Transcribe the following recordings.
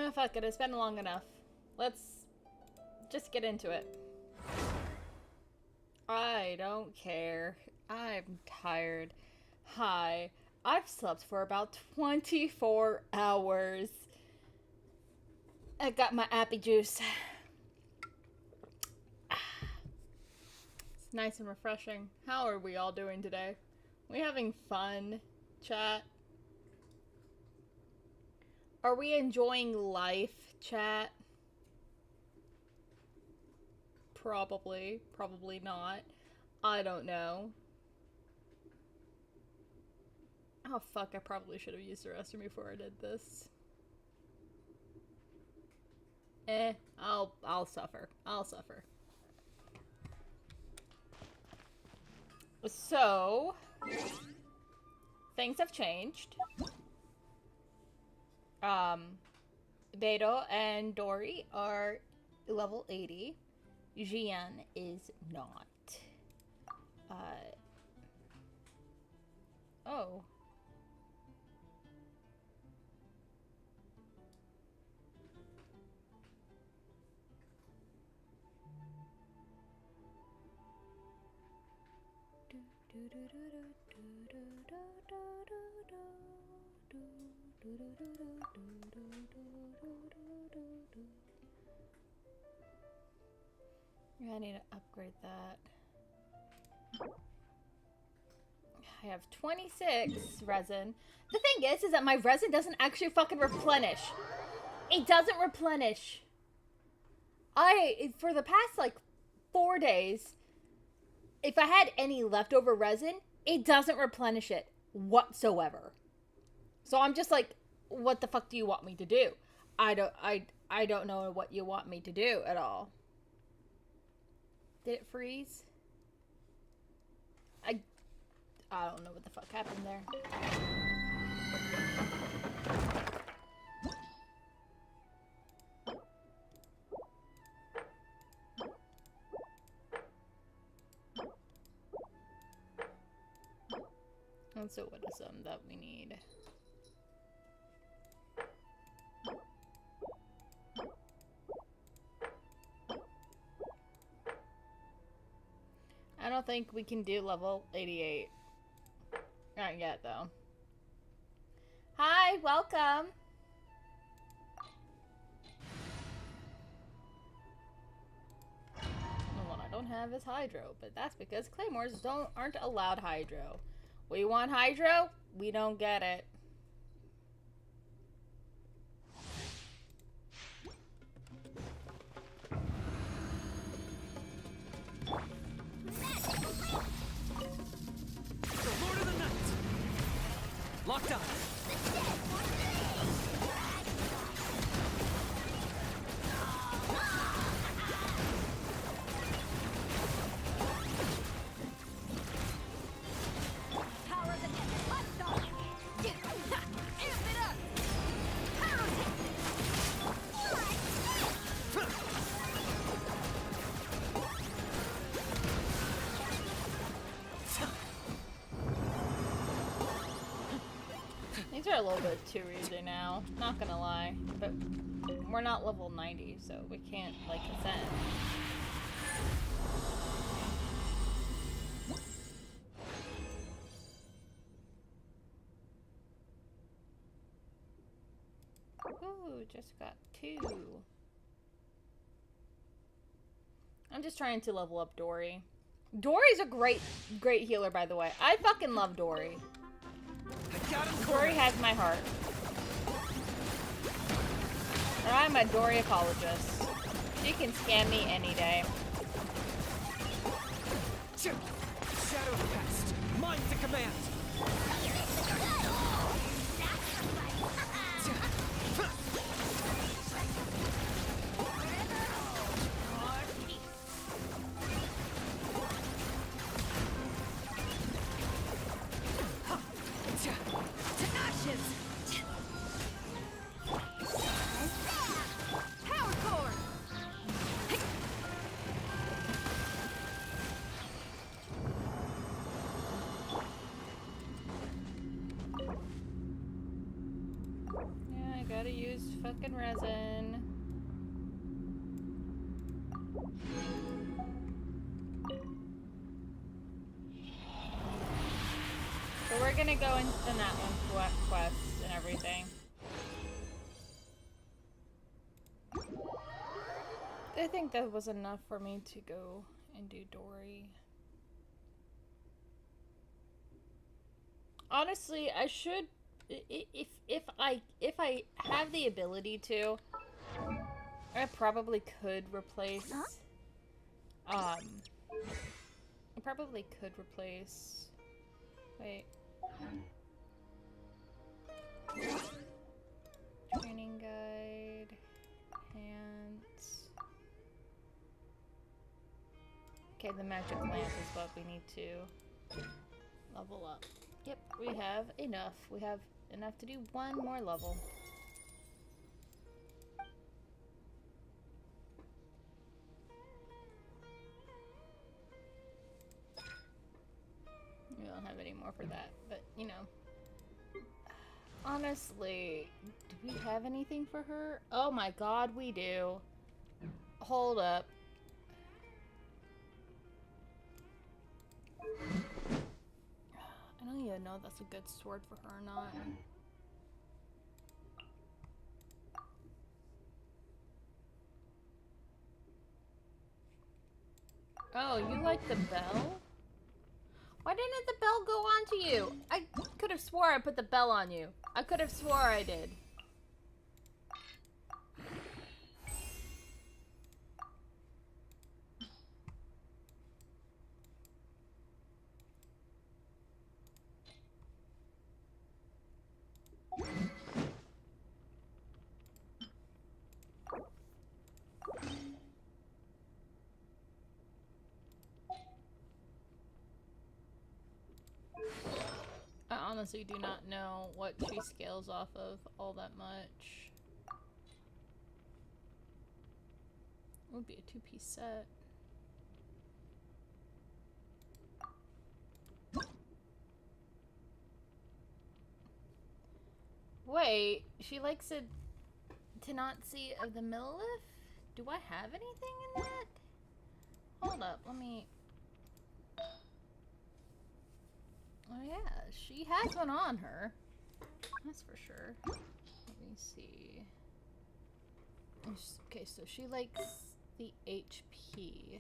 Oh, fuck it. It's been long enough. Let's just get into it. I don't care. I'm tired. Hi. I've slept for about 24 hours. I got my appy juice. It's nice and refreshing. How are we all doing today? We having fun, chat? Are we enjoying life, chat? Probably. Probably not. I don't know. Oh fuck, I probably should have used the restroom before I did this. I'll suffer. I'll suffer. So, things have changed. Beto and Dory are level 80. Jian is not. Oh. I need to upgrade that. I have 26 resin. The thing is that my resin doesn't actually fucking replenish. It doesn't replenish. For the past like 4 days, if I had any leftover resin, it doesn't replenish it whatsoever. So I'm just like, what the fuck do you want me to do? I don't know what you want me to do at all. Did it freeze? I don't know what the fuck happened there. And so what is that we need? I don't think we can do level 88. Not yet, though. Hi, welcome! The one I don't have is Hydro, but that's because Claymores aren't allowed Hydro. We want Hydro, we don't get it. Locked up. These are a little bit too easy now, not gonna lie, but we're not level 90, so we can't, like, ascend. Ooh, just got 2. I'm just trying to level up Dory. Dory's a great healer, by the way. I fucking love Dory. Dory has my heart. And I'm a Dory apologist. She can scam me any day. Shadow cast. Mind to command. gotta use fucking resin. So we're gonna go into the Natlan quest and everything. I think that was enough for me to go and do Dory. Honestly, I should, if I have the ability to, I probably could replace. I probably could replace. Wait. Training guide. Pants. Okay, the magic lamp is what we need to level up. Yep, we have enough. We have enough to do one more level. We don't have any more for that, but you know. Honestly, do we have anything for her? Oh my god, we do. Hold up. I don't even know if that's a good sword for her or not. Oh, you like the bell? Why didn't the bell go onto you? I could have swore I put the bell on you. I could have swore I did. I honestly do not know what she scales off of all that much. It would be a two-piece set. Wait, she likes a tenancy of the Millilith? Do I have anything in that? Hold up, let me... Oh yeah, she has one on her. That's for sure. Let me see. Okay, so she likes the HP.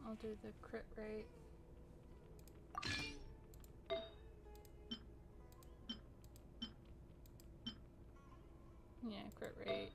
I'll do the crit rate. Yeah, crit rate.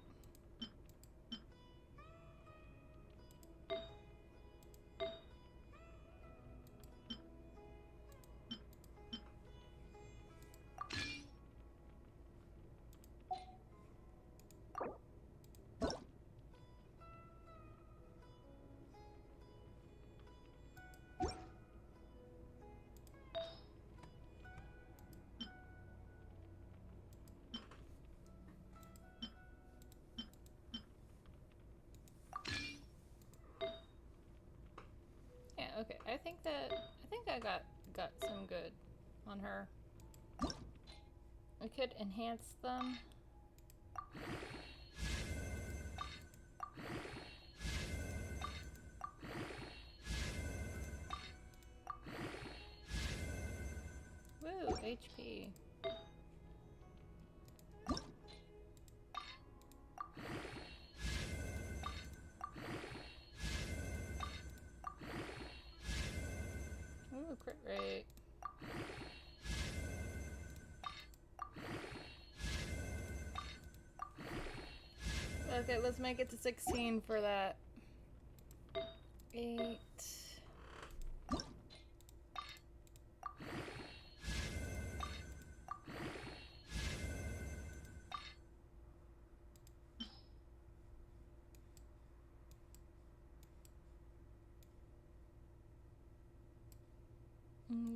Yeah, okay. I think I got some good on her. I could enhance them. Woo, HP. Ooh, crit rate. Okay, let's make it to 16 for that. 8.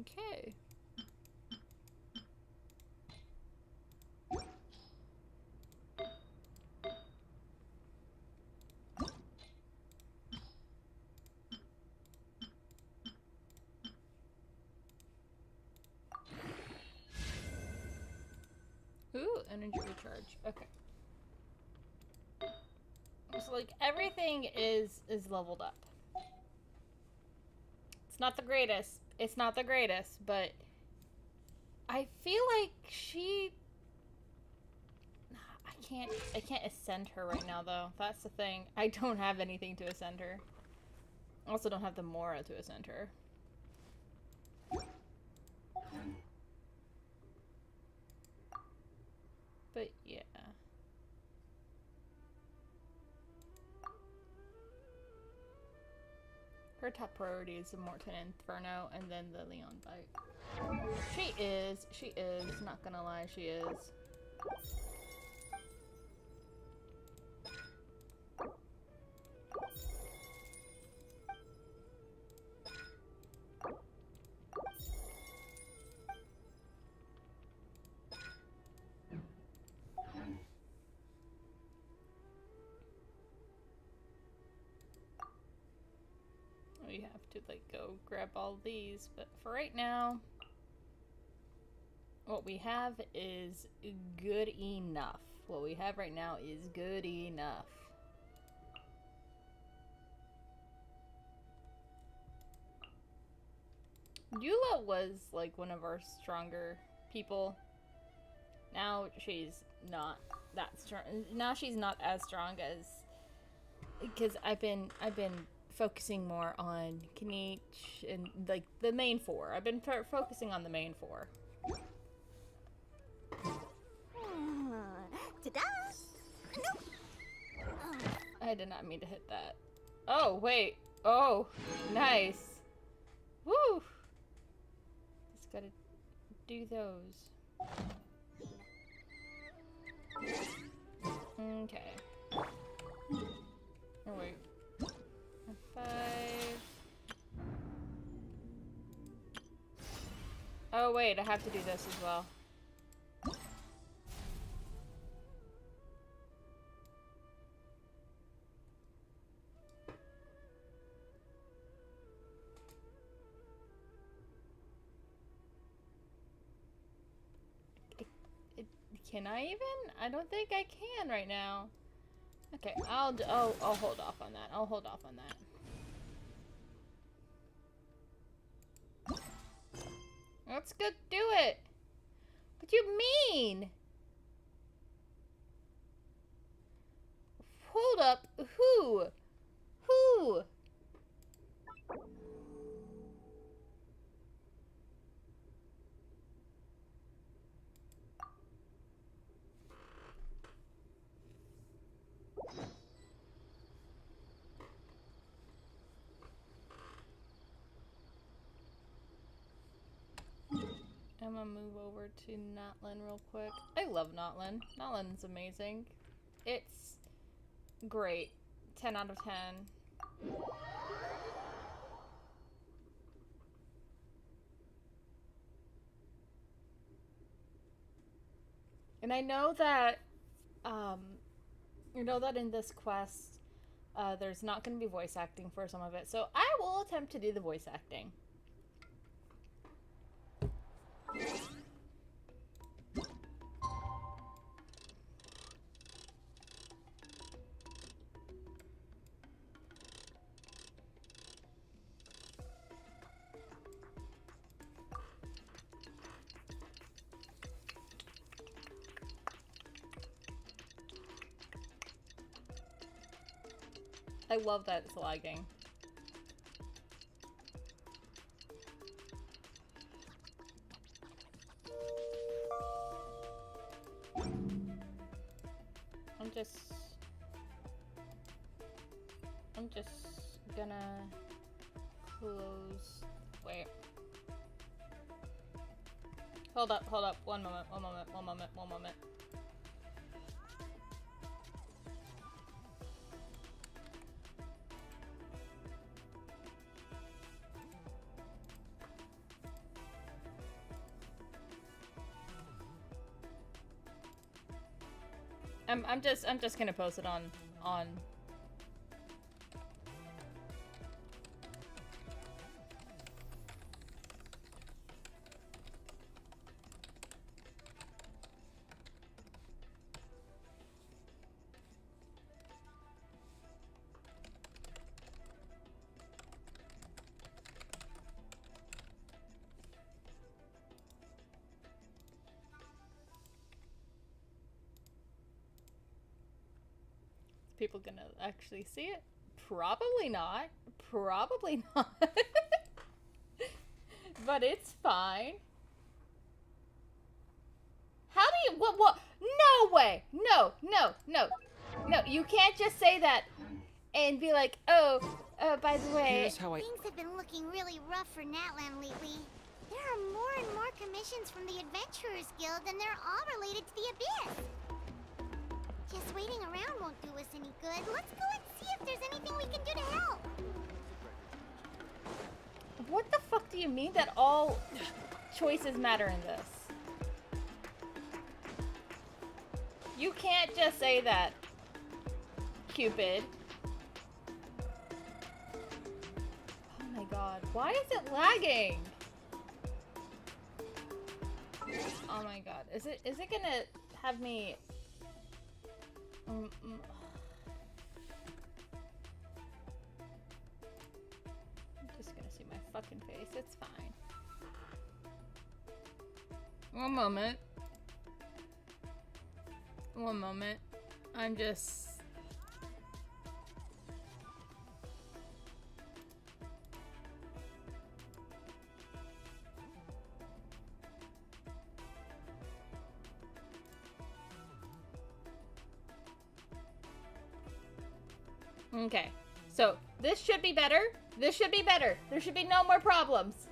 Okay. Energy recharge. Okay. So like everything is leveled up. It's not the greatest. It's not the greatest, but I feel like I can't ascend her right now though. That's the thing. I don't have anything to ascend her. I also don't have the Mora to ascend her. But yeah. Her top priority is the Morton Inferno and then the Leon Bite. She is, not gonna lie, she is. We have to like go grab all these, but for right now, what we have is good enough. What we have right now is good enough. Eula was like one of our stronger people. Now she's not that strong. Now she's not as strong as, because I've been focusing more on Kanich and like the main four. I've been focusing on the main four. Ta-da! I did not mean to hit that. Oh, wait. Oh, nice. Woo! Just gotta do those. Okay. Oh, wait. 5. Oh, wait. I have to do this as well. Can I even? I don't think I can right now. Okay, I'll hold off on that. I'll hold off on that. Let's go do it. What do you mean? Hold up. Who? Who? I'm gonna move over to Natlan real quick. I love Natlan. Natlan's amazing. It's great. 10 out of 10. And I know that, in this quest, there's not going to be voice acting for some of it, so I will attempt to do the voice acting. I love that it's lagging. I'm just gonna close. Wait. Hold up. One moment. I'm just gonna post it on. people gonna actually see it? Probably not. Probably not. But it's fine. How do you, what, no way. No, no, no. No, you can't just say that and be like, oh, by the way. Here's how I... Things have been looking really rough for Natlan lately. There are more and more commissions from the Adventurers Guild, and they're all related to the Abyss. Just waiting around won't do us any good. Let's go and see if there's anything we can do to help. What the fuck do you mean that all choices matter in this? You can't just say that, Cupid. Oh my god, why is it lagging? Oh my god, is it gonna have me... I'm just gonna see my fucking face, it's fine. One moment. One moment. I'm just... Okay, so this should be better. This should be better. There should be no more problems.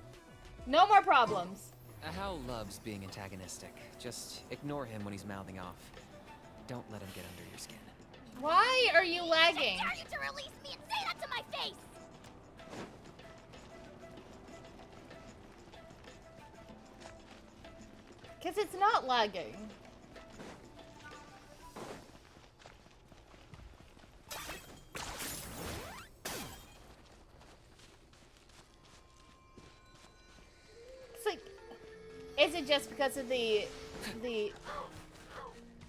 No more problems. Hal loves being antagonistic. Just ignore him when he's mouthing off. Don't let him get under your skin. Why are you lagging? I dare you to release me and say that to my face! Because it's not lagging. It's like, is it just because of the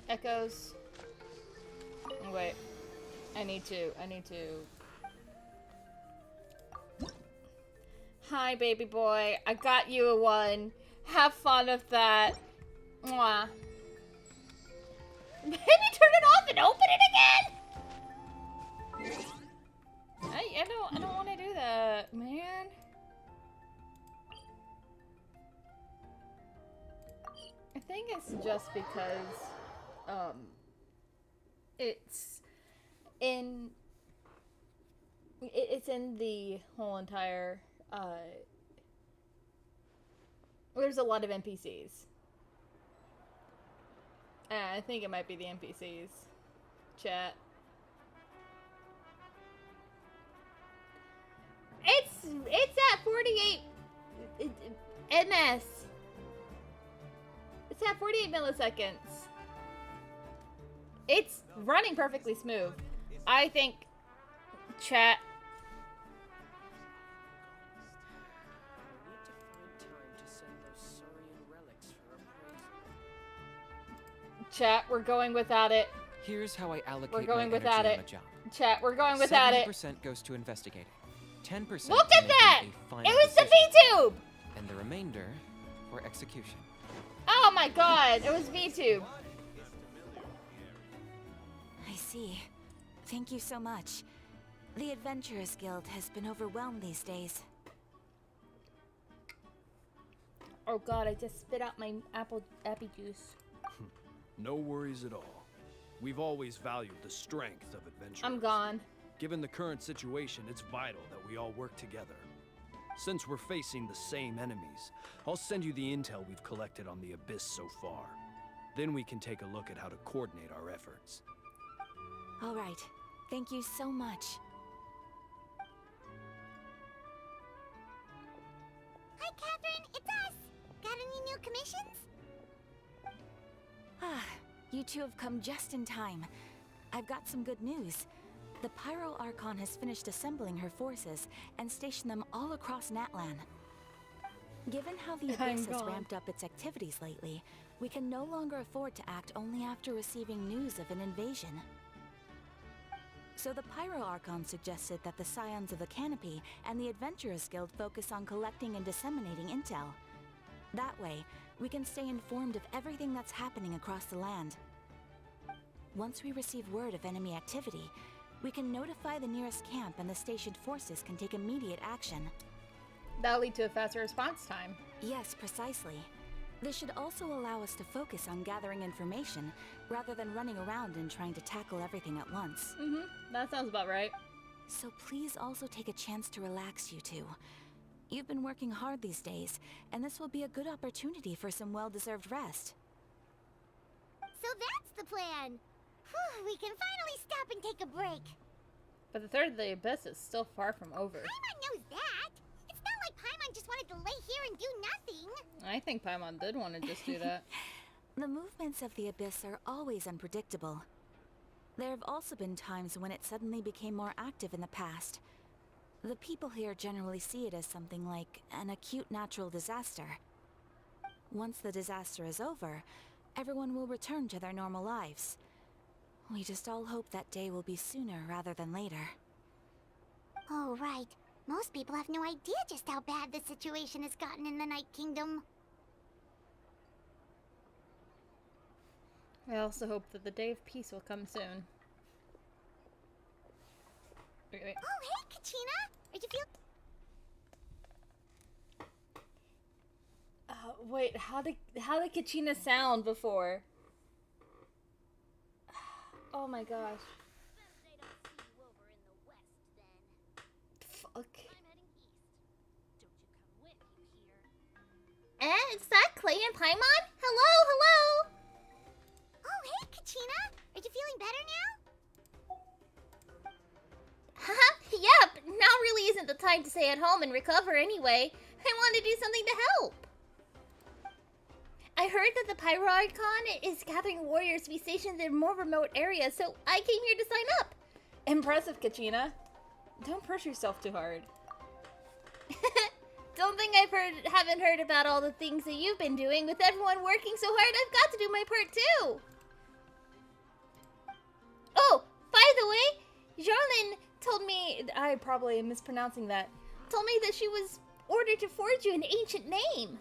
echoes? Oh, wait, I need to. Hi, baby boy. I got you a one. Have fun with that. Mwah. Maybe turn it off and open it again. I don't want to do that, man. I think it's just because it's in the whole entire there's a lot of NPCs. I think it might be the NPCs. Chat. It's at 48 ms. It's at 48 milliseconds. It's running perfectly smooth. I think chat. Chat, we're going without it. Here's how I allocate We're going my without energy it. on a job. Chat, we're going without it. 70% goes to investigating. 10% Look to at that! making a It final was the decision, VTube! and the remainder for execution. Oh my god, it was VTube. I see. Thank you so much. The Adventurers Guild has been overwhelmed these days. Oh god, I just spit out my appy juice. No worries at all. We've always valued the strength of adventurers. I'm gone. Given the current situation, it's vital that we all work together. Since we're facing the same enemies, I'll send you the intel we've collected on the Abyss so far. Then we can take a look at how to coordinate our efforts. All right. Thank you so much. Hi, Catherine, it's us! Got any new commissions? Ah, you two have come just in time. I've got some good news. The Pyro Archon has finished assembling her forces and stationed them all across Natlan. Given how the I'm Abyss has gone. ramped up its activities lately, we can no longer afford to act only after receiving news of an invasion. So the Pyro Archon suggested that the Scions of the Canopy and the Adventurers Guild focus on collecting and disseminating intel. That way, we can stay informed of everything that's happening across the land. once we receive word of enemy activity, we can notify the nearest camp and the stationed forces can take immediate action. That'll lead to a faster response time. Yes, precisely. This should also allow us to focus on gathering information, rather than running around and trying to tackle everything at once. That sounds about right. So please also take a chance to relax, you two. You've been working hard these days, and this will be a good opportunity for some well-deserved rest. So that's the plan. Whew, we can finally stop and take a break. But the third of the abyss is still far from over. Paimon knows that. It's not like Paimon just wanted to lay here and do nothing. I think Paimon did want to just do that. The movements of the abyss are always unpredictable. There have also been times when it suddenly became more active in the past. The people here generally see it as something like an acute natural disaster. Once the disaster is over, everyone will return to their normal lives. We just all hope that day will be sooner rather than later. Oh, right. Most people have no idea just how bad the situation has gotten in the Night Kingdom. I also hope that the day of peace will come soon. Wait. Oh, hey, Kachina! Are you feel... Wait, how did Kachina sound before? Oh my gosh. Fuck. Is that Clay and Paimon? Hello! Oh, hey, Kachina! Are you feeling better now? Haha, yep. Now really isn't the time to stay at home and recover anyway. I want to do something to help. I heard that the Pyro Archon is gathering warriors to be stationed in more remote areas, so I came here to sign up. Impressive, Kachina. Don't push yourself too hard. Don't think haven't heard about all the things that you've been doing. With everyone working so hard, I've got to do my part too. Oh, by the way, Jarlin told me, I probably am mispronouncing that. told me that she was ordered to forge you an ancient name.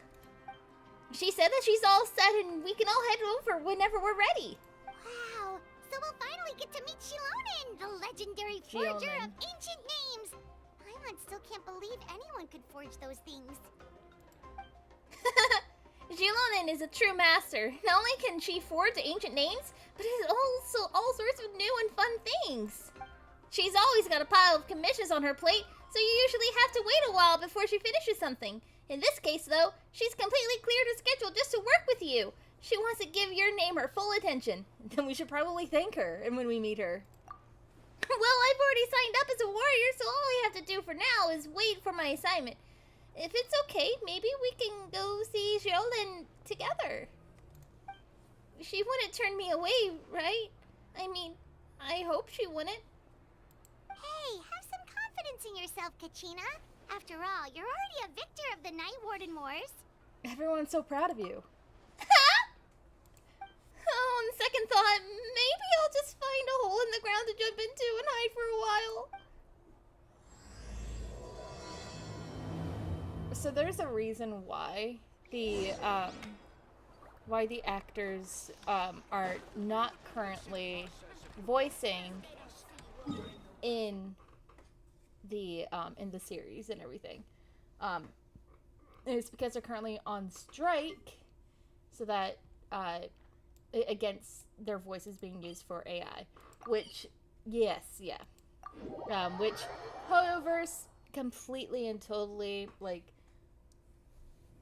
She said that she's all set and we can all head over whenever we're ready. Wow, so we'll finally get to meet Shilonen, the legendary forger of ancient names. Paimon still can't believe anyone could forge those things. Shilonen is a true master. Not only can she forge ancient names, but has also all sorts of new and fun things. She's always got a pile of commissions on her plate, so you usually have to wait a while before she finishes something. In this case, though, she's completely cleared her schedule just to work with you. She wants to give your name her full attention. Then we should probably thank her and when we meet her. Well, I've already signed up as a warrior, so all I have to do for now is wait for my assignment. If it's okay, maybe we can go see Jolin together. She wouldn't turn me away, right? I mean, I hope she wouldn't. Hey, have some confidence in yourself, Kachina. After all, you're already a victor of the Night Warden Wars. Everyone's so proud of you. Oh, on second thought, maybe I'll just find a hole in the ground to jump into and hide for a while. So there's a reason why the actors are not currently voicing in the series and everything. It's because they're currently on strike, so that against their voices being used for AI, which which however completely and totally, like,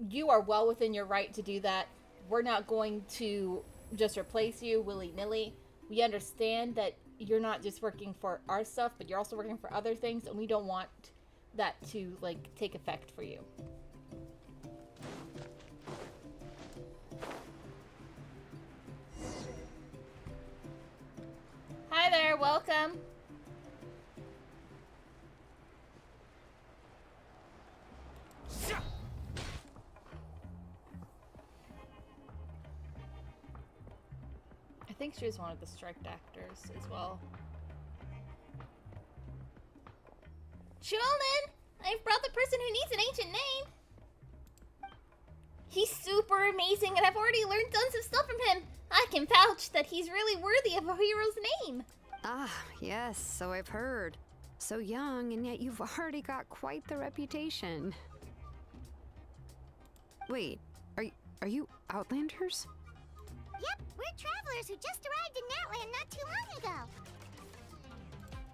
you are well within your right to do that. We're not going to just replace you willy-nilly. We understand that you're not just working for our stuff, but you're also working for other things, and we don't want that to, like, take effect for you. Hi there, welcome. I think she was one of the striked actors as well. Jolin, I've brought the person who needs an ancient name. He's super amazing, and I've already learned tons of stuff from him. I can vouch that he's really worthy of a hero's name. Ah, yes, so I've heard. So young, and yet you've already got quite the reputation. Wait, are you Outlanders? Yep, we're travelers who just arrived in Natlan not too long ago.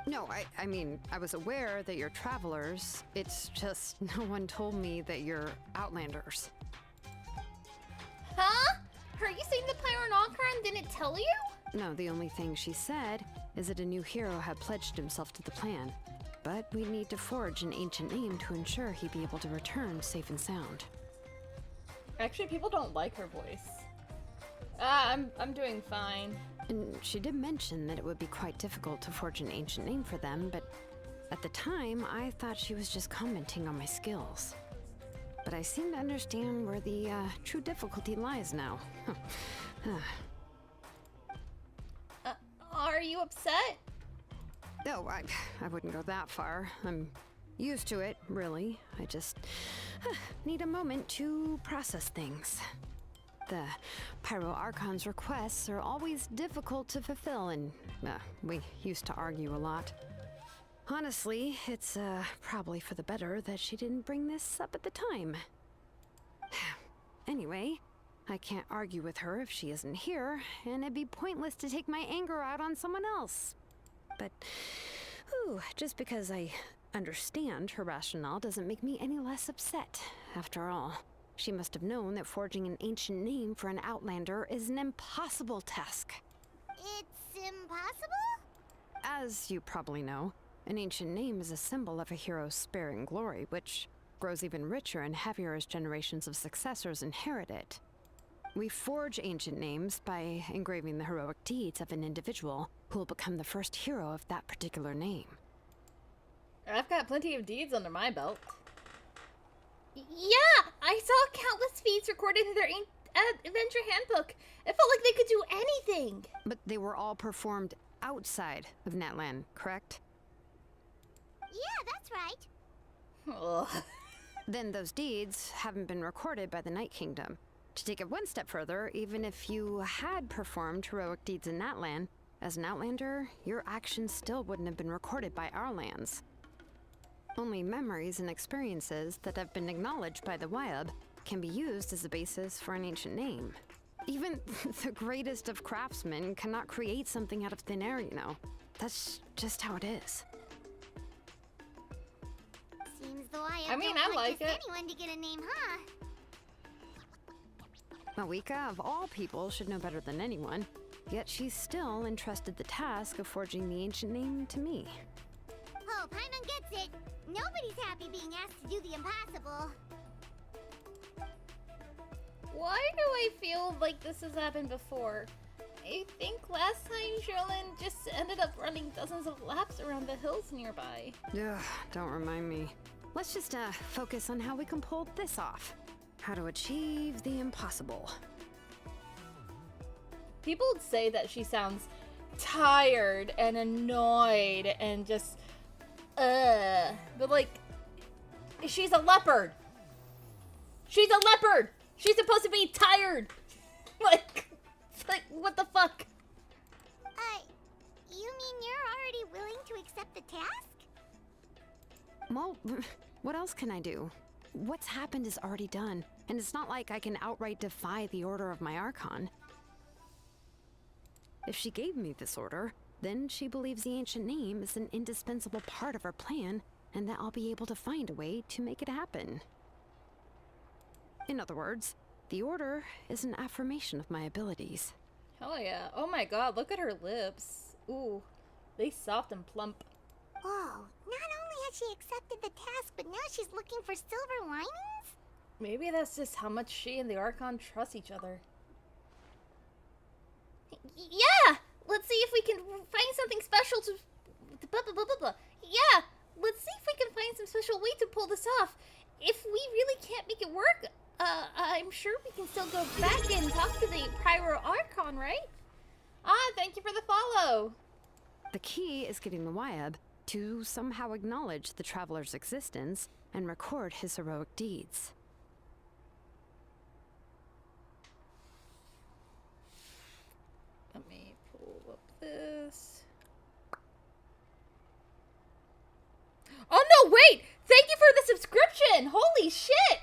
No, I mean, I was aware that you're travelers. It's just no one told me that you're Outlanders. Huh? Are you saying the Pyronocron didn't tell you? No, the only thing she said is that a new hero had pledged himself to the plan. But we need to forge an ancient name to ensure he'd be able to return safe and sound. Actually, people don't like her voice. I'm doing fine. And she did mention that it would be quite difficult to forge an ancient name for them, but at the time, I thought she was just commenting on my skills. But I seem to understand where the true difficulty lies now. Are you upset? No, I wouldn't go that far. I'm used to it, really. I just need a moment to process things. The Pyro Archon's requests are always difficult to fulfill, and we used to argue a lot. Honestly, it's probably for the better that she didn't bring this up at the time. Anyway, I can't argue with her if she isn't here, and it'd be pointless to take my anger out on someone else. But, just because I understand her rationale doesn't make me any less upset. After all, she must have known that forging an ancient name for an Outlander is an impossible task. It's impossible? As you probably know, an ancient name is a symbol of a hero's sparing glory, which grows even richer and heavier as generations of successors inherit it. We forge ancient names by engraving the heroic deeds of an individual who will become the first hero of that particular name. I've got plenty of deeds under my belt. Yeah, I saw countless feats recorded in their adventure handbook. It felt like they could do anything. But they were all performed outside of Natlan, correct? Yeah, that's right. Ugh. Then those deeds haven't been recorded by the Night Kingdom. To take it one step further, even if you had performed heroic deeds in Natlan, as an Outlander, your actions still wouldn't have been recorded by our lands. Only memories and experiences that have been acknowledged by the Wyab can be used as a basis for an ancient name. Even the greatest of craftsmen cannot create something out of thin air, you know. That's just how it is. Seems though I mean, don't I want like just it. anyone to get a name, huh? Mawika, of all people, should know better than anyone. Yet she still entrusted the task of forging the ancient name to me. Oh, Paimon gets it. Nobody's happy being asked to do the impossible. Why do I feel like this has happened before? I think last time Sherlyn just ended up running dozens of laps around the hills nearby. Ugh, don't remind me. Let's just focus on how we can pull this off. How to achieve the impossible. People would say that she sounds tired and annoyed and just, but like, she's a leopard. She's a leopard. She's supposed to be tired. Like, what the fuck? You mean you're already willing to accept the task? Well, what else can I do? What's happened is already done, and it's not like I can outright defy the order of my Archon. If she gave me this order, then she believes the ancient name is an indispensable part of her plan, and that I'll be able to find a way to make it happen. In other words, the order is an affirmation of my abilities. Hell yeah. Oh my god, look at her lips. Ooh, they soft and plump. Whoa, not only has she accepted the task, but now she's looking for silver linings? Maybe that's just how much she and the Archon trust each other. Yeah! Let's see if we can find something special to... Blah, blah, blah, blah, blah. Yeah! Let's see if we can find some special way to pull this off. If we really can't make it work, I'm sure we can still go back and talk to the Pyro Archon, right? Ah, thank you for the follow. The key is getting the Wyab to somehow acknowledge the traveler's existence and record his heroic deeds. this. Oh no, wait! Thank you for the subscription! Holy shit!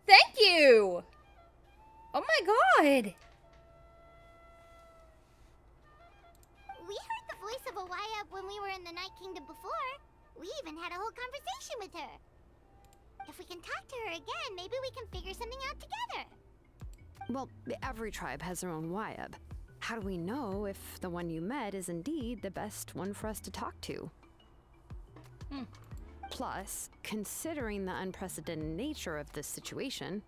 Thank you! Oh my god! We heard the voice of Awaya when we were in the Night Kingdom before. We even had a whole conversation with her. If we can talk to her again, maybe we can figure something out together. Well, every tribe has their own Wayab. How do we know if the one you met is indeed the best one for us to talk to? Plus, considering the unprecedented nature of this situation,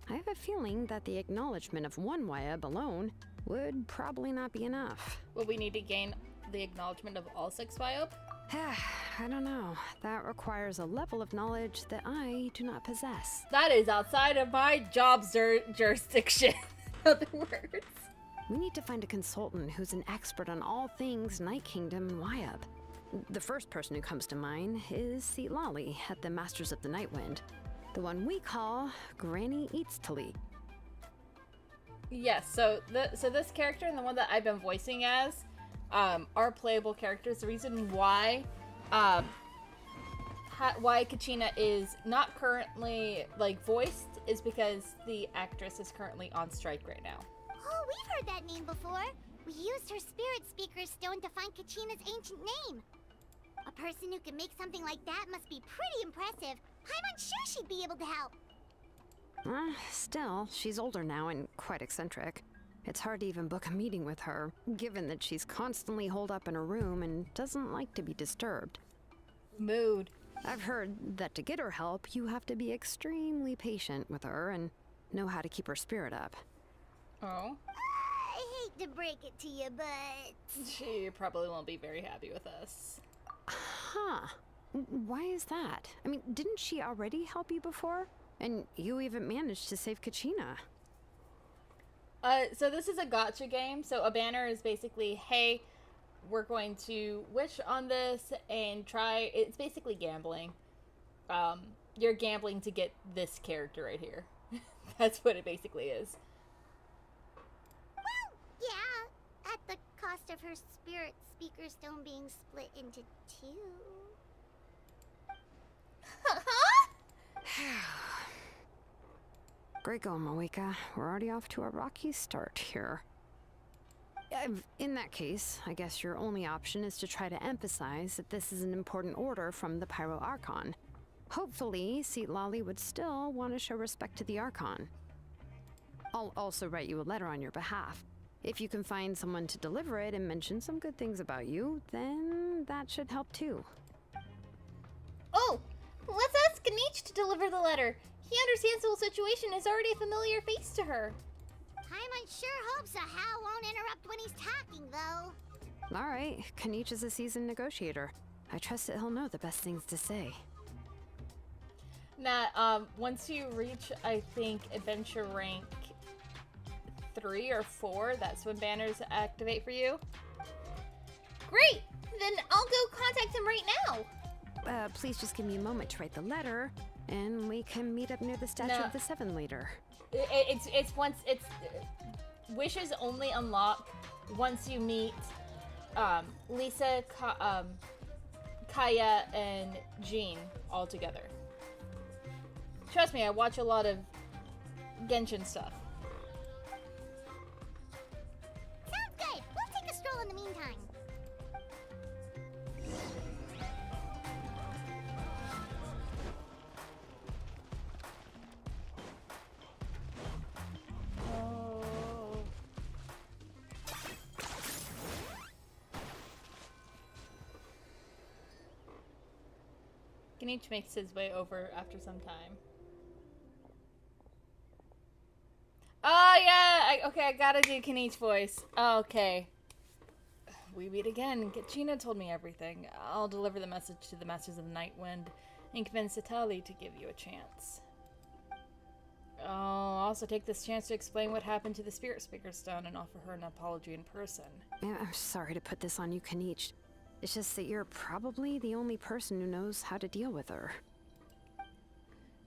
I have a feeling that the acknowledgement of one Wayab alone would probably not be enough. Will we need to gain the acknowledgement of all 6 Viob? I don't know. That requires a level of knowledge that I do not possess. That is outside of my job jurisdiction. In other words. We need to find a consultant who's an expert on all things Night Kingdom and Wayab. The first person who comes to mind is Lali at the Masters of the Nightwind, the one we call Granny Eats Tali. Yes, so this character and the one that I've been voicing as are playable characters. The reason why why Kachina is not currently like voiced is because the actress is currently on strike right now. Oh, we've heard that name before. We used her spirit speaker stone to find Kachina's ancient name. A person who can make something like that must be pretty impressive. I'm unsure she'd be able to help. Still, she's older now and quite eccentric. It's hard to even book a meeting with her, given that she's constantly holed up in her room and doesn't like to be disturbed. Mood. I've heard that to get her help, you have to be extremely patient with her and know how to keep her spirit up. Oh. I hate to break it to you, but... She probably won't be very happy with us. Huh. Why is that? I mean, didn't she already help you before? And you even managed to save Kachina. So this is a gacha game. So a banner is basically, hey, we're going to wish on this and try. It's basically gambling. You're gambling to get this character right here. That's what it basically is. Well, yeah. At the cost of her spirit speaker stone being split into 2. Great going, Moeka. We're already off to a rocky start here. In that case, I guess your only option is to try to emphasize that this is an important order from the Pyro Archon. Hopefully, Lali would still want to show respect to the Archon. I'll also write you a letter on your behalf. If you can find someone to deliver it and mention some good things about you, then that should help too. Oh, let's ask Ganesh to deliver the letter. He understands the whole situation and is already a familiar face to her. Paimon sure hopes a Hal won't interrupt when he's talking, though. All right, Kanich is a seasoned negotiator. I trust that he'll know the best things to say. Now, once you reach, I think, adventure rank 3 or 4, that's when banners activate for you. Great! Then I'll go contact him right now. Please just give me a moment to write the letter, and we can meet up near the Statue of the Seven later. It's once it's wishes only unlock once you meet Lisa, Kaya, and Jean all together. Trust me, I watch a lot of Genshin stuff. Sounds good. We'll take a stroll in the meantime. Ganesh makes his way over after some time. Oh yeah, I gotta do Ganesh voice. Okay. We meet again. Gina told me everything. I'll deliver the message to the Masters of the Nightwind and convince Itali to give you a chance. I'll also take this chance to explain what happened to the Spirit Speaker Stone and offer her an apology in person. Yeah, I'm sorry to put this on you, Kanich. It's just that you're probably the only person who knows how to deal with her.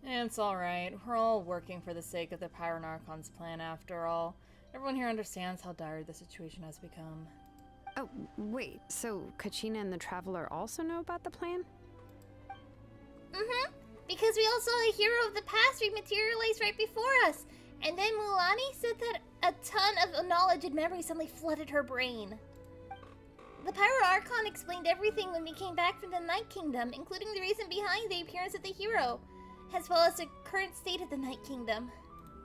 It's alright. We're all working for the sake of the Pyronarchon's plan after all. Everyone here understands how dire the situation has become. Oh, wait, so Kachina and the Traveler also know about the plan? Mm-hmm. Because we all saw a hero of the past rematerialize right before us. And then Mulani said that a ton of knowledge and memory suddenly flooded her brain. The Pyro Archon explained everything when we came back from the Night Kingdom, including the reason behind the appearance of the hero, as well as the current state of the Night Kingdom.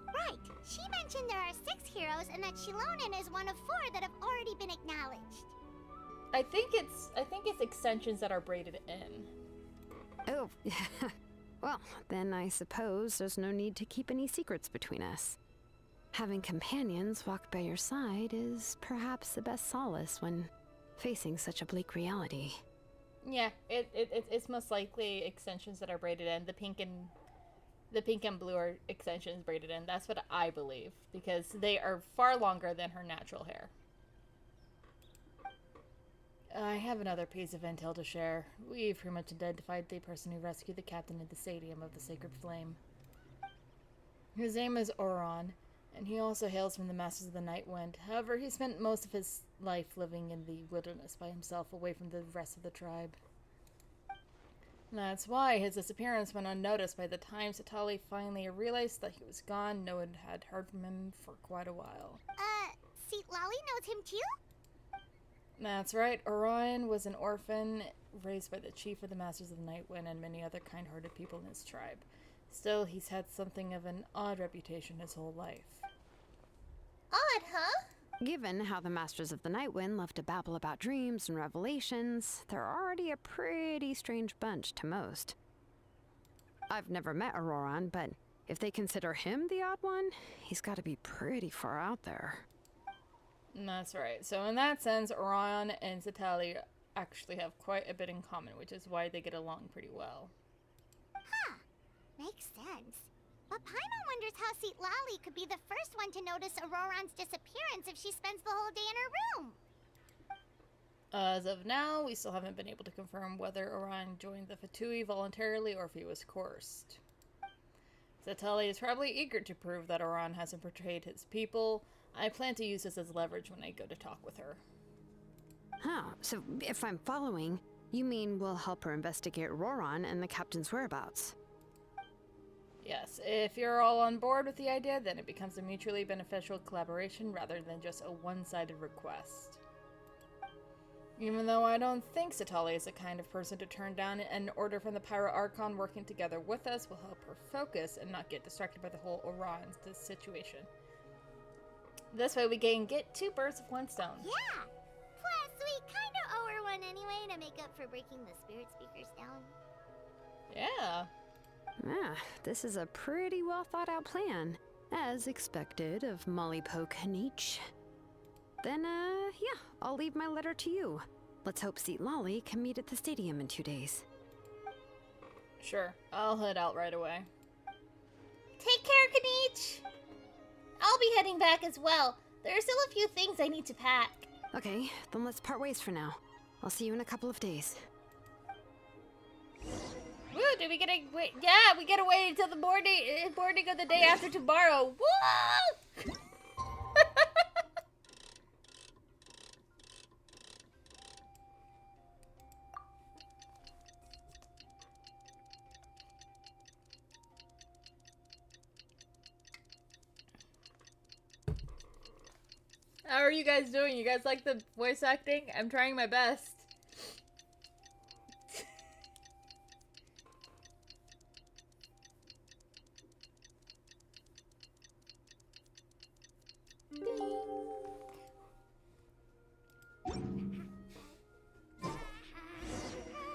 Right. She mentioned there are 6 heroes and that Shilonen is one of 4 that have already been acknowledged. I think it's extensions that are braided in. Oh, well, then I suppose there's no need to keep any secrets between us. Having companions walk by your side is perhaps the best solace when facing such a bleak reality. Yeah, it's most likely extensions that are braided in. The pink and blue are extensions braided in. That's what I believe, because they are far longer than her natural hair. I have another piece of intel to share. We've pretty much identified the person who rescued the captain at the Stadium of the Sacred Flame. His name is Oron, and he also hails from the Masters of the Night Wind. However, he spent most of his life living in the wilderness by himself, away from the rest of the tribe. That's why his disappearance went unnoticed. By the time Satali finally realized that he was gone, no one had heard from him for quite a while. Seat Lolly knows him too? That's right. Orion was an orphan raised by the chief of the Masters of the Night Wind and many other kind-hearted people in his tribe. Still, he's had something of an odd reputation his whole life. Odd, huh? Given how the Masters of the Night Wind love to babble about dreams and revelations, they're already a pretty strange bunch to most. I've never met Auroran, but if they consider him the odd one, he's got to be pretty far out there. That's right. So in that sense, Orion and Satali actually have quite a bit in common, which is why they get along pretty well. Huh. Makes sense. But Paimon wonders how Seat Lolly could be the first one to notice Auroran's disappearance if she spends the whole day in her room. As of now, we still haven't been able to confirm whether Orion joined the Fatui voluntarily or if he was coerced. Satali is probably eager to prove that Orion hasn't betrayed his people. I plan to use this as leverage when I go to talk with her. Huh, so if I'm following, you mean we'll help her investigate Roran and the captain's whereabouts? Yes, if you're all on board with the idea, then it becomes a mutually beneficial collaboration rather than just a one-sided request. Even though I don't think Satali is the kind of person to turn down an order from the Pyro Archon, working together with us will help her focus and not get distracted by the whole Orion situation. This way we can get 2 birds with 1 stone. Yeah! Plus, we kinda owe her one anyway to make up for breaking the spirit speakers down. Yeah. Ah, this is a pretty well thought out plan, as expected of Molly Poke Nietzsche. Then, yeah, I'll leave my letter to you. Let's hope Seat Lolly can meet at the stadium in 2 days. Sure, I'll head out right away. Take care, Kanich! I'll be heading back as well. There are still a few things I need to pack. Okay, then let's part ways for now. I'll see you in a couple of days. Woo, do we get to wait? Yeah, we gotta wait until the boarding of the day after tomorrow. Woo! How are you guys doing? You guys like the voice acting? I'm trying my best.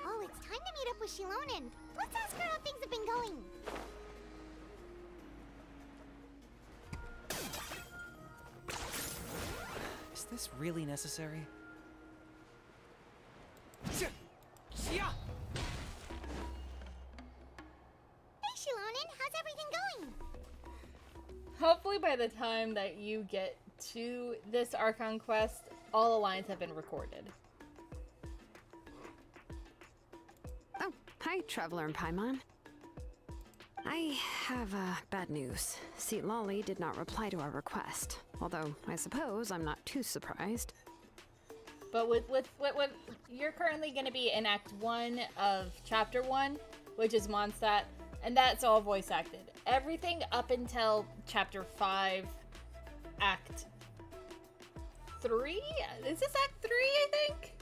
Oh, it's time to meet up with Shilonen. Let's ask her how things have been going. Is this really necessary? Hey, Shilonen, how's everything going? Hopefully by the time that you get to this Archon quest, all the lines have been recorded. Oh, hi, Traveler and Paimon. I have bad news. Seat Lolly did not reply to our request, although I suppose I'm not too surprised. But with you're currently going to be in Act 1 of Chapter 1, which is Mondstadt, and that's all voice acted. Everything up until Chapter 5, Act 3? Is this Act 3, I think?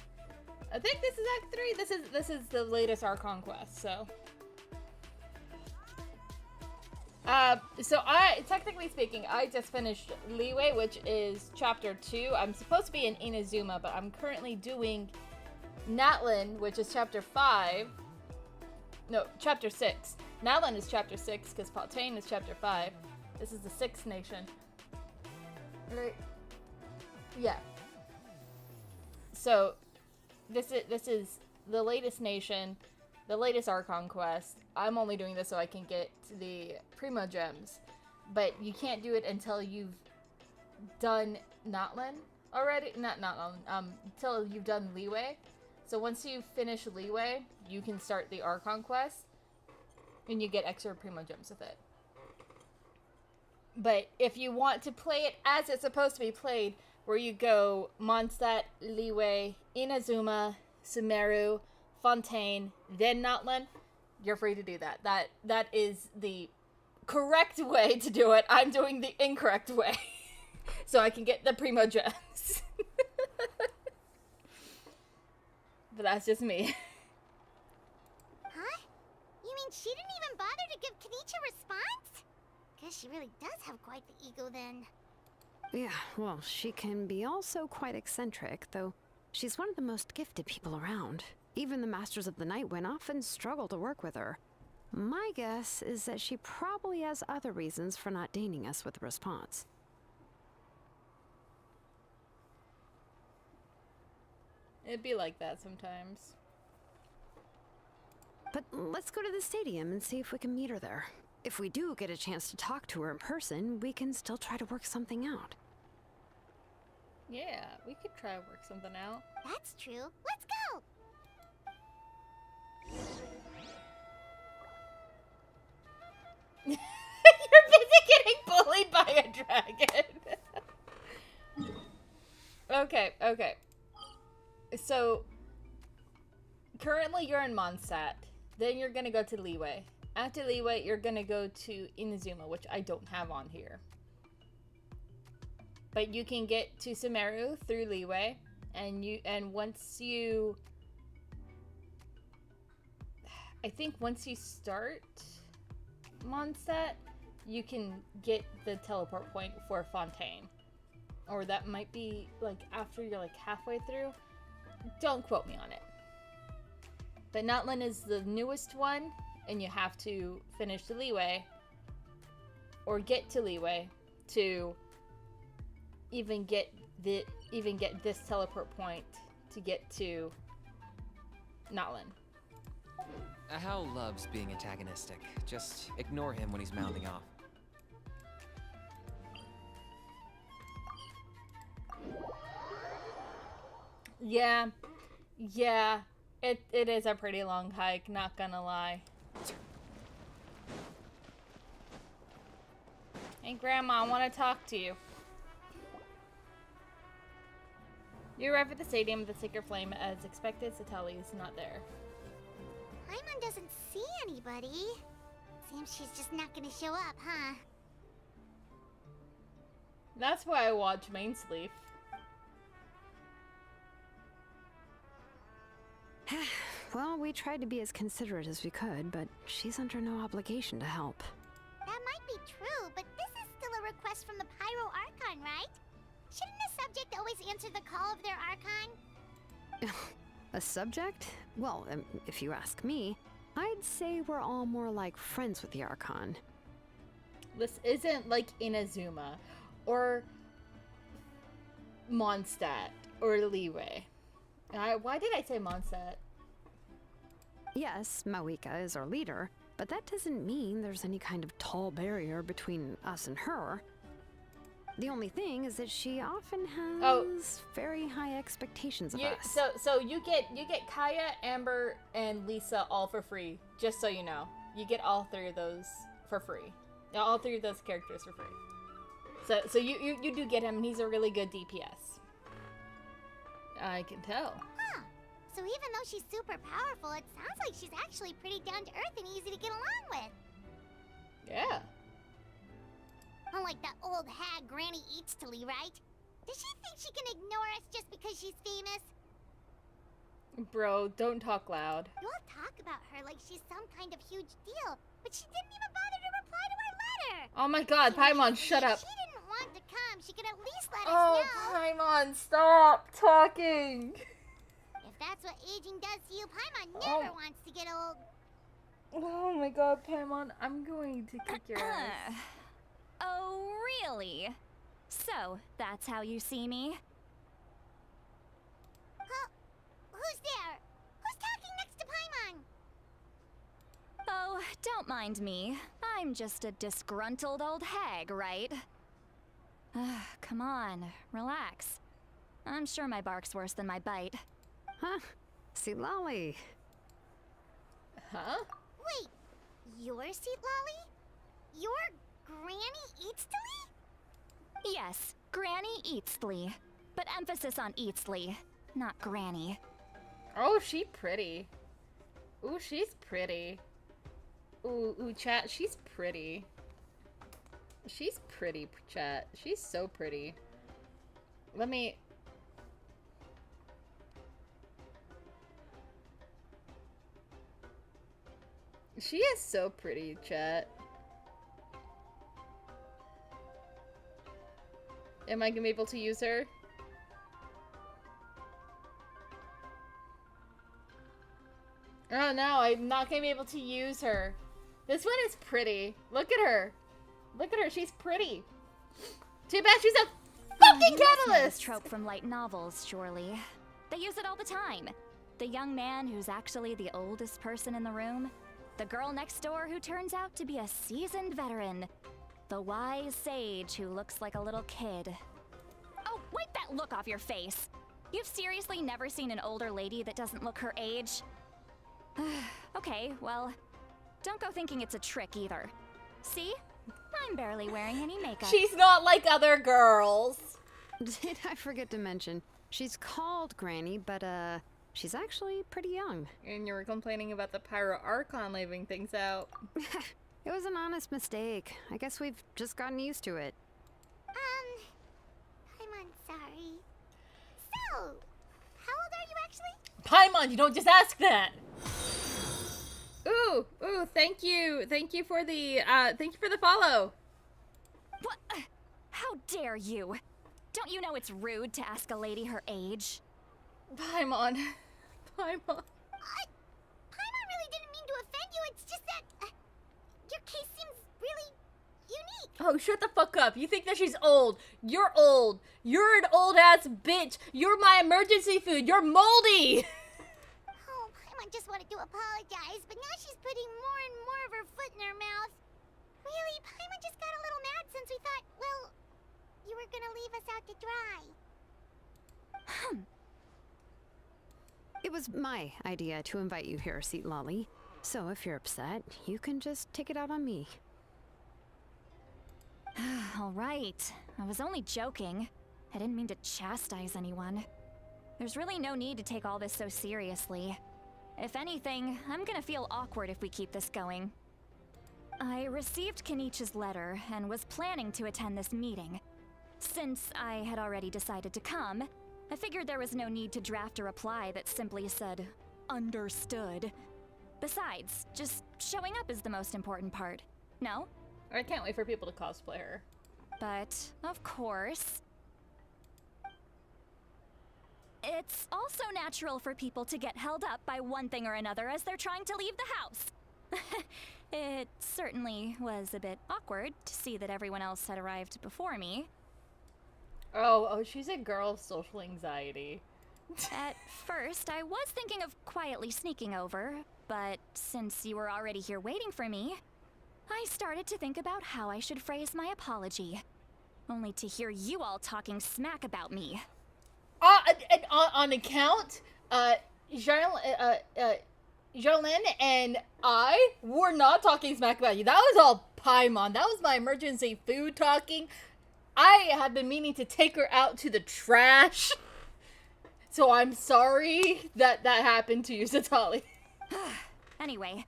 I think this is Act 3. This is the latest Archon quest, so... So technically speaking, I just finished Leeway, which is Chapter 2. I'm supposed to be in Inazuma, but I'm currently doing Natlan, which is Chapter 5. No, Chapter 6. Natlan is Chapter 6, because Paltain is Chapter 5. This is the 6th nation. Right? Yeah. So, this is the latest nation, the latest Archon quest. I'm only doing this so I can get the Primo Gems, but you can't do it until you've done Natlan already. Not Natlan. Until you've done Leeway. So once you finish Leeway, you can start the Archon quest, and you get extra Primo Gems with it. But if you want to play it as it's supposed to be played, where you go Mondstadt, Leeway, Inazuma, Sumeru, Fontaine, then Natlan, you're free to do that. That is the correct way to do it. I'm doing the incorrect way. So I can get the Primo Gems. But that's just me. Huh? You mean she didn't even bother to give Kenichi a response? Guess she really does have quite the ego then. Yeah, well, she can be also quite eccentric, though she's one of the most gifted people around. Even the Masters of the Nightwind often struggle to work with her. My guess is that she probably has other reasons for not deigning us with a response. It'd be like that sometimes. But let's go to the stadium and see if we can meet her there. If we do get a chance to talk to her in person, we can still try to work something out. Yeah, we could try to work something out. That's true. Let's go! You're busy getting bullied by a dragon. Okay. So, currently you're in Mondstadt. Then you're gonna go to Leeway. After Leeway, you're gonna go to Inazuma, which I don't have on here. But you can get to Sumeru through Leeway, and once you... I think once you start Mondstadt, you can get the teleport point for Fontaine. Or that might be, like, after you're, like, halfway through. Don't quote me on it. But Natlan is the newest one, and you have to finish the Leeway, or get to Leeway, to even get this teleport point to get to Natlan. Hal loves being antagonistic. Just ignore him when he's mouthing off. Yeah. It is a pretty long hike, not gonna lie. Hey, Grandma, I want to talk to you. You arrive at the stadium of the Sacred Flame. As expected, Satali is not there. Paimon doesn't see anybody. Seems she's just not gonna show up, huh? That's why I watch Mainsleep. Well, we tried to be as considerate as we could, but she's under no obligation to help. That might be true, but this is still a request from the Pyro Archon, right? Shouldn't a subject always answer the call of their Archon? A subject? Well, if you ask me, I'd say we're all more like friends with the Archon. This isn't like Inazuma, or Mondstadt, or Leeway. Why did I say Mondstadt? Yes, Mawika is our leader, but that doesn't mean there's any kind of tall barrier between us and her. The only thing is that she often has very high expectations of us. So you get Kaya, Amber, and Lisa all for free. Just so you know, you get all three of those for free. All three of those characters for free. So you do get him, and he's a really good DPS. I can tell. Huh. So even though she's super powerful, it sounds like she's actually pretty down to earth and easy to get along with. Yeah. Unlike that old hag Granny Eatstily, right? Does she think she can ignore us just because she's famous? Bro, don't talk loud. You all talk about her like she's some kind of huge deal, but she didn't even bother to reply to our letter. Oh my god, Paimon, shut up. If she didn't want to come, she could at least let Oh, us know. Paimon, stop talking. If that's what aging does to you, Paimon never wants to get old. Oh my god, Paimon, I'm going to kick your ass. Oh, really? So, that's how you see me? Huh? Who's there? Who's talking next to Paimon? Oh, don't mind me. I'm just a disgruntled old hag, right? Come on, relax. I'm sure my bark's worse than my bite. Huh? See, Lolly. Huh? Wait, you're Seat Lolly? You're Granny Eatstily? Yes, Granny Eatsley. But emphasis on Eatsley, not Granny. Oh, she pretty. Ooh, she's pretty. Ooh, chat, she's pretty. She's pretty, chat. She's so pretty. Let me... She is so pretty, chat. Am I gonna be able to use her? Oh no, I'm not gonna be able to use her. This one is pretty. Look at her. Look at her, she's pretty. Too bad she's a fucking You must know this catalyst! trope from light novels, surely. They use it all the time. The young man who's actually the oldest person in the room. The girl next door who turns out to be a seasoned veteran. The wise sage who looks like a little kid. Oh, wipe that look off your face! You've seriously never seen an older lady that doesn't look her age? Okay, well, don't go thinking it's a trick either. See? I'm barely wearing any makeup. She's not like other girls. Did I forget to mention? She's called Granny, but she's actually pretty young. And you were complaining about the Pyro Archon leaving things out. It was an honest mistake. I guess we've just gotten used to it. Paimon, sorry. So, how old are you actually? Paimon, you don't just ask that! Ooh, thank you. Thank you for the follow. What? How dare you? Don't you know it's rude to ask a lady her age? Paimon. Paimon. Paimon really didn't mean to offend you, it's just that your case seems really unique. Oh, shut the fuck up. You think that she's old. You're old. You're an old-ass bitch. You're my emergency food. You're moldy. Oh, Paimon just wanted to apologize, but now she's putting more and more of her foot in her mouth. Really, Paimon just got a little mad since we thought, well, you were gonna leave us out to dry. It was my idea to invite you here, Seat Lolly. So if you're upset, you can just take it out on me. All right. I was only joking. I didn't mean to chastise anyone. There's really no need to take all this so seriously. If anything, I'm gonna feel awkward if we keep this going. I received Kenichi's letter and was planning to attend this meeting. Since I had already decided to come, I figured there was no need to draft a reply that simply said, "Understood." Besides, just showing up is the most important part. No? I can't wait for people to cosplay her. But, of course, it's also natural for people to get held up by one thing or another as they're trying to leave the house. It certainly was a bit awkward to see that everyone else had arrived before me. Oh, she's a girl of social anxiety. At first, I was thinking of quietly sneaking over, but since you were already here waiting for me, I started to think about how I should phrase my apology. Only to hear you all talking smack about me. On account, Jolene and I were not talking smack about you. That was all Paimon. That was my emergency food talking. I had been meaning to take her out to the trash So I'm sorry that that happened to you, Satali. Anyway,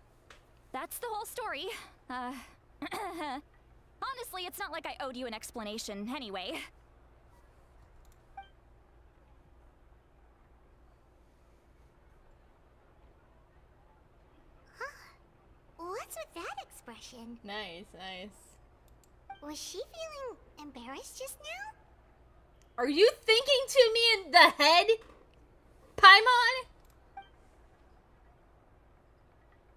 that's the whole story. Honestly, it's not like I owed you an explanation anyway. What's with that expression? Nice, nice. Was she feeling embarrassed just now? Are you thinking to me in the head, Paimon?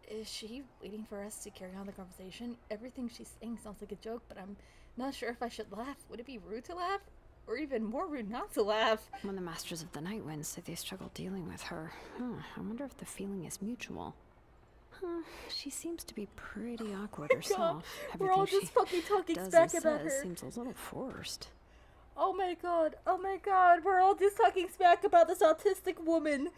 Is she waiting for us to carry on the conversation? Everything she's saying sounds like a joke, but I'm not sure if I should laugh. Would it be rude to laugh? Or even more rude not to laugh? When the Masters of the Night Wind said they struggle dealing with her, I wonder if the feeling is mutual. She seems to be pretty awkward herself. We're all Everything just fucking talking does smack and about says her. seems a little forced. Oh my god, we're all just talking smack about this autistic woman.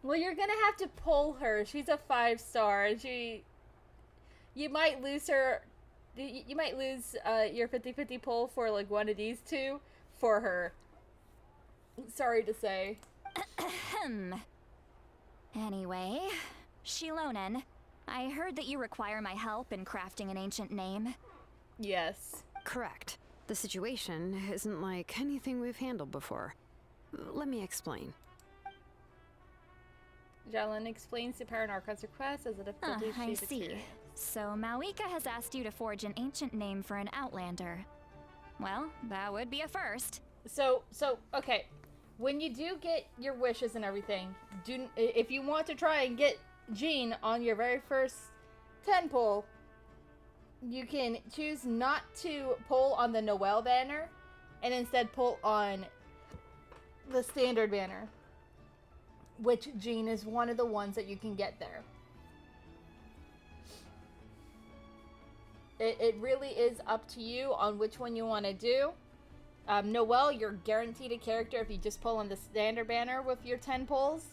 Well, you're gonna have to pull her. She's a 5-star, and you might lose her. You might lose your 50-50 pull for like one of these two for her. Sorry to say. Anyway, Shilonen, I heard that you require my help in crafting an ancient name. Yes. Correct. The situation isn't like anything we've handled before. Let me explain. Jalen explains to Parent Archon's request as a difficulty I she's see. experienced. So Mawika has asked you to forge an ancient name for an Outlander. Well, that would be a first. So okay. When you do get your wishes and everything, if you want to try and get Jean on your very first 10 pull, you can choose not to pull on the Noelle banner and instead pull on the standard banner, which Jean is one of the ones that you can get there. It really is up to you on which one you want to do. Noelle, you're guaranteed a character if you just pull on the standard banner with your 10 pulls.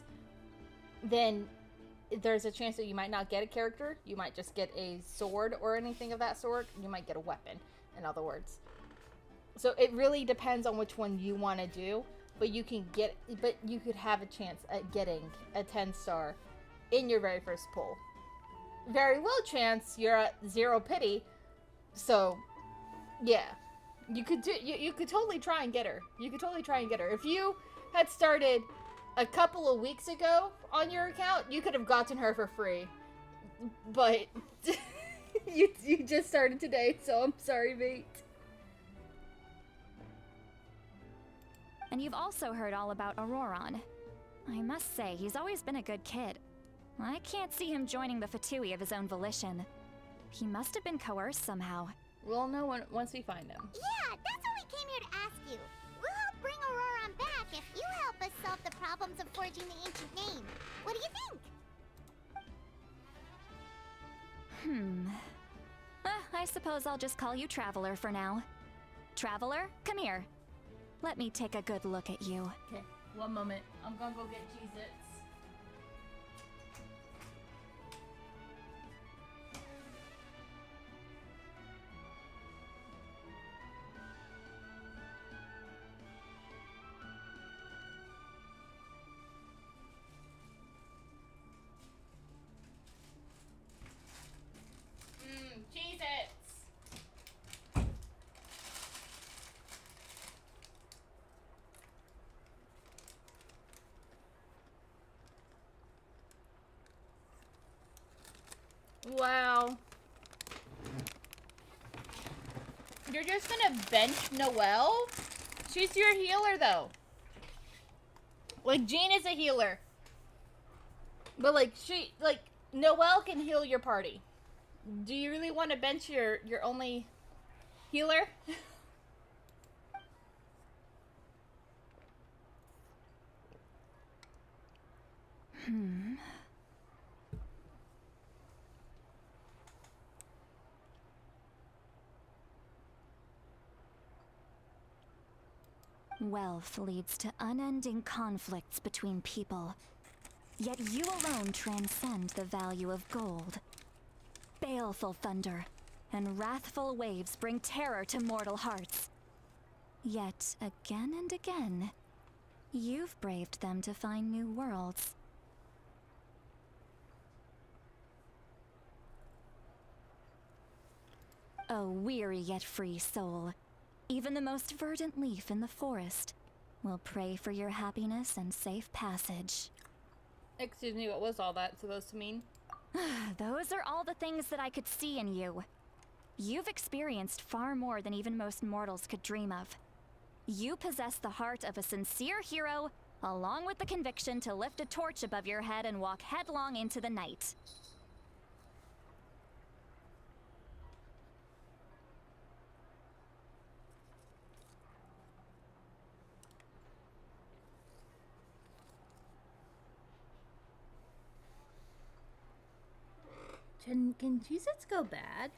Then there's a chance that you might not get a character. You might just get a sword or anything of that sort. You might get a weapon, in other words. So it really depends on which one you want to do. But you could have a chance at getting a 10-star in your very first pull. Very low chance you're at 0 pity. So, yeah. You could totally try and get her. If you had started a couple of weeks ago on your account, you could have gotten her for free. But you just started today, so I'm sorry, mate. And you've also heard all about Auroron. I must say, he's always been a good kid. I can't see him joining the Fatui of his own volition. He must have been coerced somehow. We'll know once we find him. Yeah, that's what we came here to ask you. We'll help bring Auroron back if you help us solve the problems of forging the ancient name. What do you think? I suppose I'll just call you Traveler for now. Traveler, come here. Let me take a good look at you. Okay, one moment. I'm gonna go get Cheez-Its. Cheez-Its! Wow. You're just gonna bench Noelle? She's your healer, though. Like, Jean is a healer. But, like, Noelle can heal your party. Do you really want to bench your only healer? Wealth leads to unending conflicts between people. Yet you alone transcend the value of gold. Baleful thunder, and wrathful waves bring terror to mortal hearts. Yet, again and again, you've braved them to find new worlds. O weary yet free soul, even the most verdant leaf in the forest will pray for your happiness and safe passage. Excuse me, what was all that supposed to mean? Those are all the things that I could see in you. You've experienced far more than even most mortals could dream of. You possess the heart of a sincere hero, along with the conviction to lift a torch above your head and walk headlong into the night. Can Jesus go bad?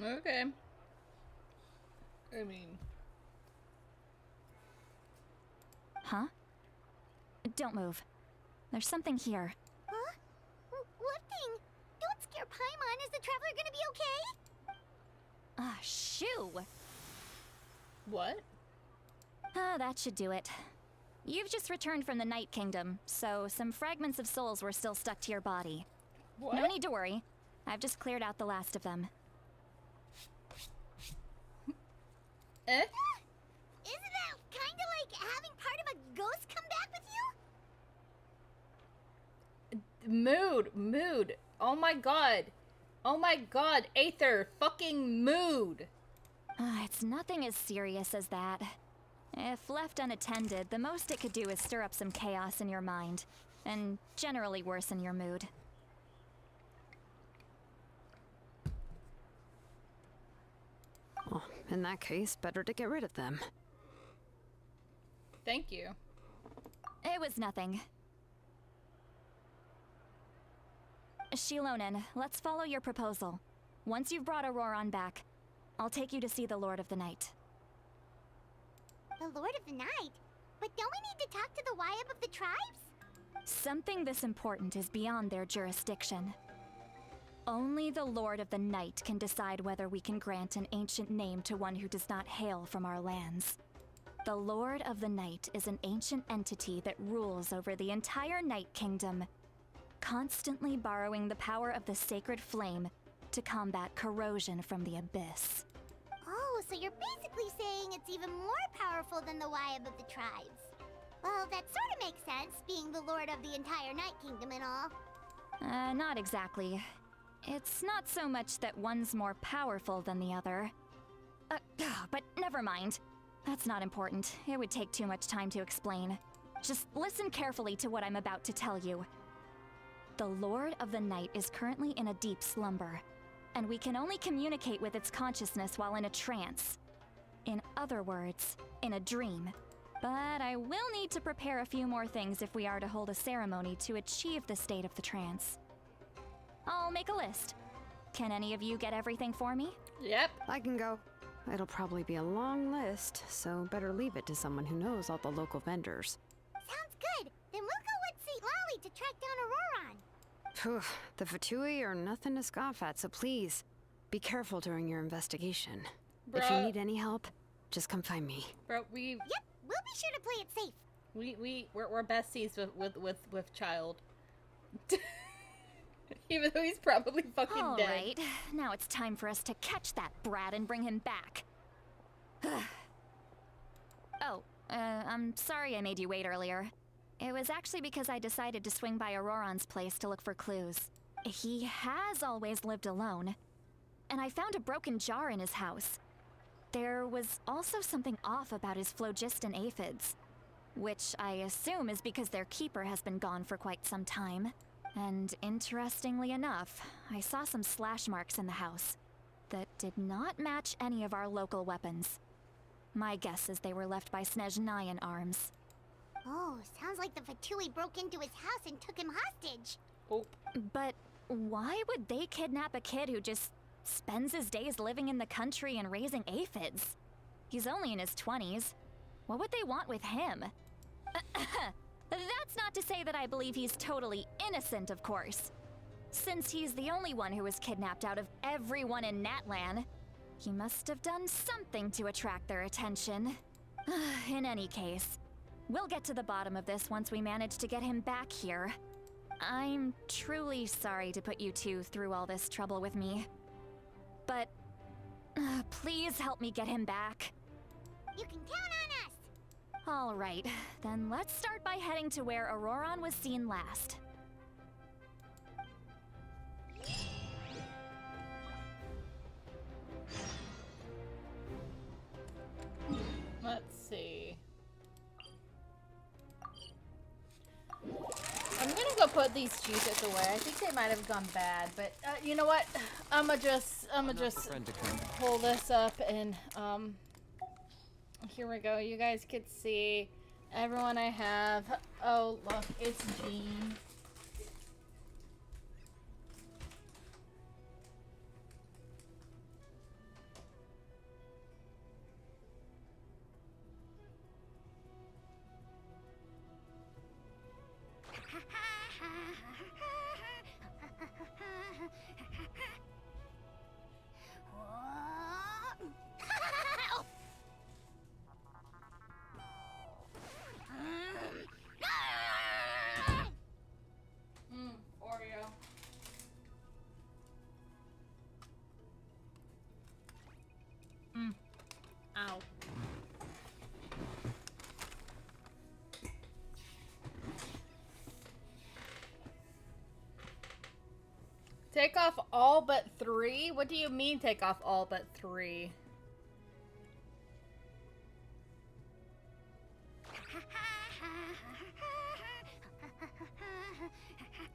Okay. I mean... Huh? Don't move. There's something here. Huh? What thing? Don't scare Paimon. Is the traveler gonna be okay? Ah, shoo! What? That should do it. You've just returned from the Night Kingdom, so some fragments of souls were still stuck to your body. What? No need to worry. I've just cleared out the last of them. Eh? Isn't that kinda like having part of a ghost come back with you? Mood. Oh my god. Aether, fucking mood. It's nothing as serious as that. If left unattended, the most it could do is stir up some chaos in your mind, and generally worsen your mood. Oh, in that case, better to get rid of them. Thank you. It was nothing. Shilonen, let's follow your proposal. Once you've brought Auroron back, I'll take you to see the Lord of the Night. The Lord of the Night? But don't we need to talk to the Wyab of the tribes? Something this important is beyond their jurisdiction. Only the Lord of the Night can decide whether we can grant an ancient name to one who does not hail from our lands. The Lord of the Night is an ancient entity that rules over the entire Night Kingdom, constantly borrowing the power of the sacred flame to combat corrosion from the abyss. Oh, so you're basically saying it's even more powerful than the Wyab of the tribes. Well, that sort of makes sense, being the lord of the entire Night Kingdom and all. Not exactly. It's not so much that one's more powerful than the other. But never mind. That's not important. It would take too much time to explain. Just listen carefully to what I'm about to tell you. The Lord of the Night is currently in a deep slumber, and we can only communicate with its consciousness while in a trance. In other words, in a dream. But I will need to prepare a few more things if we are to hold a ceremony to achieve the state of the trance. I'll make a list. Can any of you get everything for me? Yep. I can go. It'll probably be a long list, so better leave it to someone who knows all the local vendors. Sounds good. to track down Auroron. Phew, the Fatui are nothing to scoff at, so please, be careful during your investigation. If you Bruh. need any help, just come find me. Bro, Yep, we'll be sure to play it safe. we're besties with Child. Even though he's probably fucking All dead. right, now it's time for us to catch that brat and bring him back. Oh, I'm sorry I made you wait earlier. It was actually because I decided to swing by Auroron's place to look for clues. He has always lived alone, and I found a broken jar in his house. There was also something off about his phlogiston aphids, which I assume is because their keeper has been gone for quite some time. And interestingly enough, I saw some slash marks in the house that did not match any of our local weapons. My guess is they were left by Snezhnayan arms. Oh, sounds like the Fatui broke into his house and took him hostage. Oh. But why would they kidnap a kid who just spends his days living in the country and raising aphids? He's only in his 20s. What would they want with him? That's not to say that I believe he's totally innocent, of course. Since he's the only one who was kidnapped out of everyone in Natlan, he must have done something to attract their attention. In any case, we'll get to the bottom of this once we manage to get him back here. I'm truly sorry to put you two through all this trouble with me. But please help me get him back. You can count on us. All right, then let's start by heading to where Auroron was seen last. Let's see. I'm gonna go put these cheez-its away. I think they might have gone bad, but you know what? I'ma just Friend to come. pull this up and here we go. You guys can see everyone I have. Oh look, it's Jean. Oreo. Ow. Take off all but 3? What do you mean take off all but 3?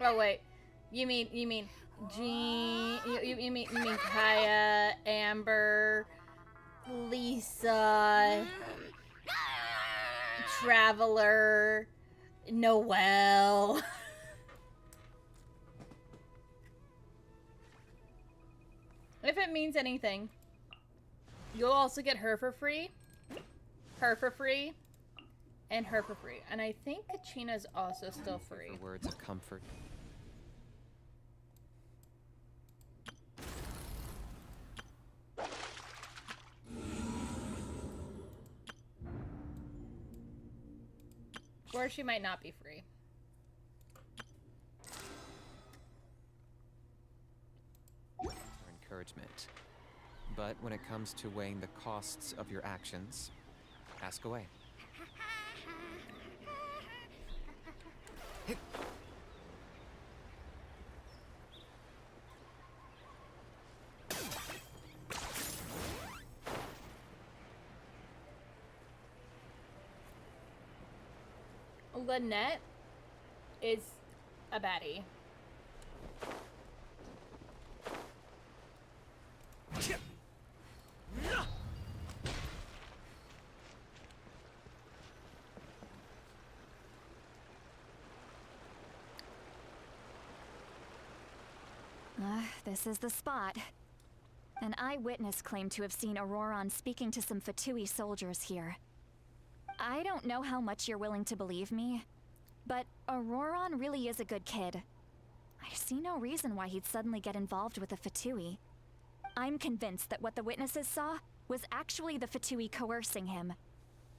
Oh wait, you mean Jean? You mean Kaya, Amber, Lisa, Traveler, Noelle. If it means anything, you'll also get her for free, her for free, and her for free. And I think Kachina's also still free. For words of comfort. Or she might not be free. Or encouragement. But when it comes to weighing the costs of your actions, ask away. Lynette is a baddie. This is the spot. An eyewitness claimed to have seen Auroron speaking to some Fatui soldiers here. I don't know how much you're willing to believe me, But Auroron really is a good kid. I see no reason why he'd suddenly get involved with the Fatui. I'm convinced that what the witnesses saw was actually the Fatui coercing him.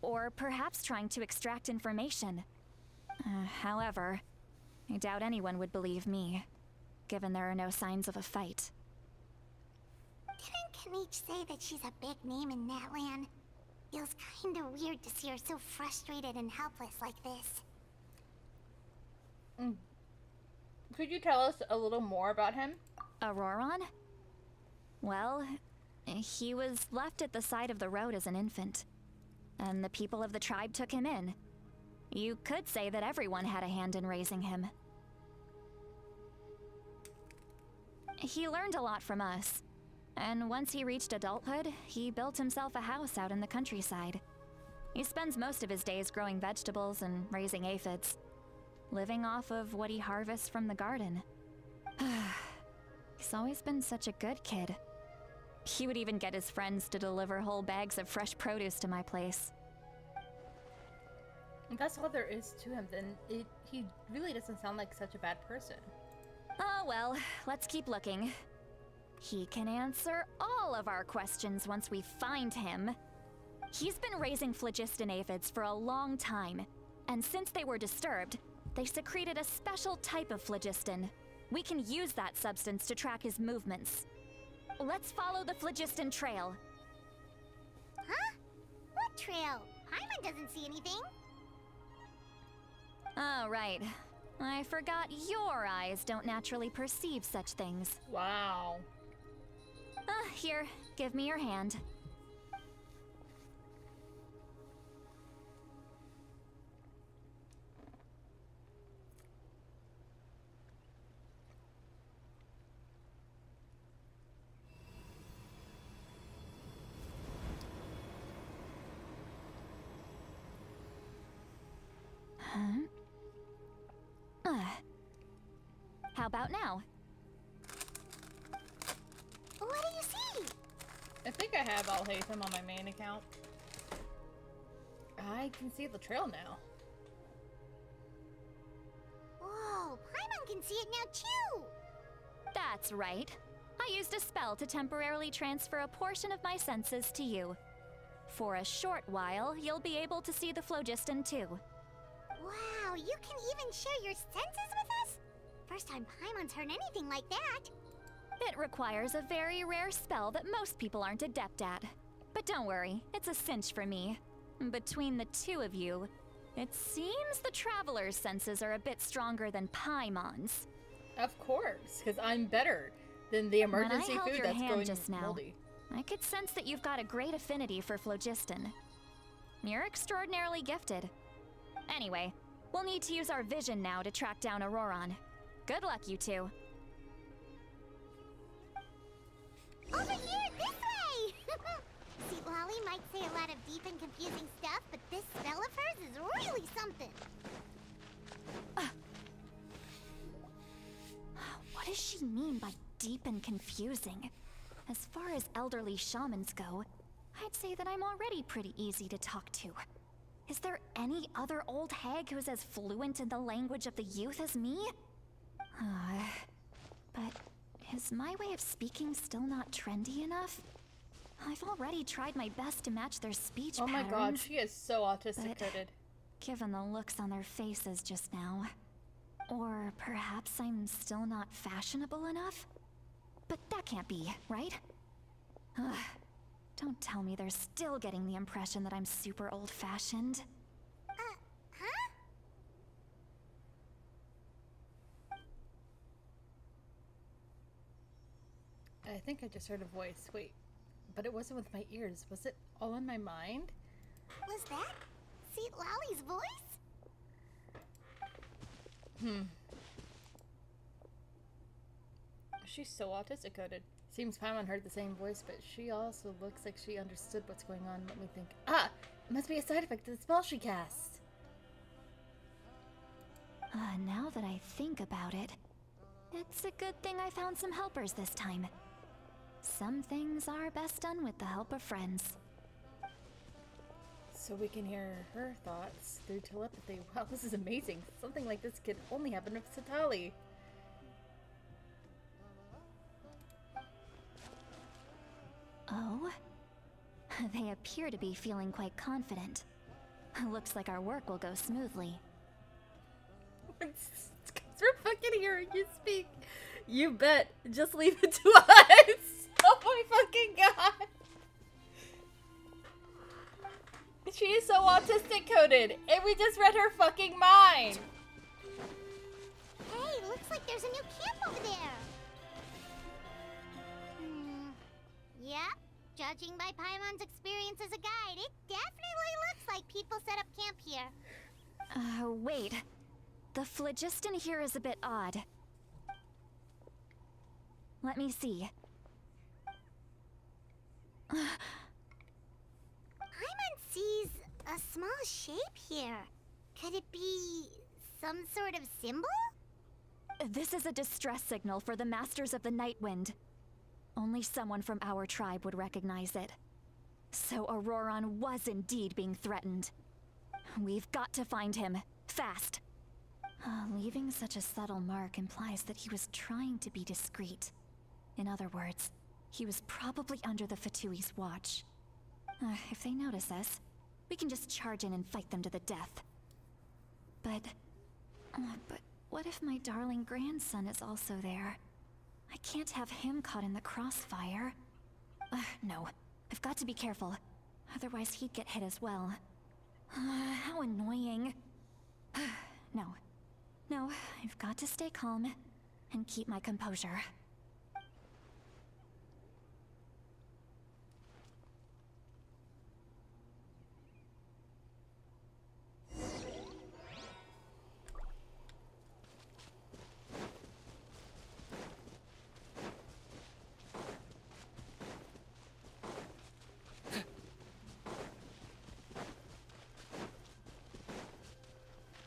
Or perhaps trying to extract information. However, I doubt anyone would believe me, given there are no signs of a fight. Didn't Kanich say that she's a big name in Natlan? Feels kinda weird to see her so frustrated and helpless like this. Could you tell us a little more about him? Auroron? Well, he was left at the side of the road as an infant, and the people of the tribe took him in. You could say that everyone had a hand in raising him. He learned a lot from us, and once he reached adulthood, he built himself a house out in the countryside. He spends most of his days growing vegetables and raising aphids, living off of what he harvests from the garden. He's always been such a good kid. He would even get his friends to deliver whole bags of fresh produce to my place. If that's all there is to him, then he really doesn't sound like such a bad person. Oh well, let's keep looking. He can answer all of our questions once we find him. He's been raising phlogiston aphids for a long time, and since they were disturbed, they secreted a special type of phlogiston. We can use that substance to track his movements. Let's follow the phlogiston trail. Huh? What trail? Paimon doesn't see anything. Oh, right. I forgot your eyes don't naturally perceive such things. Wow. Here, give me your hand. How about now? What do you see? I think I have Alhaitham on my main account. I can see the trail now. Whoa, Paimon can see it now too! That's right. I used a spell to temporarily transfer a portion of my senses to you. For a short while, you'll be able to see the phlogiston too. Wow, you can even share your senses with us? First time Paimon's heard anything like that. It requires a very rare spell that most people aren't adept at. But don't worry, it's a cinch for me. Between the two of you, it seems the Traveler's senses are a bit stronger than Paimon's. Of course, because I'm better than the emergency when I held food your that's hand going just now, moldy. I could sense that you've got a great affinity for phlogiston. You're extraordinarily gifted. Anyway, we'll need to use our vision now to track down Auroron. Good luck, you two. Over here, this way! See, Lolly might say a lot of deep and confusing stuff, but this spell of hers is really something. What does she mean by deep and confusing? As far as elderly shamans go, I'd say that I'm already pretty easy to talk to. Is there any other old hag who's as fluent in the language of the youth as me? But is my way of speaking still not trendy enough? I've already tried my best to match their speech Oh my patterns. god, she is so autistic But- coded. Given the looks on their faces just now. Or perhaps I'm still not fashionable enough? But that can't be, right? Ugh. Don't tell me they're still getting the impression that I'm super old-fashioned. Huh? I think I just heard a voice. Wait, but it wasn't with my ears. Was it all in my mind? Was that Seat Lolly's voice? She's so autistic coded. Seems Paimon heard the same voice, but she also looks like she understood what's going on. Let me think. Ah! It must be a side effect of the spell she cast. Now that I think about it, it's a good thing I found some helpers this time. Some things are best done with the help of friends. So we can hear her thoughts through telepathy. Wow, this is amazing. Something like this could only happen with Satali. Oh? They appear to be feeling quite confident. Looks like our work will go smoothly. It's 'cause we're fucking hearing you speak. You bet. Just leave it to us. Oh my fucking god. She is so autistic coded, and we just read her fucking mind. Hey, looks like there's a new camp over there. Yep. Judging by Paimon's experience as a guide, it definitely looks like people set up camp here. Wait. The phlogiston here is a bit odd. Let me see. Paimon sees a small shape here. Could it be some sort of symbol? This is a distress signal for the Masters of the Night Wind. Only someone from our tribe would recognize it. So Auroron was indeed being threatened. We've got to find him. Fast. Leaving such a subtle mark implies that he was trying to be discreet. In other words, he was probably under the Fatui's watch. If they notice us, we can just charge in and fight them to the death. But what if my darling grandson is also there? I can't have him caught in the crossfire. No, I've got to be careful. Otherwise he'd get hit as well. How annoying. No, I've got to stay calm and keep my composure.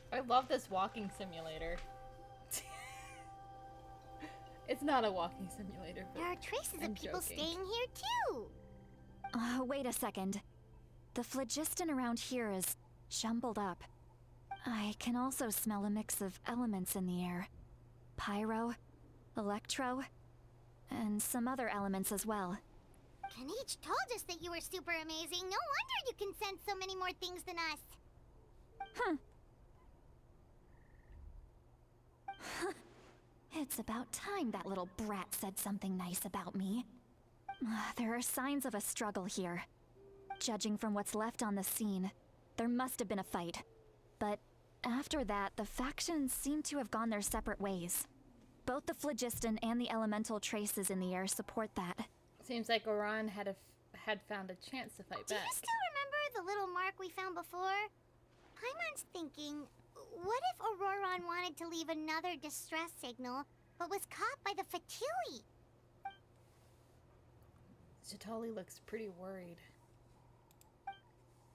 I love this walking simulator. It's not a walking simulator. There are traces I'm of people joking. staying here too. Wait a second. The phlogiston around here is jumbled up. I can also smell a mix of elements in the air. Pyro, electro, and some other elements as well. Kanich told us that you were super amazing. No wonder you can sense so many more things than us. It's about time that little brat said something nice about me. There are signs of a struggle here. Judging from what's left on the scene, there must have been a fight. But after that, the factions seem to have gone their separate ways. Both the phlogiston and the elemental traces in the air support that. Seems like Oran had found a chance to fight Do back. you still remember the little mark we found before? Paimon's thinking, what if Auroron wanted to leave another distress signal, but was caught by the Fatui? Satali looks pretty worried.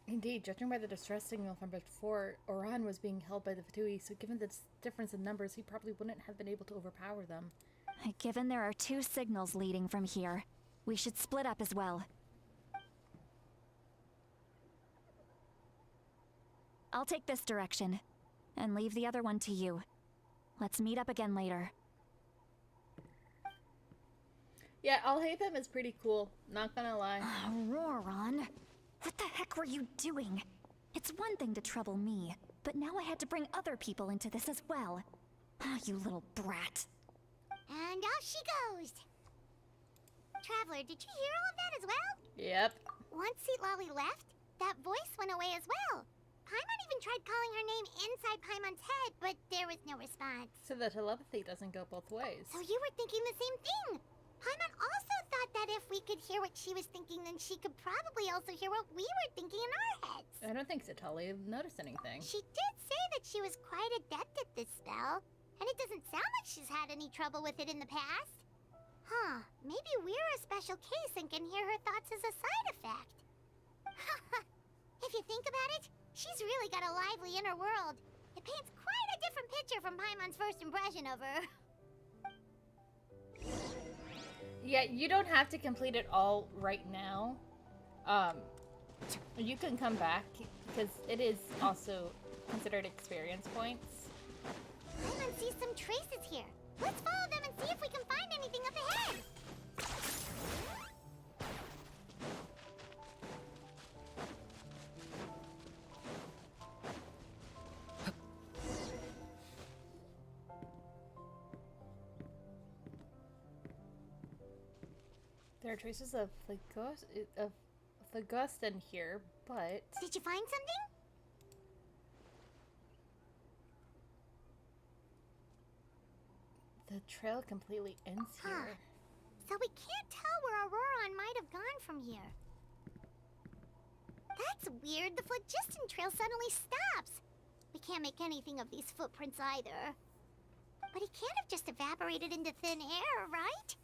Indeed, judging by the distress signal from before, Oran was being held by the Fatui, so given the difference in numbers, he probably wouldn't have been able to overpower them. Given there are two signals leading from here, we should split up as well. I'll take this direction, and leave the other one to you. Let's meet up again later. Yeah, Alhaitham is pretty cool, not gonna lie. Auroron, what the heck were you doing? It's one thing to trouble me, but now I had to bring other people into this as well. You little brat. And off she goes. Traveler, did you hear all of that as well? Yep. Once Lolly left, that voice went away as well. Paimon even tried calling her name inside Paimon's head, but there was no response. So the telepathy doesn't go both ways. So you were thinking the same thing. Paimon also thought that if we could hear what she was thinking, then she could probably also hear what we were thinking in our heads. I don't think Satali noticed anything. She did say that she was quite adept at this spell, and it doesn't sound like she's had any trouble with it in the past. Huh, maybe we're a special case and can hear her thoughts as a side effect. If you think about it, she's really got a lively inner world. It paints quite a different picture from Paimon's first impression of her. Yeah, you don't have to complete it all right now. You can come back, because it is also considered experience points. Paimon sees some traces here. Let's follow them and see if we can find anything up ahead. There are traces of phlegostin here, but Did you find something? the trail completely ends here. So we can't tell where Auroron might have gone from here. That's weird. The phlogiston trail suddenly stops. We can't make anything of these footprints either. But he can't have just evaporated into thin air, right?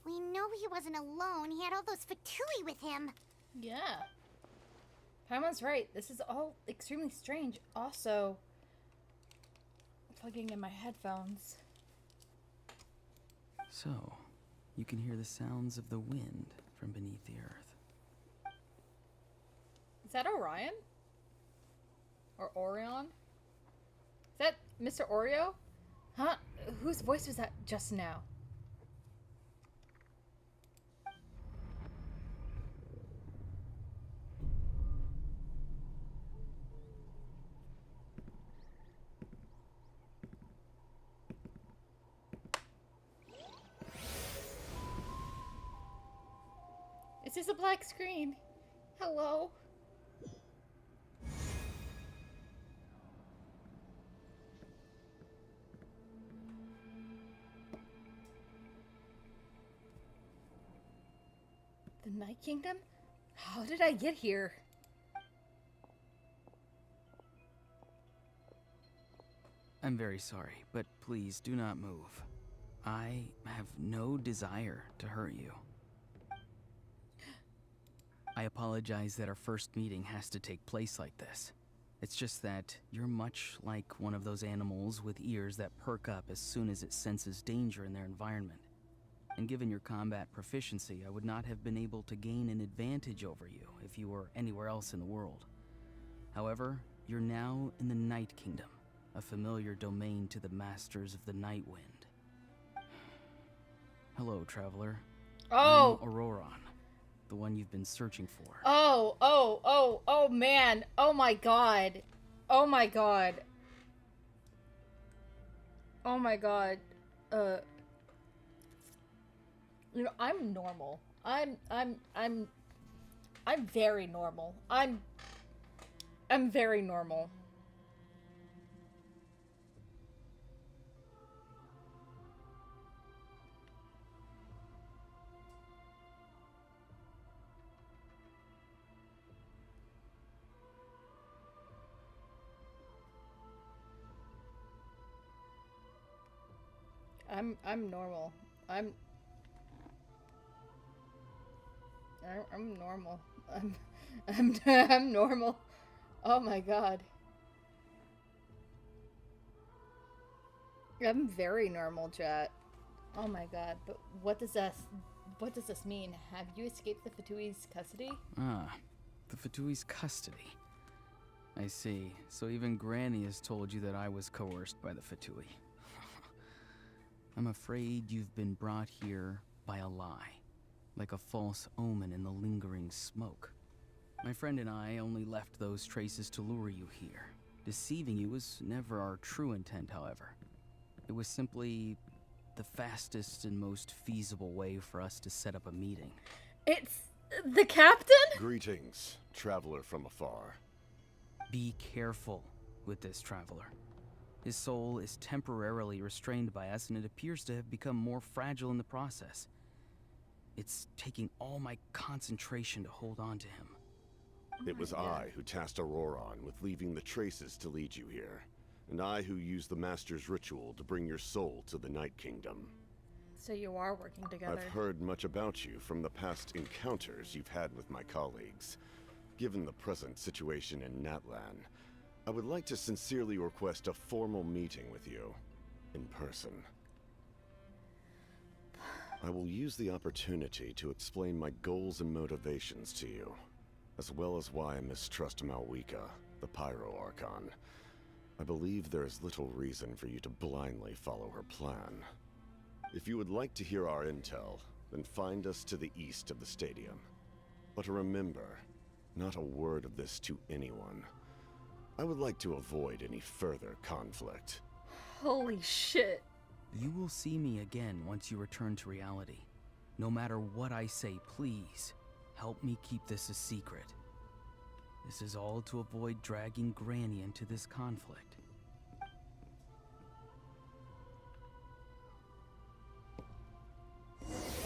We know he wasn't alone. He had all those Fatui with him. Yeah. Paimon's right. This is all extremely strange. Also, plugging in my headphones. So, you can hear the sounds of the wind from beneath the earth. Is that Orion? Or Orion? Is that Mr. Oreo? Huh? Whose voice was that just now? It's just a black screen. Hello? The Night Kingdom? How did I get here? I'm very sorry, but please do not move. I have no desire to hurt you. I apologize that our first meeting has to take place like this. It's just that you're much like one of those animals with ears that perk up as soon as it senses danger in their environment. And given your combat proficiency, I would not have been able to gain an advantage over you if you were anywhere else in the world. However, you're now in the Night Kingdom, a familiar domain to the masters of the Night Wind. Hello, traveler. Oh! I'm Auroron, the one you've been searching for. Oh man. Oh my god. Oh my god. Oh my god. You know, I'm normal. I'm very normal. I'm very normal. I'm normal. I'm normal. I'm normal. Oh my god. I'm very normal, chat. Oh my god. But what does this mean? Have you escaped the Fatui's custody? Ah, the Fatui's custody. I see. So even Granny has told you that I was coerced by the Fatui. I'm afraid you've been brought here by a lie, like a false omen in the lingering smoke. My friend and I only left those traces to lure you here. Deceiving you was never our true intent, however. It was simply the fastest and most feasible way for us to set up a meeting. It's the captain? Greetings, traveler from afar. Be careful with this traveler. His soul is temporarily restrained by us, and it appears to have become more fragile in the process. It's taking all my concentration to hold on to him. It was I who tasked Auroron with leaving the traces to lead you here, and I who used the Master's ritual to bring your soul to the Night Kingdom. So you are working together. I've heard much about you from the past encounters you've had with my colleagues. Given the present situation in Natlan, I would like to sincerely request a formal meeting with you, in person. I will use the opportunity to explain my goals and motivations to you. as well as why I mistrust Malwika, the Pyro Archon. I believe there is little reason for you to blindly follow her plan. If you would like to hear our intel, then find us to the east of the stadium. But remember, not a word of this to anyone. I would like to avoid any further conflict. Holy shit. You will see me again once you return to reality. No matter what I say, please, help me keep this a secret. This is all to avoid dragging Granny into this conflict.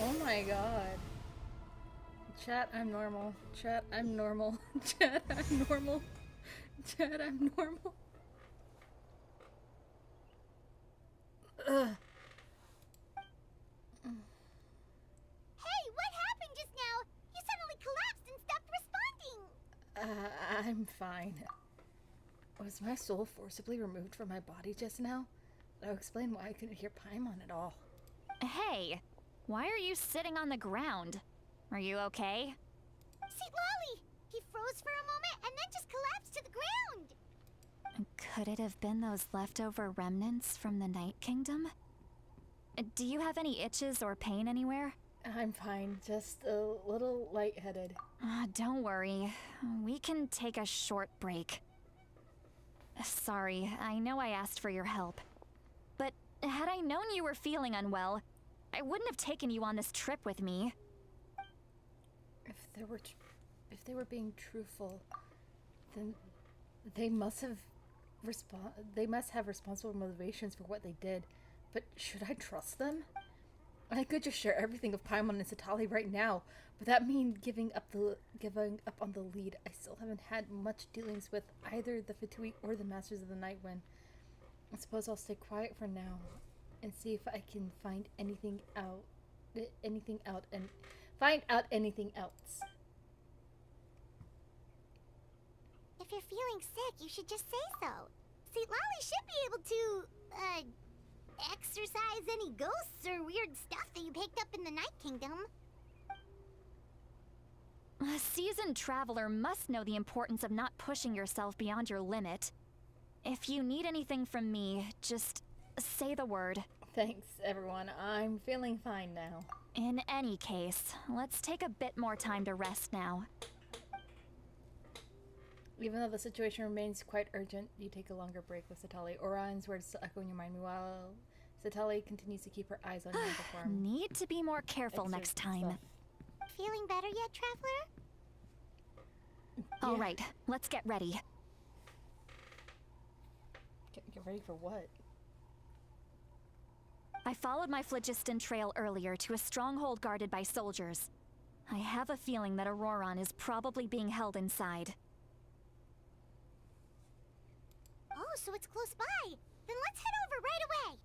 Oh my god. Chat, I'm normal. Chat, I'm normal. Chat, I'm normal. Chat, I'm normal. Ugh. Hey, what happened just now? You suddenly collapsed and stopped responding. I'm fine. Was my soul forcibly removed from my body just now? That'll explain why I couldn't hear Paimon at all. Hey, why are you sitting on the ground? Are you okay? See, Lolly! He froze for a moment and then just collapsed to the ground. Could it have been those leftover remnants from the Night Kingdom? Do you have any itches or pain anywhere? I'm fine, just a little lightheaded. Don't worry. We can take a short break. Sorry, I know I asked for your help. But had I known you were feeling unwell, I wouldn't have taken you on this trip with me. If they were being truthful, then they must have responsible motivations for what they did. But should I trust them? I could just share everything of Paimon and Satali right now, but that means giving up on the lead. I still haven't had much dealings with either the Fatui or the Masters of the Nightwind. I suppose I'll stay quiet for now and see if I can find anything out and find out anything else. If you're feeling sick, you should just say so. See, Lolly should be able to, exorcise any ghosts or weird stuff that you picked up in the Night Kingdom. A seasoned traveler must know the importance of not pushing yourself beyond your limit. If you need anything from me, just say the word. Thanks, everyone. I'm feeling fine now. In any case, let's take a bit more time to rest now. Even though the situation remains quite urgent, you take a longer break with Satali. Orion's words echo in your mind while Satali continues to keep her eyes on you and perform. Need to be more careful next time. Feeling better yet, Traveler? All right, let's get ready. Get ready for what? I followed my phlogiston trail earlier to a stronghold guarded by soldiers. I have a feeling that Auroron is probably being held inside. Oh, so it's close by. Then let's head over right away.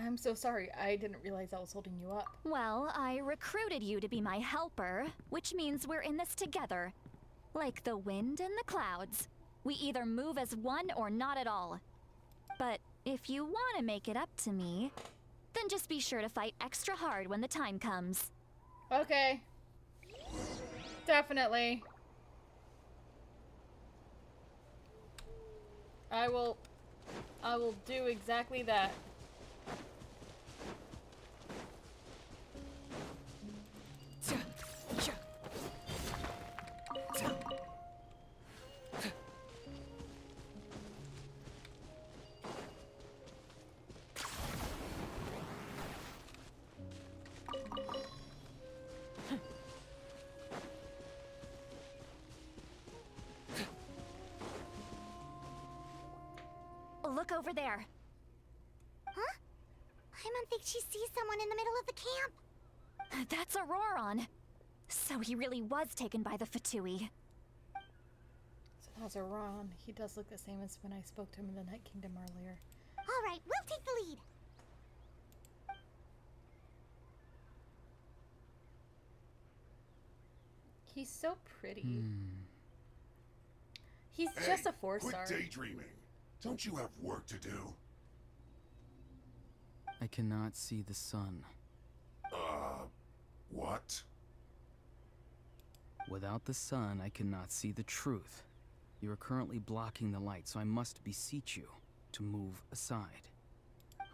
I'm so sorry. I didn't realize I was holding you up. Well, I recruited you to be my helper, which means we're in this together. Like the wind and the clouds. We either move as one or not at all. But if you want to make it up to me, then just be sure to fight extra hard when the time comes. Okay. Definitely. I will do exactly that. Look over there. Huh? Paimon thinks she sees someone in the middle of the camp. That's Auroron. So he really was taken by the Fatui. So that's Ron. He does look the same as when I spoke to him in the Night Kingdom earlier. All right, we'll take the lead. He's so pretty. He's just a 4-star. Quit daydreaming. Don't you have work to do? I cannot see the sun. What? Without the sun, I cannot see the truth. You are currently blocking the light, so I must beseech you to move aside.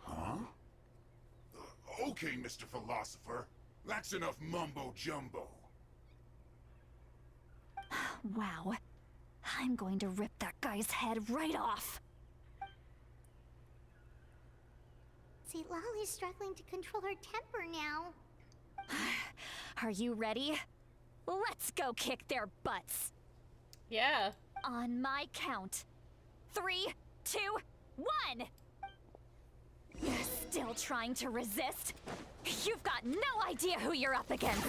Huh? Okay, Mr. Philosopher. That's enough mumbo-jumbo. Wow. I'm going to rip that guy's head right off. See, Lolly's struggling to control her temper now. Are you ready? Let's go kick their butts. Yeah. On my count. 3, 2, 1! Still trying to resist? You've got no idea who you're up against.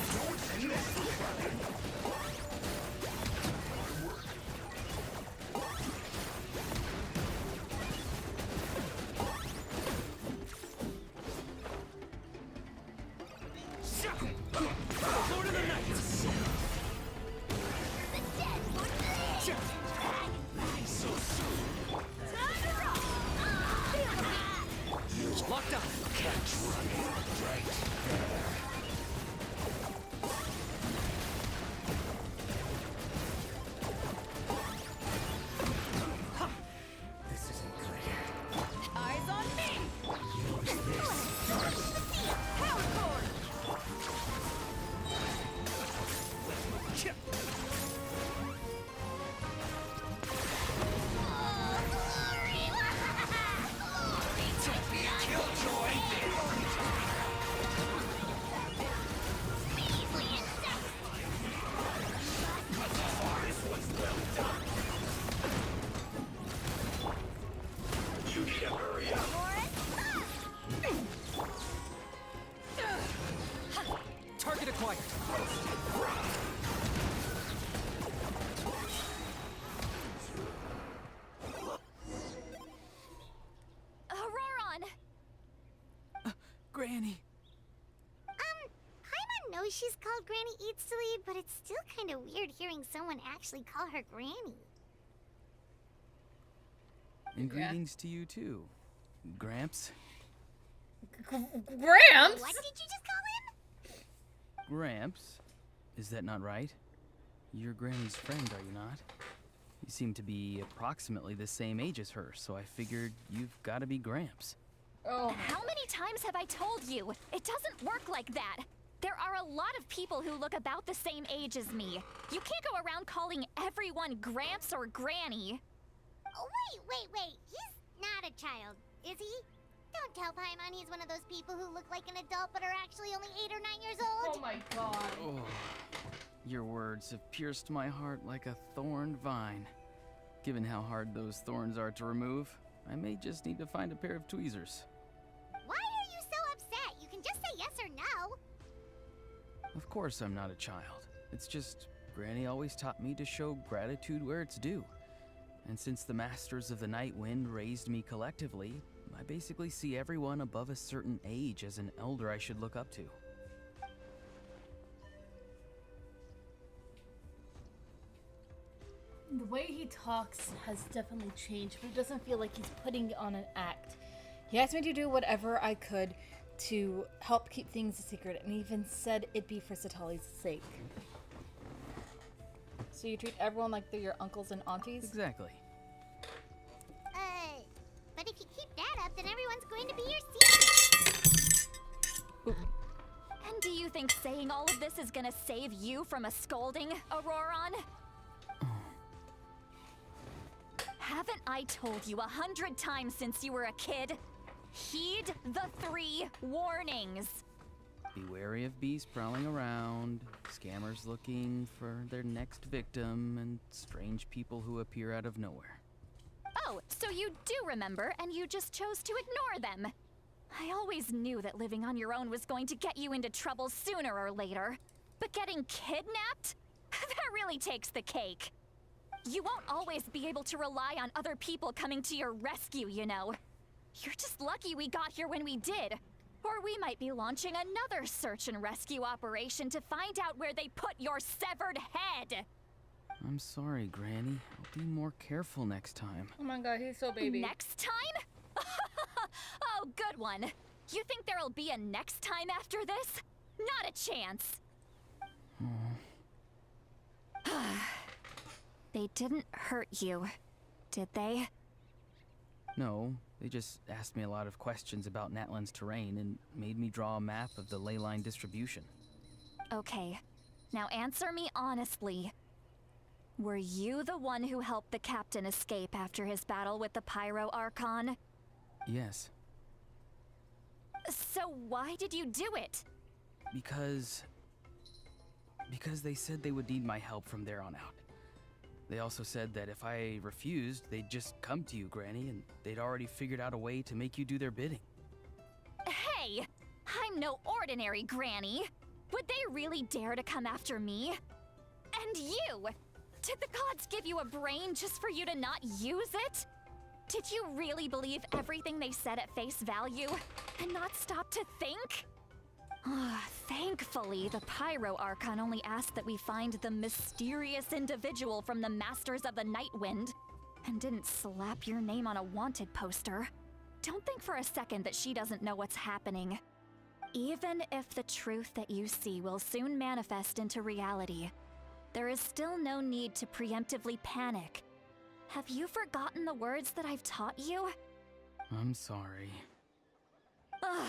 Lord of the Knights! Locked up. Eyes on me! Target acquired. Auroron! Granny! Paimon knows she's called Granny Eatsilly, but it's still kind of weird hearing someone actually call her Granny. And greetings to you too, Gramps. Gramps? What did you just call him? Gramps? Is that not right? You're Granny's friend, are you not? You seem to be approximately the same age as her, so I figured you've got to be Gramps. Oh. How many times have I told you? It doesn't work like that. There are a lot of people who look about the same age as me. You can't go around calling everyone Gramps or Granny. Oh, wait. He's not a child, is he? Don't tell Paimon he's one of those people who look like an adult but are actually only 8 or 9 years Oh old. my god. Oh, your words have pierced my heart like a thorned vine. Given how hard those thorns are to remove, I may just need to find a pair of tweezers. Why are you so upset? You can just say yes or no. Of course I'm not a child. It's just Granny always taught me to show gratitude where it's due. And since the Masters of the Night Wind raised me collectively, I basically see everyone above a certain age as an elder I should look up to. The way he talks has definitely changed, but it doesn't feel like he's putting on an act. He asked me to do whatever I could to help keep things a secret, and even said it'd be for Satali's sake. So you treat everyone like they're your uncles and aunties? Exactly. But if you keep that up, then everyone's going to be your secret. And do you think saying all of this is gonna save you from a scolding, Auroron? Haven't I told you 100 times since you were a kid? Heed the 3 warnings. Be wary of bees prowling around, scammers looking for their next victim, and strange people who appear out of nowhere. Oh, so you do remember, and you just chose to ignore them. I always knew that living on your own was going to get you into trouble sooner or later. But getting kidnapped? That really takes the cake. You won't always be able to rely on other people coming to your rescue, you know. You're just lucky we got here when we did. Or we might be launching another search and rescue operation to find out where they put your severed head. I'm sorry, Granny. I'll be more careful next time. Oh my god, he's so baby. Next time? Oh, good one. You think there'll be a next time after this? Not a chance. They didn't hurt you, did they? No, they just asked me a lot of questions about Natlan's terrain and made me draw a map of the ley line distribution. Okay, now answer me honestly. Were you the one who helped the captain escape after his battle with the Pyro Archon? Yes, So why did you do it? because they said they would need my help from there on out. They also said that if I refused, they'd just come to you, Granny, and they'd already figured out a way to make you do their bidding. Hey! I'm no ordinary granny! Would they really dare to come after me? And you! Did the gods give you a brain just for you to not use it? Did you really believe everything they said at face value and not stop to think? Thankfully, the Pyro Archon only asked that we find the mysterious individual from the Masters of the Night Wind and didn't slap your name on a wanted poster. Don't think for a second that she doesn't know what's happening. Even if the truth that you see will soon manifest into reality, there is still no need to preemptively panic. Have you forgotten the words that I've taught you? I'm sorry.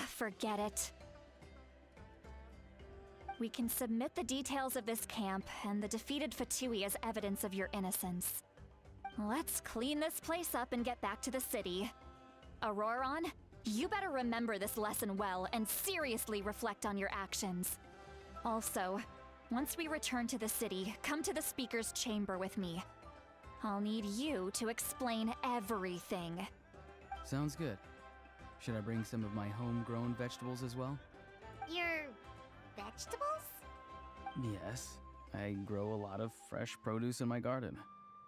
Forget it. We can submit the details of this camp and the defeated Fatui as evidence of your innocence. Let's clean this place up and get back to the city. Auroron, you better remember this lesson well and seriously reflect on your actions. Also, once we return to the city, come to the speaker's chamber with me. I'll need you to explain everything. Sounds good. Should I bring some of my homegrown vegetables as well? Your vegetables? Yes, I grow a lot of fresh produce in my garden.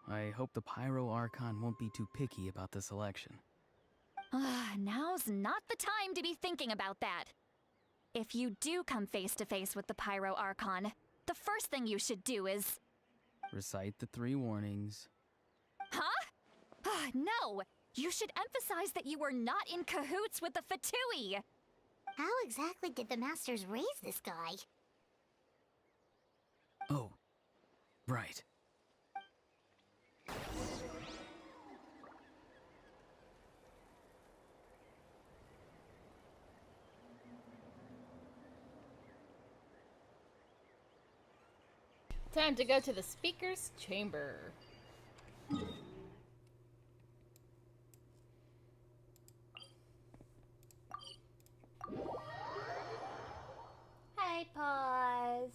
I hope the Pyro Archon won't be too picky about the selection. Now's not the time to be thinking about that. If you do come face to face with the Pyro Archon, the first thing you should do is... Recite the 3 warnings. Huh? No! You should emphasize that you were not in cahoots with the Fatui! How exactly did the Masters raise this guy? Oh, right. Time to go to the speaker's chamber. Hi, pause.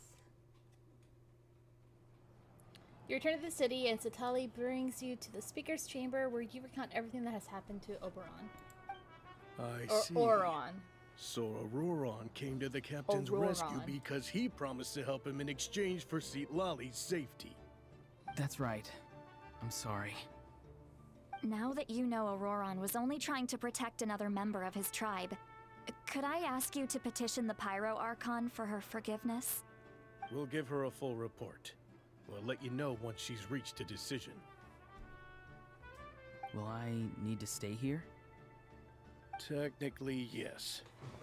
You return to the city, and Satali brings you to the speaker's chamber where you recount everything that has happened to Oberon. I Or see. Auron. So Auroron came to the captain's rescue Auroron. because he promised to help him in exchange for Lali's safety. That's right. I'm sorry. Now that you know Auroron was only trying to protect another member of his tribe, could I ask you to petition the Pyro Archon for her forgiveness? We'll give her a full report. We'll let you know once she's reached a decision. Will I need to stay here? Technically, yes.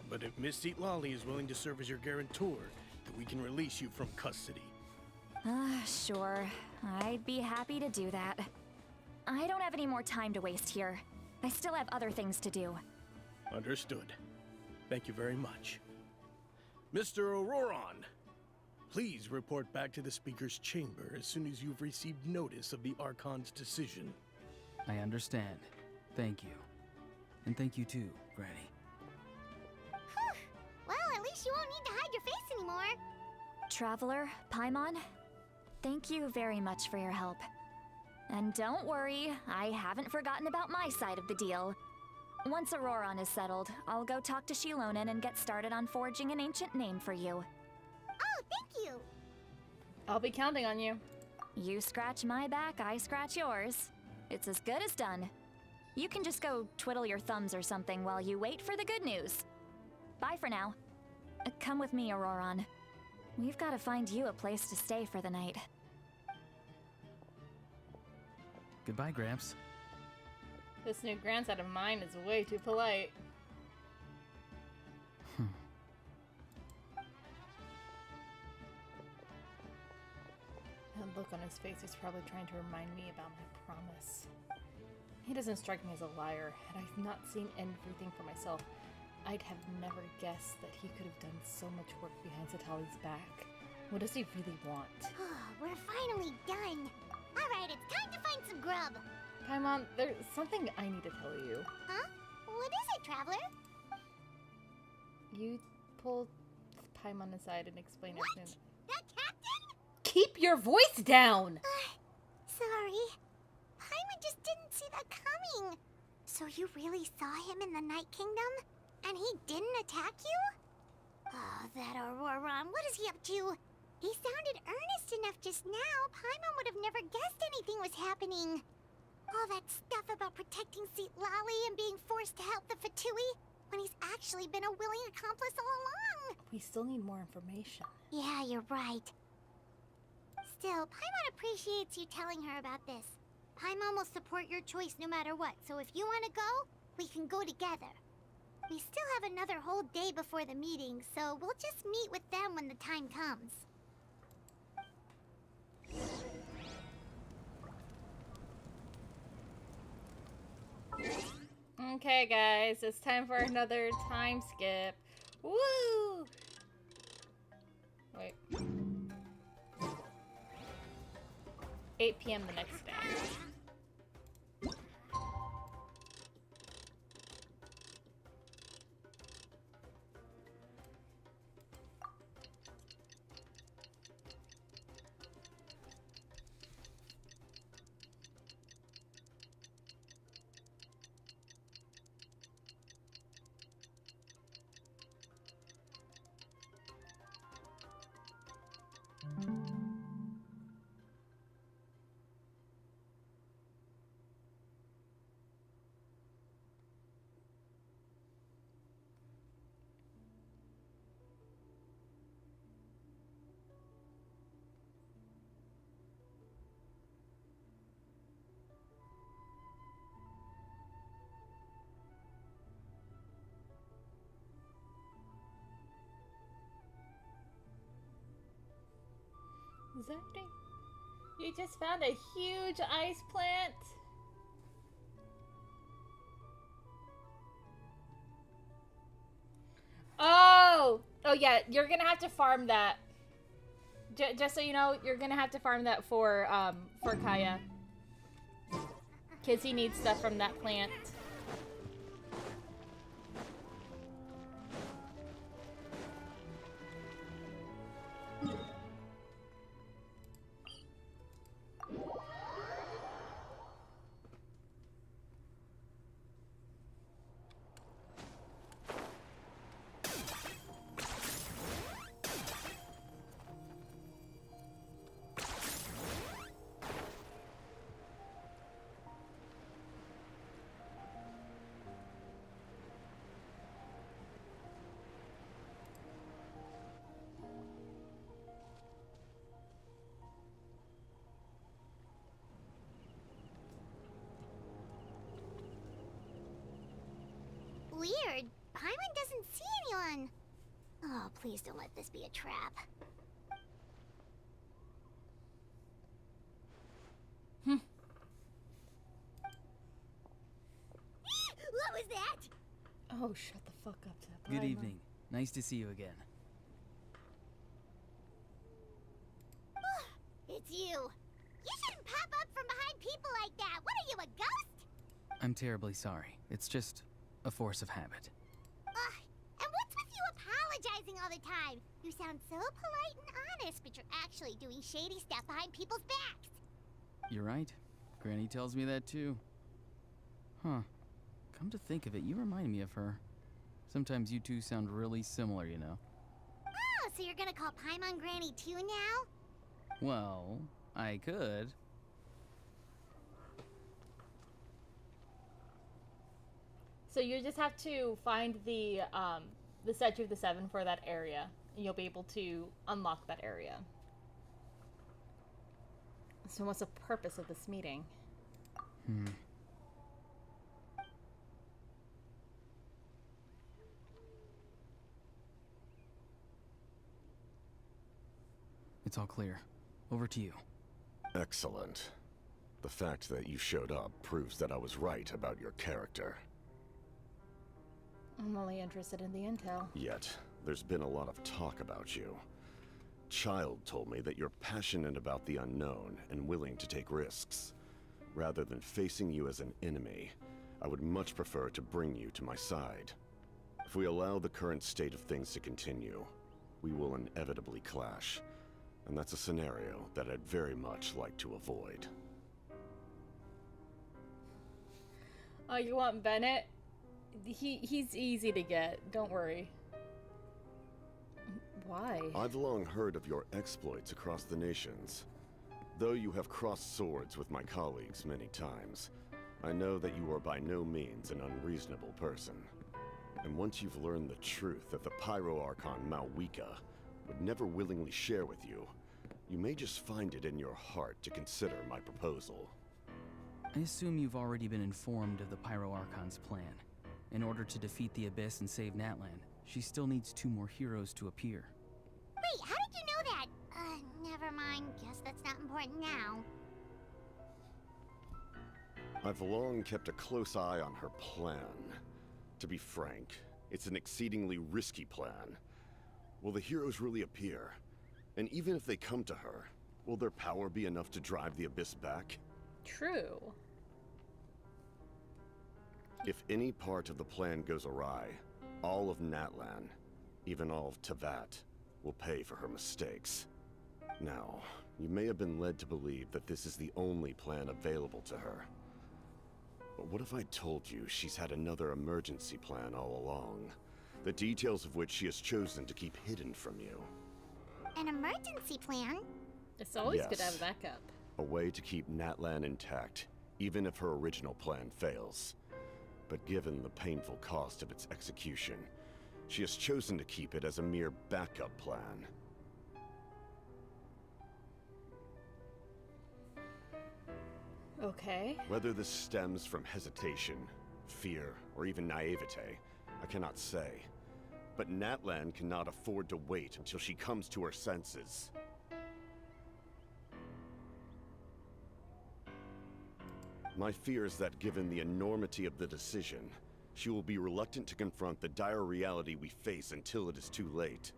But if Miss Lali is willing to serve as your guarantor, then we can release you from custody. Sure. I'd be happy to do that. I don't have any more time to waste here. I still have other things to do. Understood. Thank you very much. Mr. Auroron, please report back to the Speaker's chamber as soon as you've received notice of the Archon's decision. I understand. Thank you. And thank you too, Granny. Well, at least you won't need to hide your face anymore. Traveler, Paimon, thank you very much for your help. And don't worry, I haven't forgotten about my side of the deal. Once Auroron is settled, I'll go talk to Shilonen and get started on forging an ancient name for you. Oh, thank you. I'll be counting on you. You scratch my back, I scratch yours. It's as good as done. You can just go twiddle your thumbs or something while you wait for the good news. Bye for now. Come with me, Auroron. We've got to find you a place to stay for the night. Goodbye, Gramps. This new grandson of mine is way too polite. And look on on his face is probably trying to remind me about my promise. He doesn't strike me as a liar. Had I not seen everything for myself, I'd have never guessed that he could have done so much work behind Satali's back. What does he really want? We're finally done. Alright, it's time to find some grub. Paimon, there's something I need to tell you. Huh? What is it, Traveler? You pulled Paimon aside and explained What? everything. That captain? Keep your voice down! Sorry. Paimon just didn't see that coming. So you really saw him in the Night Kingdom? And he didn't attack you? Oh, that Auroron, what is he up to? He sounded earnest enough just now. Paimon would have never guessed anything was happening. All that stuff about protecting Seat Lally and being forced to help the Fatui, when he's actually been a willing accomplice all along. We still need more information. Yeah, you're right. Still, Paimon appreciates you telling her about this. Paimon will support your choice no matter what, so if you want to go, we can go together. We still have another whole day before the meeting, so we'll just meet with them when the time comes. Okay, guys, it's time for another time skip. Woo! Wait. 8 p.m. the next day. Zachary, you just found a huge ice plant. Oh yeah, you're gonna have to farm that. Just so you know, you're gonna have to farm that for Kaya. Cause he needs stuff from that plant. Weird. Paimon doesn't see anyone. Oh, please don't let this be a trap. What was that? Oh, shut the fuck up, Tap. Good evening. Nice to see you again. It's you. You shouldn't pop up from behind people like that. What are you, a ghost? I'm terribly sorry. It's just a force of habit. And what's with you apologizing all the time? You sound so polite and honest, but you're actually doing shady stuff behind people's backs. You're right. Granny tells me that too. Huh. Come to think of it, you remind me of her. Sometimes you two sound really similar, you know. Oh, so you're gonna call Paimon Granny too now? Well, I could. So you just have to find the Statue of the Seven for that area, and you'll be able to unlock that area. So what's the purpose of this meeting? It's all clear. Over to you. Excellent. The fact that you showed up proves that I was right about your character. I'm only interested in the intel. Yet, there's been a lot of talk about you. Child told me that you're passionate about the unknown and willing to take risks. Rather than facing you as an enemy, I would much prefer to bring you to my side. If we allow the current state of things to continue, we will inevitably clash. And that's a scenario that I'd very much like to avoid. Oh, you want Bennett? He's easy to get, don't worry. Why? I've long heard of your exploits across the nations. Though you have crossed swords with my colleagues many times, I know that you are by no means an unreasonable person. And once you've learned the truth that the Pyro Archon Malwika would never willingly share with you, you may just find it in your heart to consider my proposal. I assume you've already been informed of the Pyro Archon's plan. In order to defeat the Abyss and save Natlan, she still needs 2 more heroes to appear. Wait, how did you know that? Never mind. Guess that's not important now. I've long kept a close eye on her plan. To be frank, it's an exceedingly risky plan. Will the heroes really appear? And even if they come to her, will their power be enough to drive the Abyss back? True. If any part of the plan goes awry, all of Natlan, even all of Teyvat, will pay for her mistakes. Now, you may have been led to believe that this is the only plan available to her. But what if I told you she's had another emergency plan all along, the details of which she has chosen to keep hidden from you? An emergency plan? It's always good to Yes. have backup. A way to keep Natlan intact, even if her original plan fails. But given the painful cost of its execution, she has chosen to keep it as a mere backup plan. Okay. Whether this stems from hesitation, fear, or even naivete, I cannot say. But Natlan cannot afford to wait until she comes to her senses. My fear is that given the enormity of the decision, she will be reluctant to confront the dire reality we face until it is too late.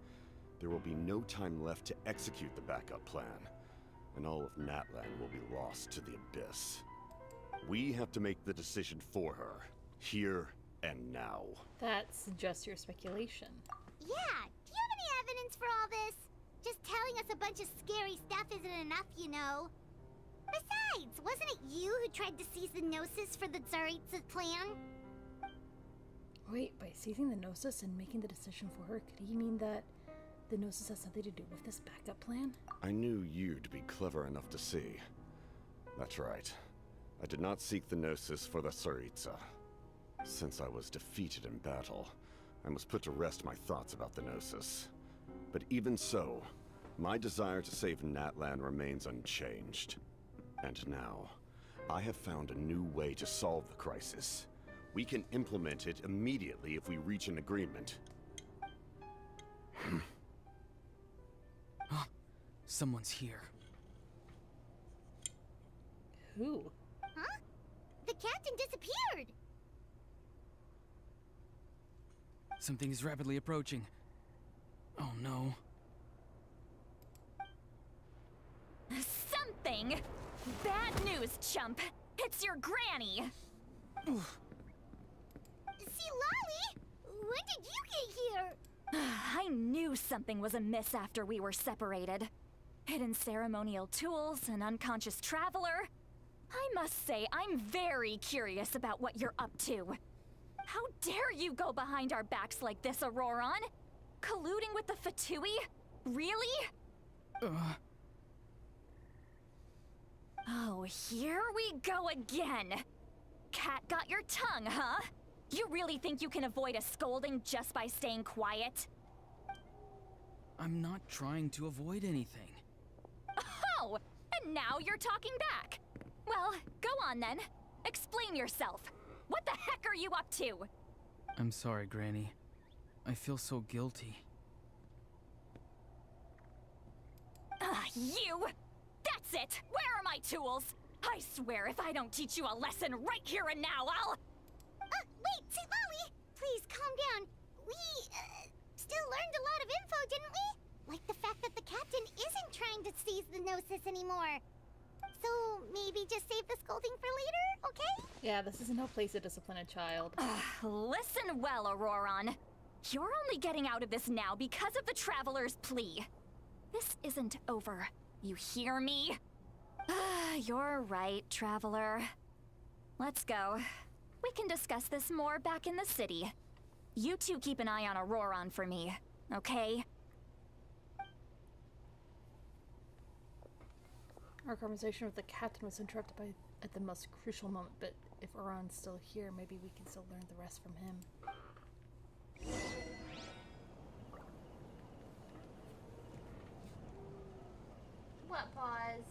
There will be no time left to execute the backup plan, and all of Natlan will be lost to the Abyss. We have to make the decision for her, here and now. That's just your speculation. Yeah, do you have any evidence for all this? Just telling us a bunch of scary stuff isn't enough, you know. Besides, wasn't it you who tried to seize the Gnosis for the Tsaritsa's plan? Wait, by seizing the Gnosis and making the decision for her, could he mean that the Gnosis has something to do with this backup plan? I knew you to be clever enough to see. That's right. I did not seek the Gnosis for the Tsaritsa. Since I was defeated in battle, I must put to rest my thoughts about the Gnosis. But even so, my desire to save Natlan remains unchanged. And now, I have found a new way to solve the crisis. We can implement it immediately if we reach an agreement. Someone's here. Who? Huh? The captain disappeared! Something is rapidly approaching. Oh no. Something? Bad news, chump. It's your granny. See, Lolly? When did you get here? I knew something was amiss after we were separated. Hidden ceremonial tools, an unconscious traveler. I must say, I'm very curious about what you're up to. How dare you go behind our backs like this, Auroron? Colluding with the Fatui? Really? Oh, here we go again. Cat got your tongue, huh? You really think you can avoid a scolding just by staying quiet? I'm not trying to avoid anything. Oh, and now you're talking back. Well, go on then. Explain yourself. What the heck are you up to? I'm sorry, Granny. I feel so guilty. You! That's it! Where are my tools? I swear if I don't teach you a lesson right here and now, I'll... Wait, Lolly! Please, calm down. We, still learned a lot of info, didn't we? Like the fact that the captain isn't trying to seize the Gnosis anymore. So, maybe just save the scolding for later, okay? Yeah, this is no place to discipline a child. Listen well, Auroron. You're only getting out of this now because of the Traveler's plea. This isn't over. You hear me? You're right, Traveler. Let's go. We can discuss this more back in the city. You two keep an eye on Auroron for me, okay? Our conversation with the captain was interrupted at the most crucial moment, but if Auron's still here, maybe we can still learn the rest from him. What pause?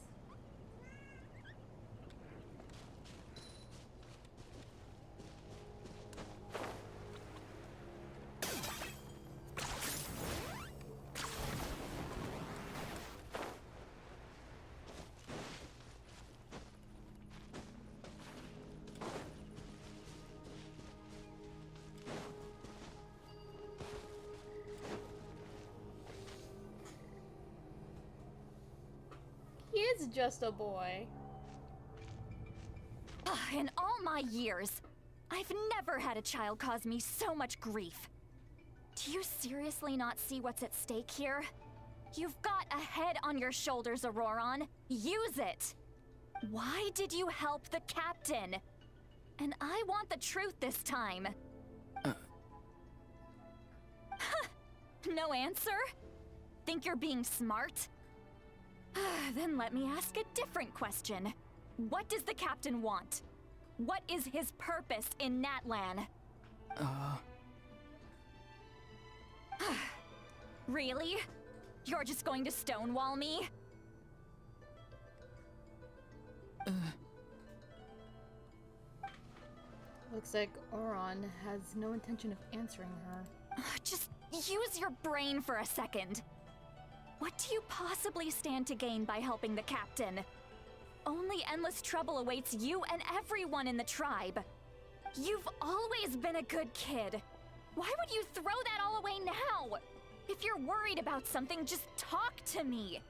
He is just a boy. In all my years, I've never had a child cause me so much grief. Do you seriously not see what's at stake here? You've got a head on your shoulders, Auroron. Use it! Why did you help the captain? And I want the truth this time. No answer? Think you're being smart? Then let me ask a different question. What does the captain want? What is his purpose in Natlan? Really? You're just going to stonewall me? Looks like Auron has no intention of answering her. Just use your brain for a second. What do you possibly stand to gain by helping the captain? Only endless trouble awaits you and everyone in the tribe. You've always been a good kid. Why would you throw that all away now? If you're worried about something, just talk to me.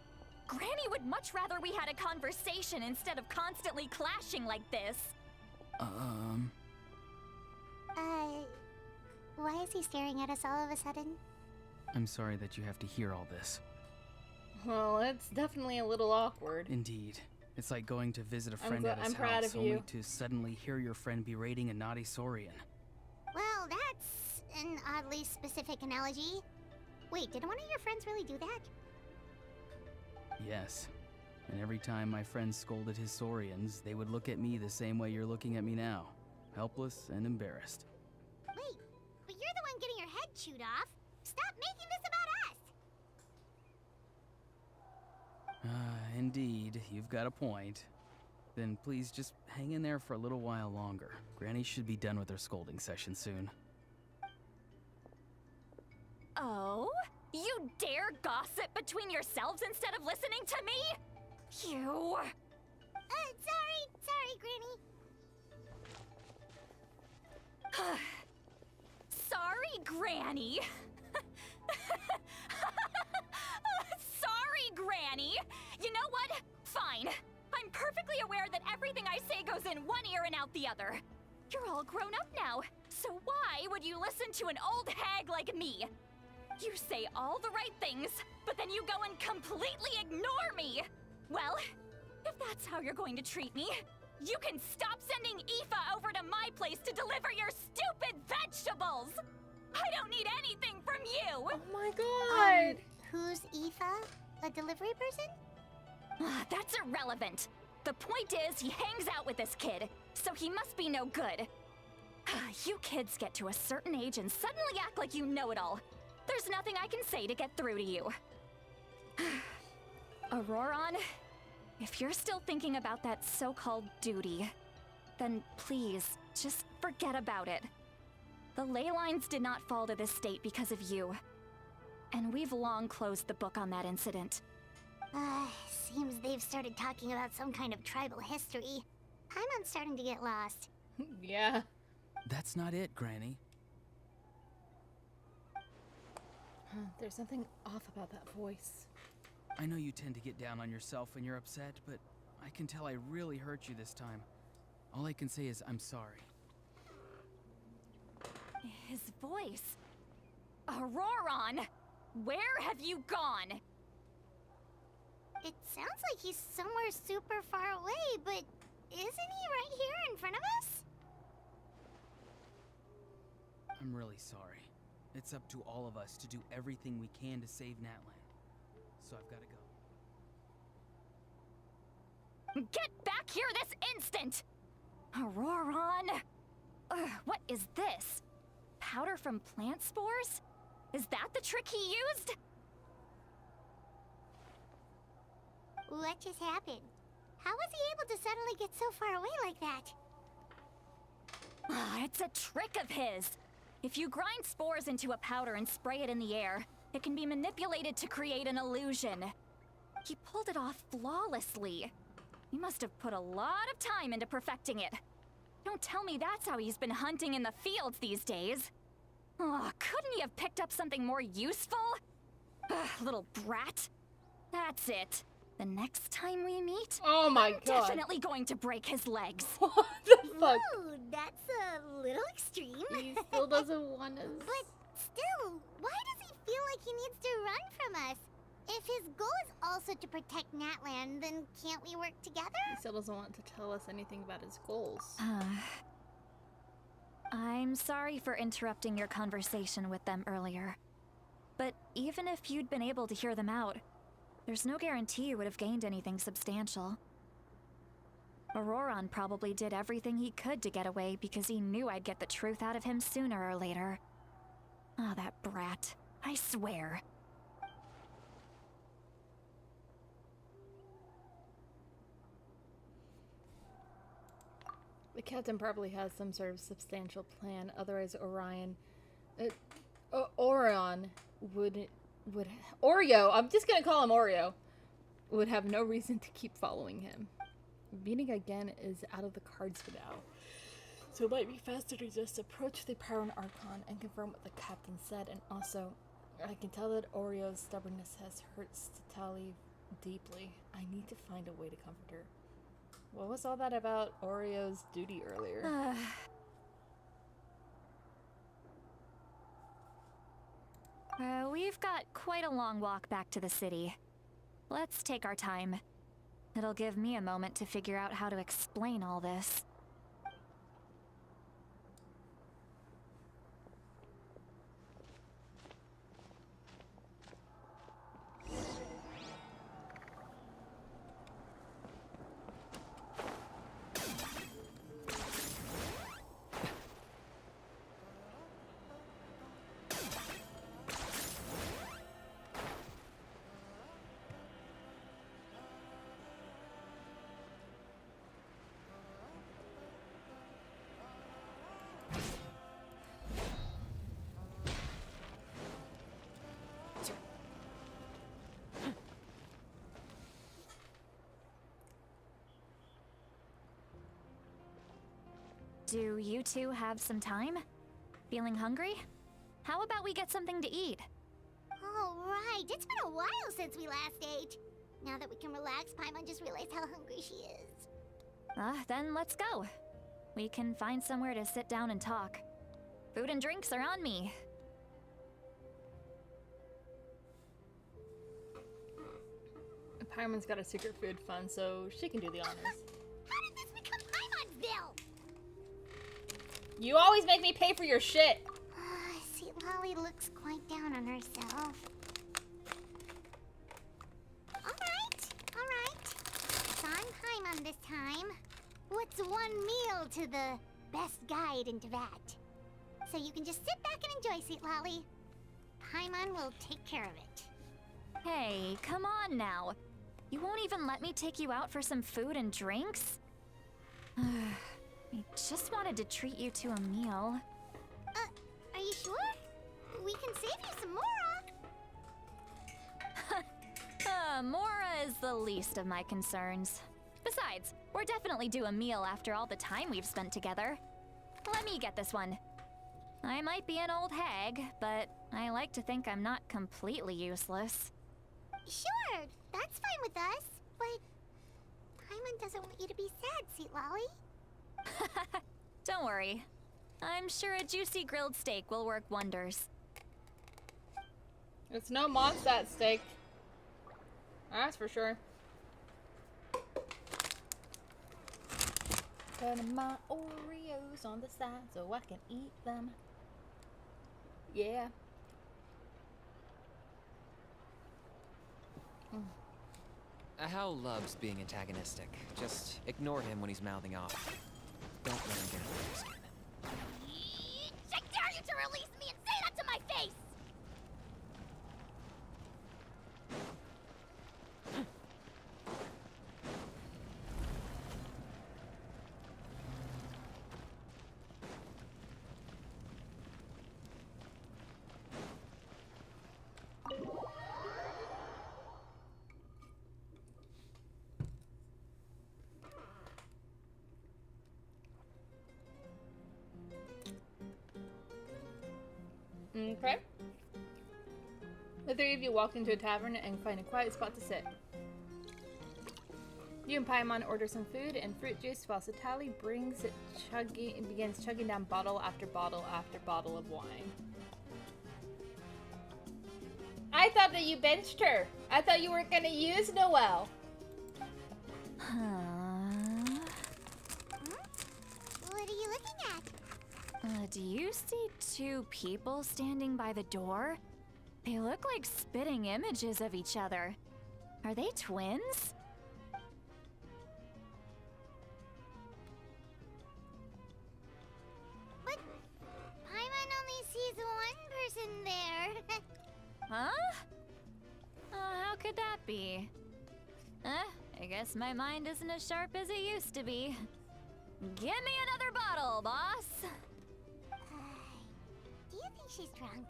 Granny would much rather we had a conversation instead of constantly clashing like this. Why is he staring at us all of a sudden? I'm sorry that you have to hear all this. Well, it's definitely a little awkward. Indeed. It's like going to visit a friend at his I'm proud house of only you. to suddenly hear your friend berating a naughty Saurian. Well, that's an oddly specific analogy. Wait, did one of your friends really do that? Yes. And every time my friend scolded his Saurians, they would look at me the same way you're looking at me now. Helpless and embarrassed. Wait, but you're the one getting your head chewed off. Stop making this about us! Indeed, you've got a point. Then please just hang in there for a little while longer. Granny should be done with her scolding session soon. Oh? You dare gossip between yourselves instead of listening to me? You... Sorry, Granny. Sorry, Granny. Sorry, Granny. You know what? Fine. I'm perfectly aware that everything I say goes in one ear and out the other. You're all grown up now, so why would you listen to an old hag like me? You say all the right things, but then you go and completely ignore me. Well, if that's how you're going to treat me, you can stop sending Aoife over to my place to deliver your stupid vegetables! I don't need anything from you! Oh my god! Who's Aoife? A delivery person? That's irrelevant. The point is, he hangs out with this kid, so he must be no good. You kids get to a certain age and suddenly act like you know it all. There's nothing I can say to get through to you. Auroron, if you're still thinking about that so-called duty, then please, just forget about it. The ley lines did not fall to this state because of you. And we've long closed the book on that incident. Seems they've started talking about some kind of tribal history. Paimon's starting to get lost. Yeah. That's not it, Granny. There's something off about that voice. I know you tend to get down on yourself when you're upset, but I can tell I really hurt you this time. All I can say is I'm sorry. His voice. Auroron! Where have you gone? It sounds like he's somewhere super far away, but isn't he right here in front of us? I'm really sorry. It's up to all of us to do everything we can to save Natlan. So I've got to go. Get back here this instant! Auroron! What is this? Powder from plant spores? Is that the trick he used? What just happened? How was he able to suddenly get so far away like that? It's a trick of his. If you grind spores into a powder and spray it in the air, it can be manipulated to create an illusion. He pulled it off flawlessly. He must have put a lot of time into perfecting it. Don't tell me that's how he's been hunting in the fields these days. Oh, couldn't he have picked up something more useful? Little brat. That's it. The next time we meet, Oh my I'm god. definitely going to break his legs. What the fuck? Ooh, that's a little extreme. He still doesn't want us. But still, why does he feel like he needs to run from us? If his goal is also to protect Natlan, then can't we work together? He still doesn't want to tell us anything about his goals. I'm sorry for interrupting your conversation with them earlier. But even if you'd been able to hear them out, there's no guarantee you would have gained anything substantial. Auroron probably did everything he could to get away because he knew I'd get the truth out of him sooner or later. Ah, that brat. I swear. The captain probably has some sort of substantial plan, otherwise Orion... Orion would... Oreo! I'm just gonna call him Oreo. Would have no reason to keep following him. Meeting again is out of the cards for now. So it might be faster to just approach the Pyron Archon and confirm what the captain said, and also, I can tell that Oreo's stubbornness has hurt Tali deeply. I need to find a way to comfort her. What was all that about Oreo's duty earlier? We've got quite a long walk back to the city. Let's take our time. It'll give me a moment to figure out how to explain all this. Do you two have some time? Feeling hungry? How about we get something to eat? All right, it's been a while since we last ate. Now that we can relax, Paimon just realized how hungry she is. Then let's go. We can find somewhere to sit down and talk. Food and drinks are on me. Paimon's got a secret food fund, so she can do the honors. How did this become Paimon's bill? You always make me pay for your shit! See, Lolly looks quite down on herself. Alright. It's on Paimon this time. What's one meal to the best guide into that? So you can just sit back and enjoy, Sweet Lolly. Paimon will take care of it. Hey, come on now. You won't even let me take you out for some food and drinks? I just wanted to treat you to a meal. Are you sure? We can save you some more. Mora is the least of my concerns. Besides, we're definitely due a meal after all the time we've spent together. Let me get this one. I might be an old hag, but I like to think I'm not completely useless. Sure, that's fine with us, but Paimon doesn't want you to be sad, Sweet Lolly. Don't worry. I'm sure a juicy grilled steak will work wonders. It's no Mondstadt steak. That's for sure. Putting my Oreos on the side so I can eat them. Yeah. Hal loves being antagonistic. Just ignore him when he's mouthing off. Don't let him get under your skin. I dare you to release me and say that to my face! Okay. The three of you walk into a tavern and find a quiet spot to sit. You and Paimon order some food and fruit juice while Satali begins chugging down bottle after bottle after bottle of wine. I thought that you benched her. I thought you weren't gonna use Noelle. What are you looking at? Do you see two people standing by the door? They look like spitting images of each other. Are they twins? But Paimon only sees one person there. Huh? How could that be? I guess my mind isn't as sharp as it used to be. Give me another bottle, boss! Do you think she's drunk?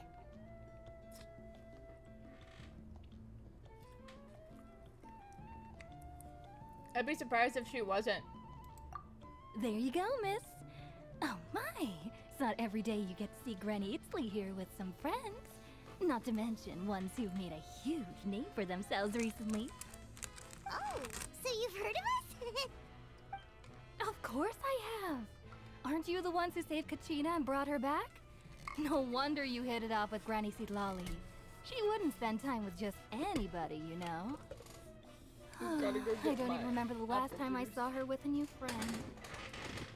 I'd be surprised if she wasn't. There you go, miss. Oh my, it's not every day you get to see Granny Itzley here with some friends. Not to mention ones who've made a huge name for themselves recently. Oh, so you've heard of us? Of course I have. Aren't you the ones who saved Kachina and brought her back? No wonder you hit it off with Granny Sitlali. She wouldn't spend time with just anybody, you know. Gotta go I get don't my even remember the last apple time I juice. saw her with a new friend.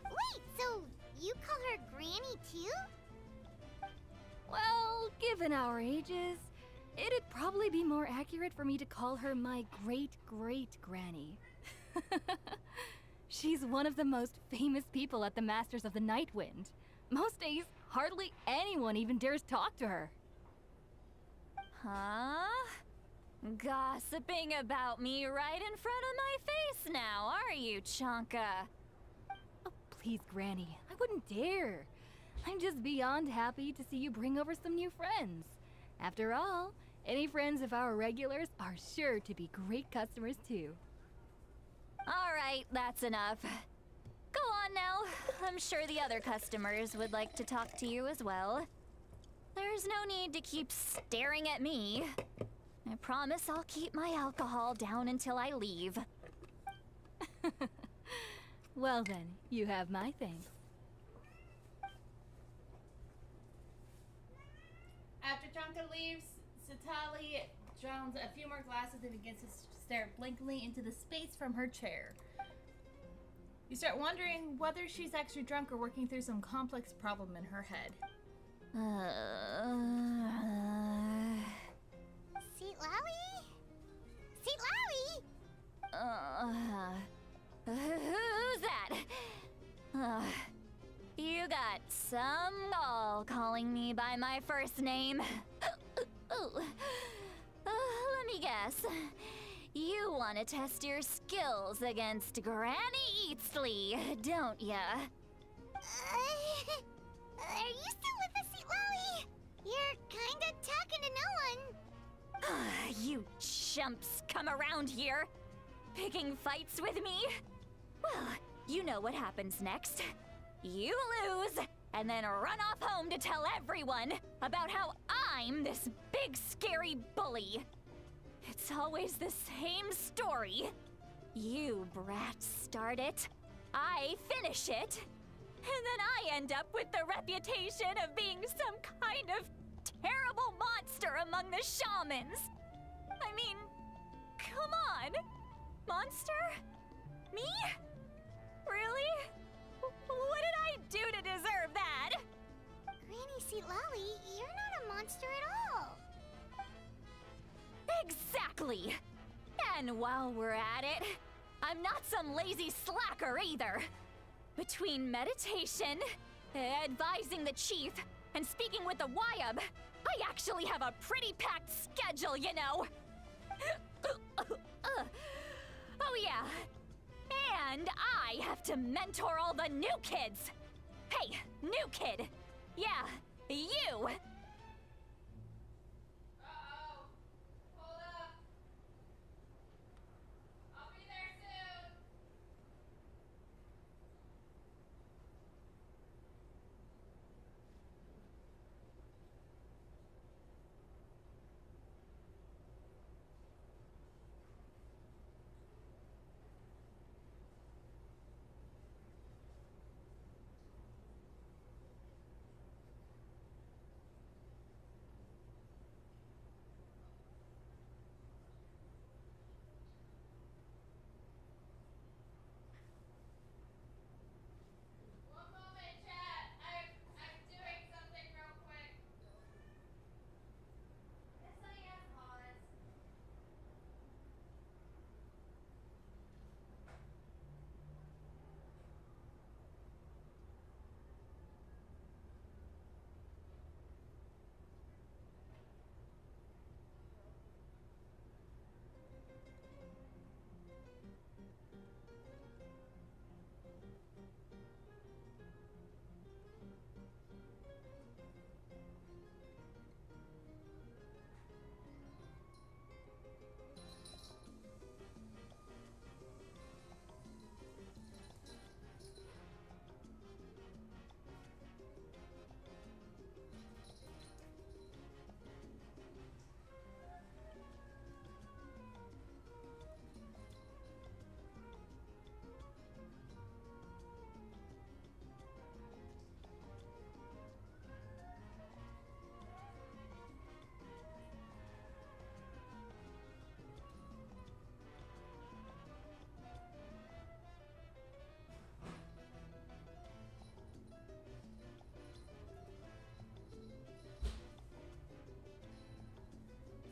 Wait, so you call her Granny too? Well, given our ages, it'd probably be more accurate for me to call her my great-great-granny. She's one of the most famous people at the Masters of the Nightwind. Most days, hardly anyone even dares talk to her. Huh? Gossiping about me right in front of my face now, are you, Chonka? Oh, please, Granny, I wouldn't dare. I'm just beyond happy to see you bring over some new friends. After all, any friends of our regulars are sure to be great customers too. All right, that's enough. Go on now. I'm sure the other customers would like to talk to you as well. There's no need to keep staring at me. I promise I'll keep my alcohol down until I leave. Well then, you have my thanks. After Chonka leaves, Satali drowns a few more glasses and begins to stare blinkingly into the space from her chair. You start wondering whether she's actually drunk or working through some complex problem in her head. Seat Lowy? Seat Lowy? Who's that? You got some gall calling me by my first name. Let me guess. You want to test your skills against Granny Eatsley, don't ya? Are you still with us, Seat Lowy? You're kinda talking to no one. You chumps come around here, picking fights with me? Well, you know what happens next. You lose, and then run off home to tell everyone about how I'm this big scary bully. It's always the same story. You brats start it, I finish it, and then I end up with the reputation of being some kind of terrible monster among the shamans. I mean, come on. Monster? Me? Really? What did I do to deserve that? Granny Seatlali, you're not a monster at all. Exactly. And while we're at it, I'm not some lazy slacker either. Between meditation, advising the chief, and speaking with the Wyab, I actually have a pretty packed schedule, you know. Oh yeah. And I have to mentor all the new kids. Hey, new kid. Yeah, you.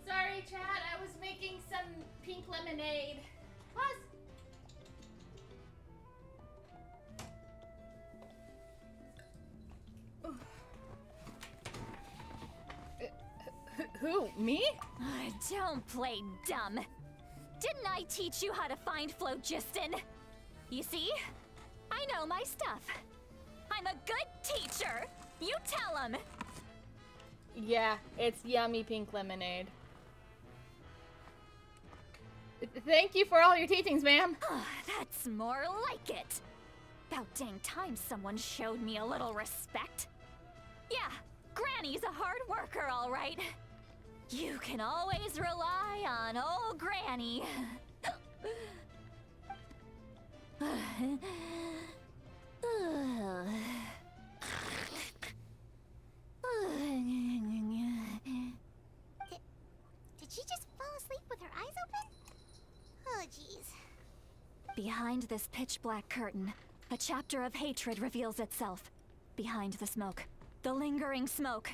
Sorry, chat. I was making some pink lemonade. Plus, who? Me? Don't play dumb. Didn't I teach you how to find phlogiston? You see? I know my stuff. I'm a good teacher. You tell him. Yeah, it's yummy pink lemonade. Thank you for all your teachings, ma'am. That's more like it. About dang time someone showed me a little respect. Yeah, Granny's a hard worker, all right. You can always rely on old Granny. Did she just fall asleep with her eyes open? Oh, jeez. Behind this pitch-black curtain, a chapter of hatred reveals itself. Behind the smoke. The lingering smoke.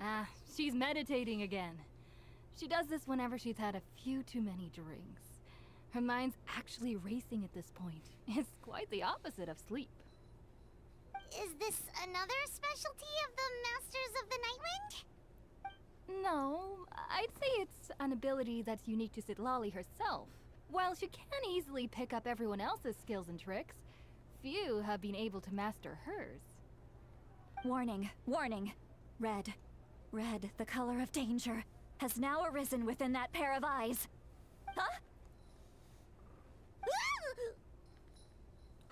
Ah, she's meditating again. She does this whenever she's had a few too many drinks. Her mind's actually racing at this point. It's quite the opposite of sleep. Is this another specialty of the Masters of the Nightwind? No, I'd say it's an ability that's unique to Sitlali herself. While she can easily pick up everyone else's skills and tricks, few have been able to master hers. Warning, warning. Red. Red, the color of danger. has now arisen within that pair of eyes. Huh?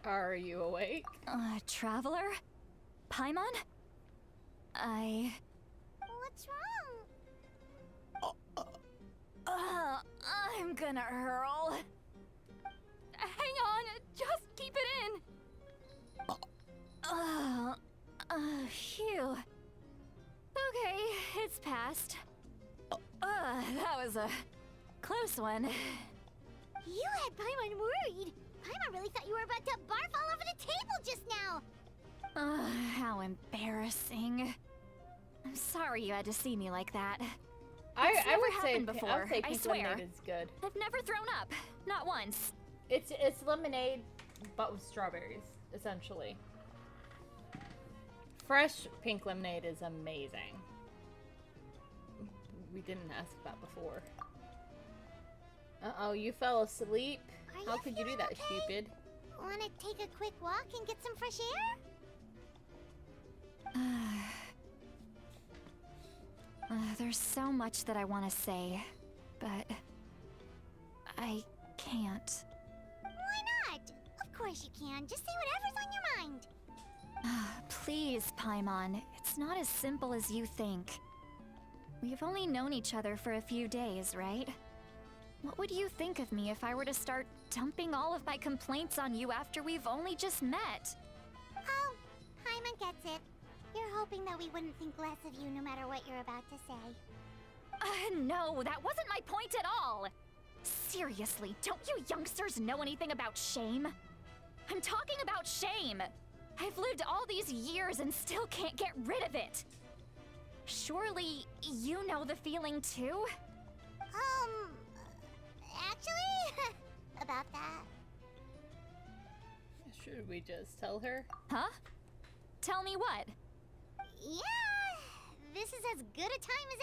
Are you awake? Traveler? Paimon? What's wrong? I'm gonna hurl. Hang on, just keep it in. Phew. Okay, it's passed. That was a close one. You had Paimon worried. Paimon really thought you were about to barf all over the table just now. How embarrassing. I'm sorry you had to see me like that. I That's would never say happened before, I would say I pink swear. lemonade is good. I've never thrown up. Not once. It's lemonade, but with strawberries, essentially. Fresh pink lemonade is amazing. We didn't ask that before. Uh-oh, you fell asleep? Are How you could you do feeling that, okay? stupid? Wanna take a quick walk and get some fresh air? There's so much that I want to say, but I can't. Why not? Of course you can. Just say whatever's on your mind. Please, Paimon, it's not as simple as you think. We've only known each other for a few days, right? What would you think of me if I were to start dumping all of my complaints on you after we've only just met? Oh, Paimon gets it. You're hoping that we wouldn't think less of you no matter what you're about to say. No, that wasn't my point at all! Seriously, don't you youngsters know anything about shame? I'm talking about shame! I've lived all these years and still can't get rid of it! Surely, you know the feeling too? Actually, about that. Should we just tell her? Huh? Tell me what? Yeah, this is as good a time as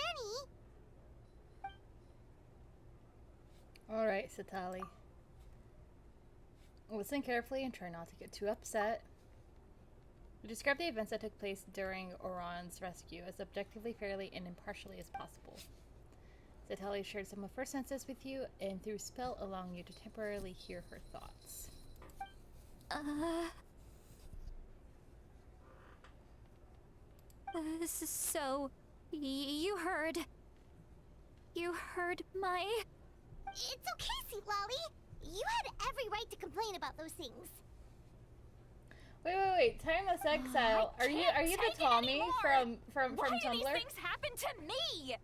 any. Alright, Satali. Listen carefully and try not to get too upset. Describe the events that took place during Oron's rescue as objectively, fairly, and impartially as possible. Satali shared some of her senses with you, and through spell allowing you to temporarily hear her thoughts. This is so... You heard my... It's okay, Sweet Lolly. You had every right to complain about those things. Wait. Timeless Exile. Are you the Tommy from Why do Tumblr? these things happen to me?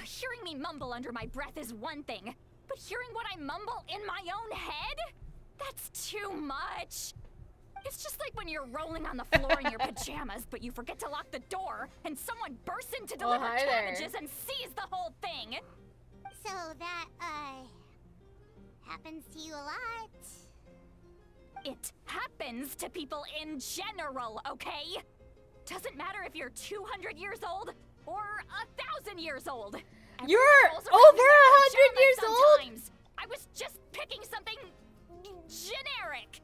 Hearing me mumble under my breath is one thing, but hearing what I mumble in my own head? That's too much. It's just like when you're rolling on the floor in your pajamas, but you forget to lock the door, and someone bursts in to deliver hi there. cabbages and sees the whole thing. So that, happens to you a lot. It happens to people in general, okay? Doesn't matter if you're 200 years old or 1,000 years old. Everyone You're rolls over around in their 100 years pajamas old? sometimes. I was just picking something generic.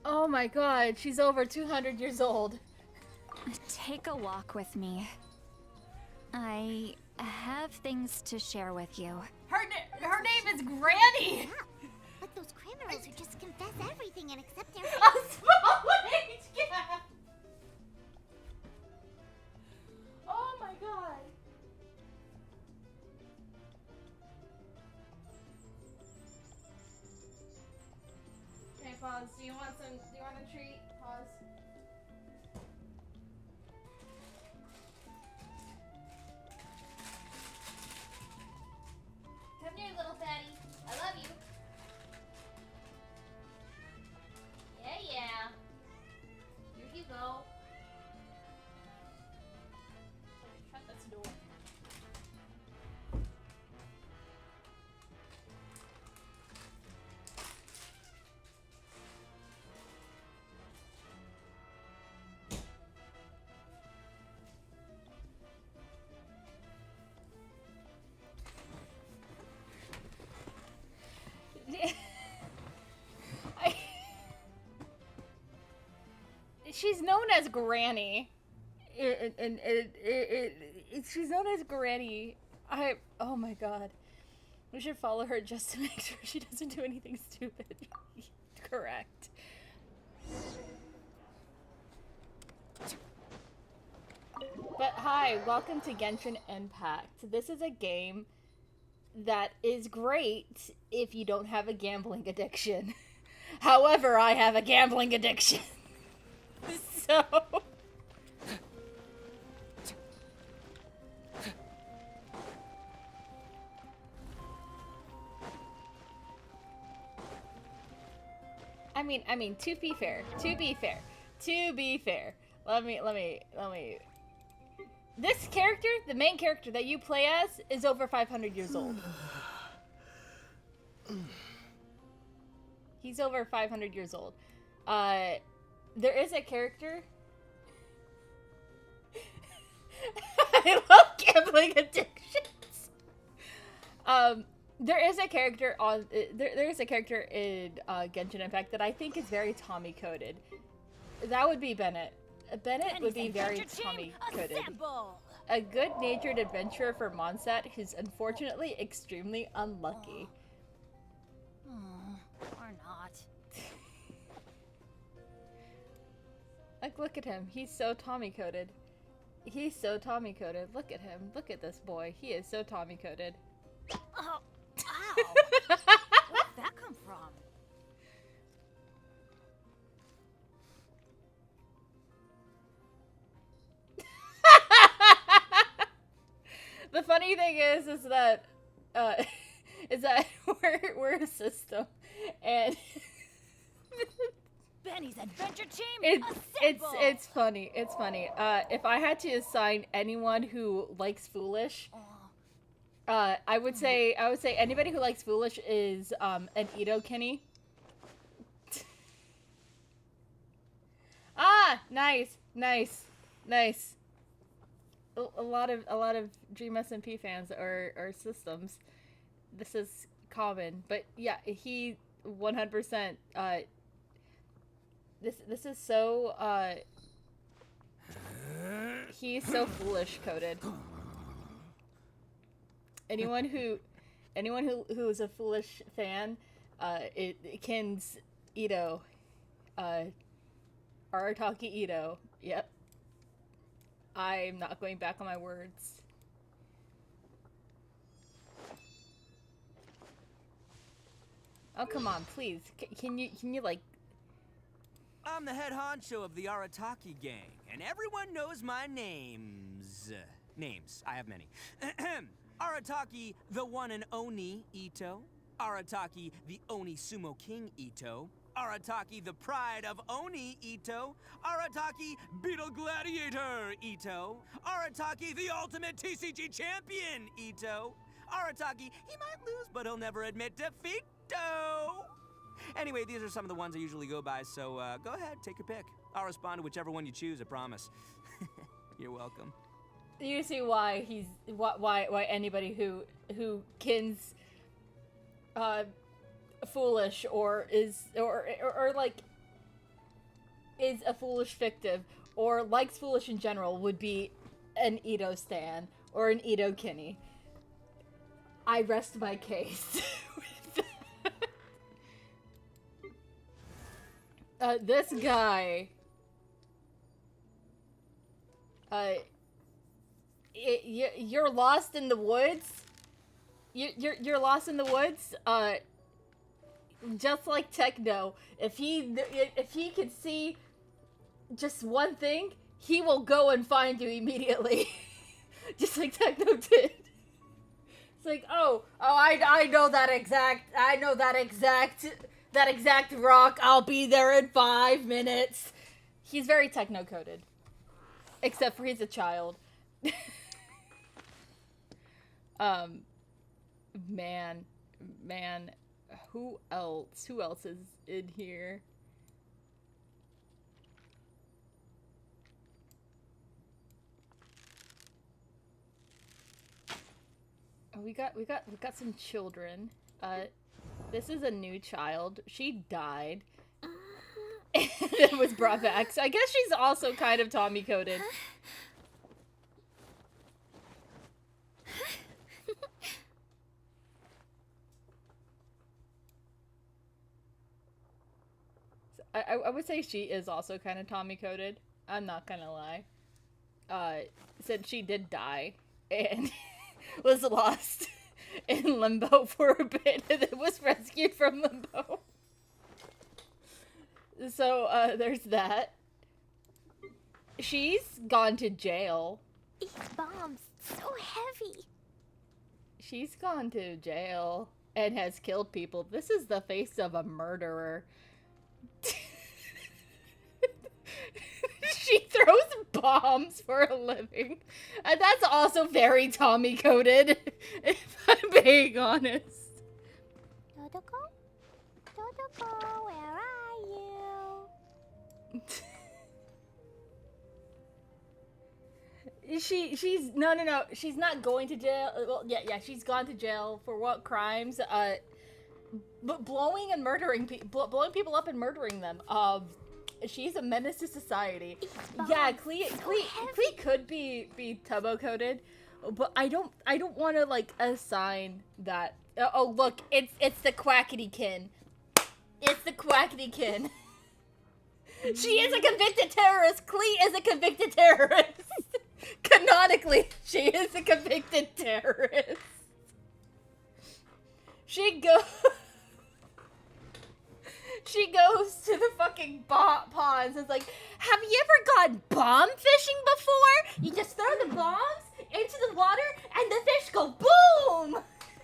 Oh my god, she's over 200 years old. Take a walk with me. I have things to share with you. Her name is Granny! Yeah, like those criminals who just confess everything and accept their A small age gap! Oh my god. Okay, pause. Do you want a treat? Pause. Come here, little fatty. I love you. Yeah. Here you go. Shut this door. she's known as Granny. She's known as Granny. Oh my god. We should follow her just to make sure she doesn't do anything stupid. Correct. But hi, welcome to Genshin Impact. This is a game that is great if you don't have a gambling addiction. However, I have a gambling addiction. So... I mean, to be fair, let me, this character, the main character that you play as, is over 500 years old. He's over 500 years old. There is a character... I love gambling addictions! There is a character on... There is a character in Genshin Impact that I think is very Tommy-coded. That would be Bennett. Bennett would be very Tommy-coded. A good-natured adventurer for Mondstadt who's unfortunately extremely unlucky. Or not. Like, look at him. He's so Tommy-coded. He's so Tommy-coded. Look at him. Look at this boy. He is so Tommy-coded. Oh, ow! Where did that come from? The funny thing is that we're a system, and Benny's adventure team. it's funny. It's funny. If I had to assign anyone who likes Foolish, I would say anybody who likes Foolish is an Ito Kenny. Ah, nice. A lot of Dream SMP fans are systems. This is common, but yeah, he 100%. This is so. He's so Foolish coded. Anyone who is a Foolish fan, it kins Ito, Arataki Ito. Yep. I'm not going back on my words. Oh, come on, please. Can you like... I'm the head honcho of the Arataki gang, and everyone knows my names. I have many. Arataki, the one and only Ito. Arataki, the Oni Sumo King Ito. Arataki, the pride of Oni Ito. Arataki, Beetle Gladiator Ito. Arataki, the ultimate TCG champion Ito. Arataki, he might lose, but he'll never admit defeat. Anyway, these are some of the ones I usually go by, so go ahead, take your pick. I'll respond to whichever one you choose, I promise. You're welcome. You see why why anybody who kins Foolish or is or like is a Foolish fictive or likes Foolish in general would be an Ito stan or an Ito Kenny. I rest my case. This guy, you're lost in the woods. You're lost in the woods. Just like Techno, if he can see just one thing, he will go and find you immediately. Just like Techno did. It's like, I know that exact rock. I'll be there in 5 minutes. He's very techno-coded. Except for he's a child. Man. Who else is in here? Oh, we got some children. This is a new child. She died. and then was brought back. So I guess she's also kind of Tommy coded. I would say she is also kind of Tommy coded. I'm not gonna lie. Since she did die and was lost in limbo for a bit and then was rescued from limbo. So, there's that. She's gone to jail. These bombs, so heavy. She's gone to jail and has killed people. This is the face of a murderer. She throws bombs for a living. And that's also very Tommy coded, if I'm being honest. Dodoko? Dodoko, where are you? She's no. She's not going to jail. Well, yeah. She's gone to jail for what crimes? But blowing and murdering blowing people up and murdering them. She's a menace to society. Yeah, Klee could be Tubbo coded, but I don't want to like assign that. Oh look, it's the Quackitykin. It's the Quackitykin. She is a convicted terrorist. Klee is a convicted terrorist. Canonically, she is a convicted terrorist. She goes to the fucking ponds and is like, have you ever gone bomb fishing before? You just throw the bombs into the water and the fish go boom!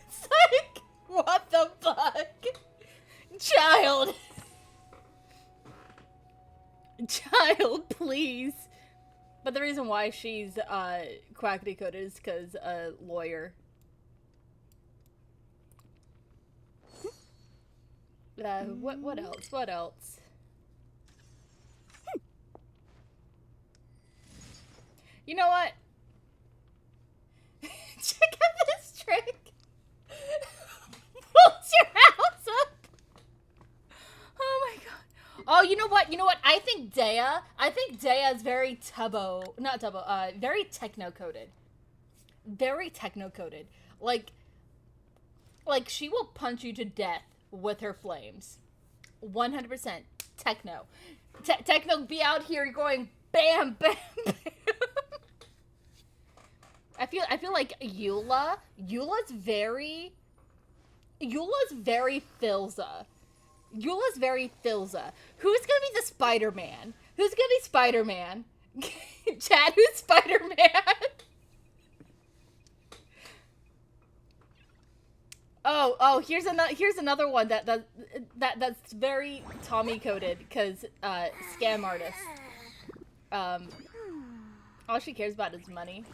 It's like, what the fuck? Child, please. But the reason why she's quackity coded is because a lawyer. What else? What else? You know what? Check out this trick. Pulls your house up. Oh my god. Oh, you know what? I think Dea is very very techno-coded. Very techno-coded. Like she will punch you to death with her flames. 100% techno. Techno be out here going bam, bam, bam. I feel like Eula's very Filza. Eula's very Filza. Who's gonna be the Spider-Man? Who's gonna be Spider-Man? Chad, who's Spider-Man? Oh, here's another one that's very Tommy coded because scam artist. All she cares about is money.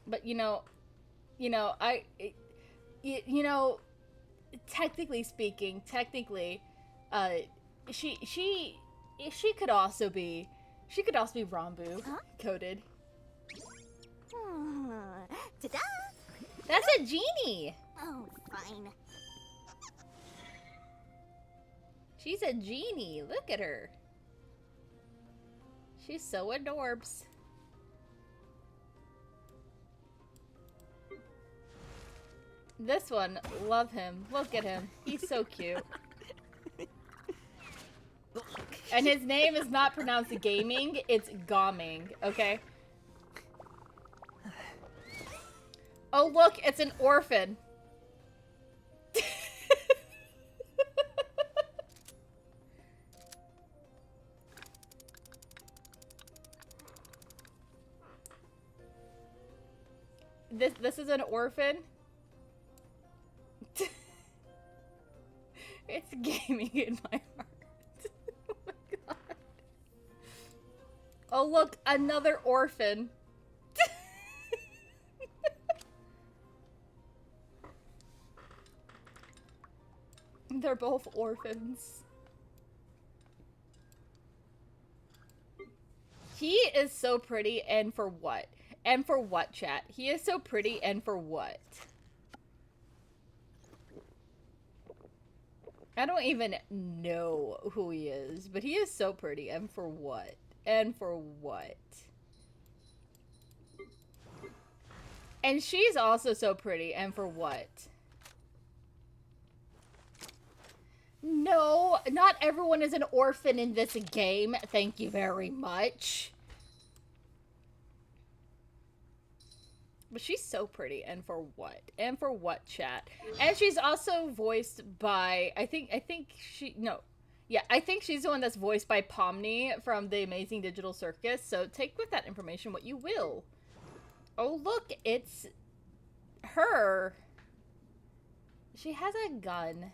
But technically speaking, she could also be Rambu coded. Ta-da! That's a genie. Oh, fine. She's a genie. Look at her. She's so adorbs. This one, love him. Look at him. He's so cute. And his name is not pronounced gaming, it's Goming, okay? Oh look, it's an orphan. This is an orphan. It's gaming in my heart. Oh my god. Oh look, another orphan. They're both orphans. He is so pretty, and for what? And for what, chat? He is so pretty, and for what? I don't even know who he is, but he is so pretty. And for what? And for what? And she's also so pretty. And for what? No, not everyone is an orphan in this game. Thank you very much. But she's so pretty, and for what? And for what, chat? And she's also voiced by, I think she's the one that's voiced by Pomni from The Amazing Digital Circus, so take with that information what you will. Oh, look, it's her. She has a gun.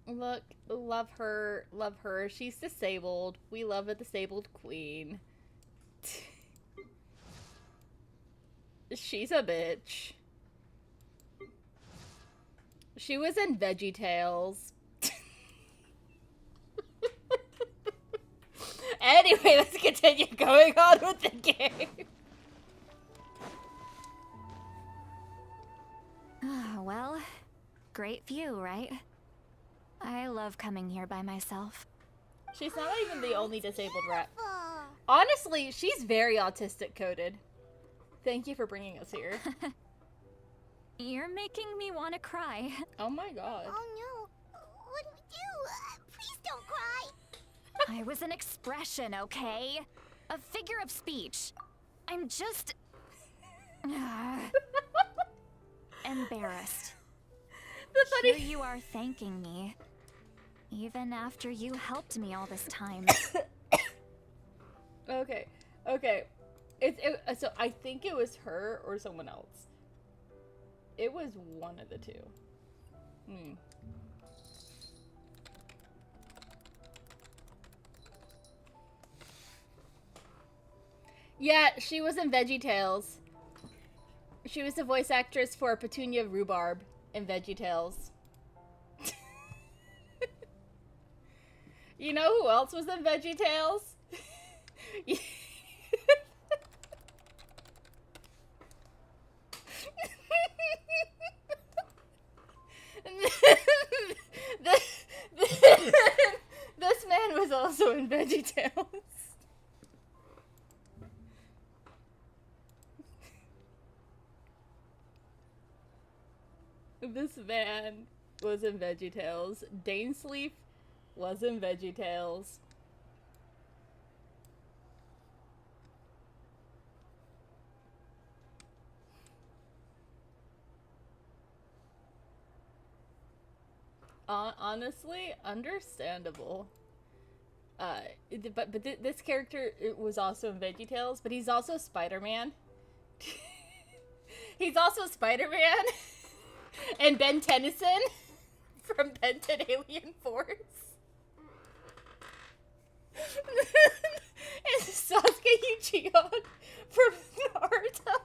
Look, love her, love her. She's disabled. We love a disabled queen. She's a bitch. She was in VeggieTales. Anyway, let's continue going on with the game. Well, great view, right? I love coming here by myself. She's not even the only disabled rat. Beautiful. Honestly, she's very autistic coded. Thank you for bringing us here. You're making me want to cry. Oh my god. Oh no. What do we do? Please don't cry. I was an expression, okay? A figure of speech. I'm just... embarrassed. Here you are thanking me. Even after you helped me all this time. Okay. So I think it was her or someone else. It was one of the two. Yeah, she was in VeggieTales. She was the voice actress for Petunia Rhubarb in VeggieTales. You know who else was in VeggieTales? This man was also in VeggieTales. This man was in VeggieTales. Dainsleif was in VeggieTales. Honestly, understandable. But this character was also in VeggieTales, but he's also Spider-Man. He's also Spider-Man and Ben Tennyson from Ben 10 Alien Force. And Sasuke Uchiha from Naruto.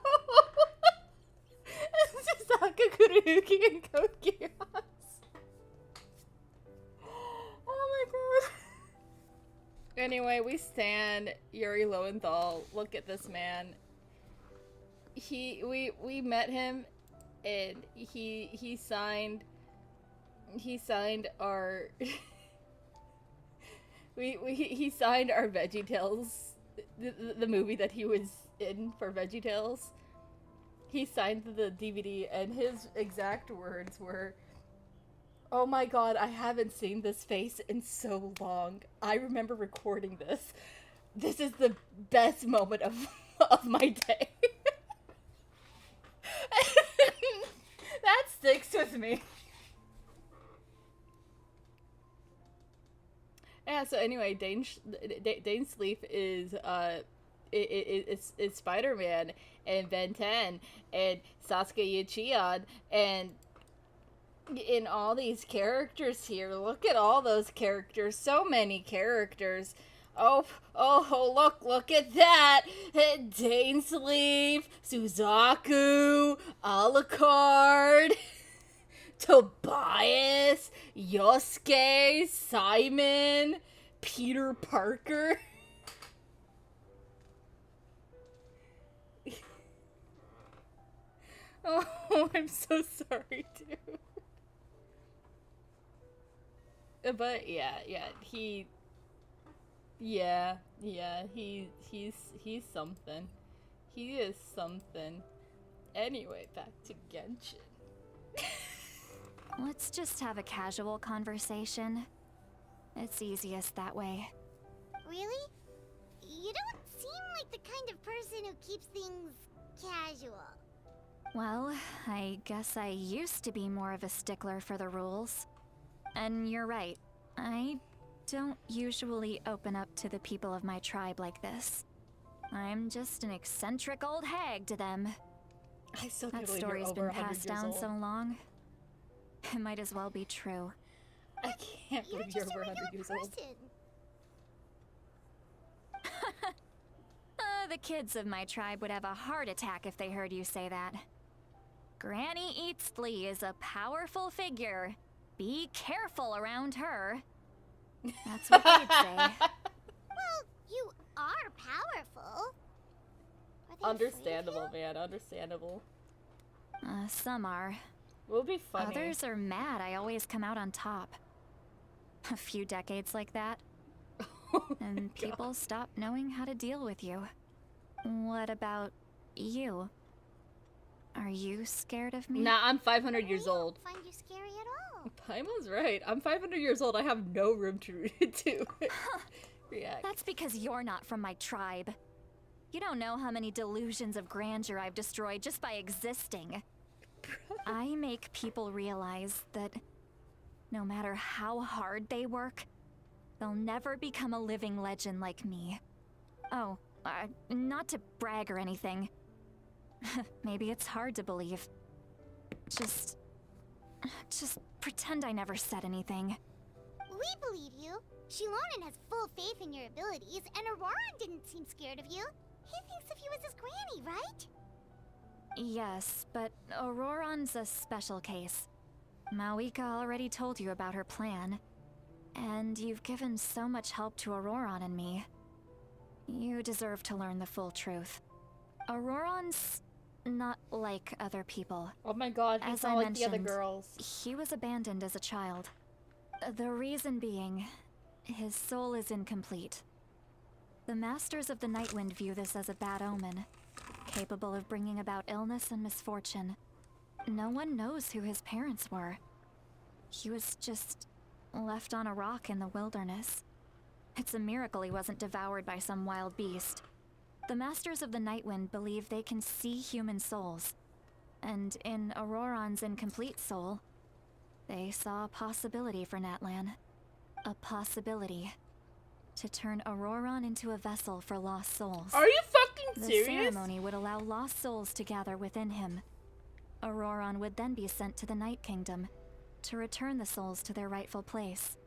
And Sasaka Kuruki and Code Geass. Oh my god. Anyway, we stand Yuri Lowenthal. Look at this man. We met him and he signed our he signed our VeggieTales, the movie that he was in for VeggieTales. He signed the DVD, and his exact words were, "Oh my god, I haven't seen this face in so long. I remember recording this. This is the best moment of my day." That sticks with me. Yeah, so anyway, Dainsleif is Spider-Man and Ben 10 and Sasuke Uchiha and in all these characters here. Look at all those characters. So many characters. Oh, look at that. Dainsleif, Suzaku, Alucard, Tobias, Yosuke, Simon, Peter Parker. Oh, I'm so sorry, dude. But yeah, he's something. He is something. Anyway, back to Genshin. Let's just have a casual conversation. It's easiest that way. Really? You don't seem like the kind of person who keeps things casual. Well, I guess I used to be more of a stickler for the rules. And you're right, I don't usually open up to the people of my tribe like this. I'm just an eccentric old hag to them. I still can't That believe you're story's over been 100 passed years down old. so long. It might as well be true. I can't You're believe you're just over a 100 regular years old. person. The kids of my tribe would have a heart attack if they heard you say that. Granny Eatsley is a powerful figure. Be careful around her. That's what they'd say. Well, you are powerful. Are they Understandable, afraid of you? man. Understandable. Some are. We'll be funny. Others are mad I always come out on top. A few decades like that, and people stop knowing how to deal with you. What about you? Are you scared of me? Nah, I'm 500 years old. I don't find you scary at all. Paimon's right. I'm 500 years old. I have no room to react. That's because you're not from my tribe. You don't know how many delusions of grandeur I've destroyed just by existing. I make people realize that no matter how hard they work, they'll never become a living legend like me. Oh, not to brag or anything. Maybe it's hard to believe. Just pretend I never said anything. We believe you. Shilonen has full faith in your abilities, and Auroran didn't seem scared of you. He thinks of you as his granny, right? Yes, but Auroran's a special case. Mawika already told you about her plan. And you've given so much help to Auroran and me. You deserve to learn the full truth. Auroran's not like other people. Oh my god, he's As not I like the other mentioned, girls. He was abandoned as a child. The reason being, his soul is incomplete. The Masters of the Nightwind view this as a bad omen, capable of bringing about illness and misfortune. No one knows who his parents were. He was just left on a rock in the wilderness. It's a miracle he wasn't devoured by some wild beast. The Masters of the Nightwind believe they can see human souls, and in Auroran's incomplete soul, they saw a possibility for Natlan. A possibility to turn Auroran into a vessel for lost souls. Are you fucking The serious? ceremony would allow lost souls to gather within him. Auroran would then be sent to the Night Kingdom to return the souls to their rightful place,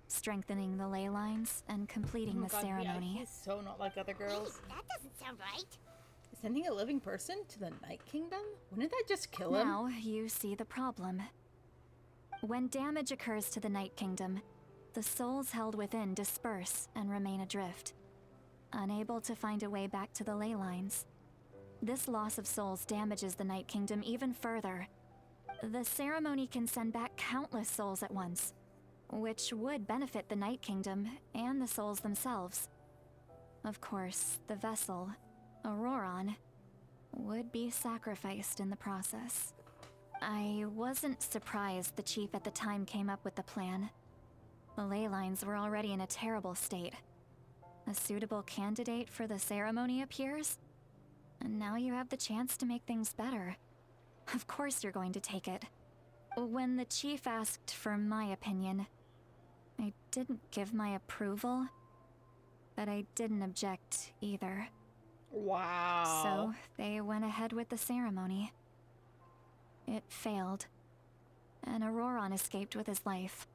strengthening the ley lines and completing Oh my the god, ceremony. Yeah, he's so not like other girls. Wait, that doesn't sound right. Sending a living person to the Night Kingdom? Wouldn't that just kill him? Now you see the problem. When damage occurs to the Night Kingdom, the souls held within disperse and remain adrift, unable to find a way back to the ley lines. This loss of souls damages the Night Kingdom even further. The ceremony can send back countless souls at once, which would benefit the Night Kingdom and the souls themselves. Of course, the vessel, Auroran, would be sacrificed in the process. I wasn't surprised the chief at the time came up with the plan. The ley lines were already in a terrible state. A suitable candidate for the ceremony appears, and now you have the chance to make things better. Of course you're going to take it. When the chief asked for my opinion, I didn't give my approval, but I didn't object either. Wow. So they went ahead with the ceremony. It failed, and Auroran escaped with his life.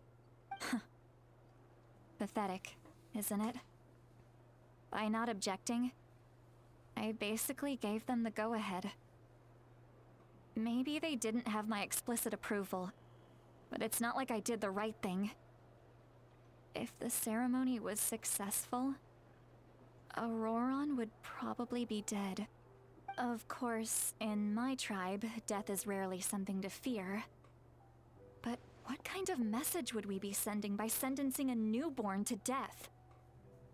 Pathetic, isn't it? By not objecting, I basically gave them the go-ahead. Maybe they didn't have my explicit approval, but it's not like I did the right thing. If the ceremony was successful, Auroran would probably be dead. Of course, in my tribe, death is rarely something to fear. But What kind of message would we be sending by sentencing a newborn to death?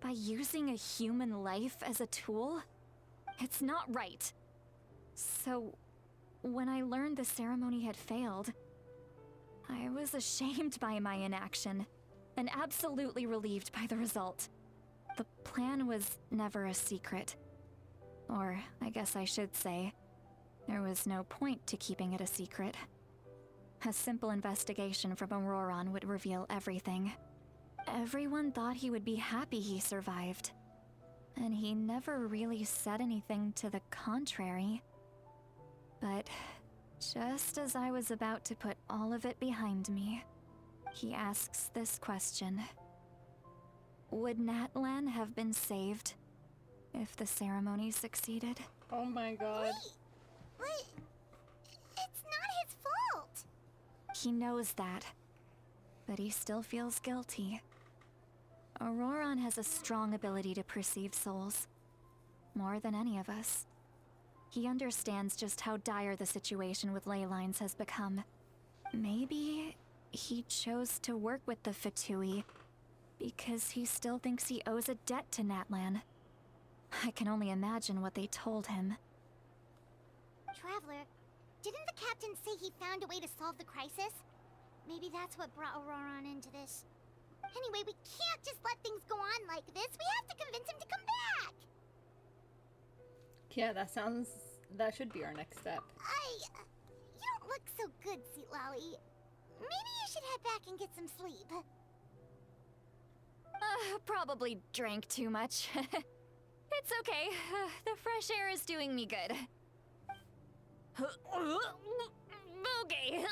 By using a human life as a tool? It's not right. So, when I learned the ceremony had failed, I was ashamed by my inaction, and absolutely relieved by the result. The plan was never a secret. Or, I guess I should say, there was no point to keeping it a secret. A simple investigation from Auroron would reveal everything. Everyone thought he would be happy he survived. And he never really said anything to the contrary. But just as I was about to put all of it behind me, he asks this question. Would Natlan have been saved if the ceremony succeeded? Oh my god. Wait, but it's not his fault. He knows that, but he still feels guilty. Auroron has a strong ability to perceive souls, more than any of us. He understands just how dire the situation with ley lines has become. Maybe he chose to work with the Fatui because he still thinks he owes a debt to Natlan. I can only imagine what they told him. Traveler, didn't the captain say he found a way to solve the crisis? Maybe that's what brought Auroron into this. Anyway, we can't just let things go on like this. We have to convince him to come back. Yeah, that should be our next step. You don't look so good, Sweet Lolly. Maybe you should head back and get some sleep. Probably drank too much. It's okay. The fresh air is doing me good. Okay.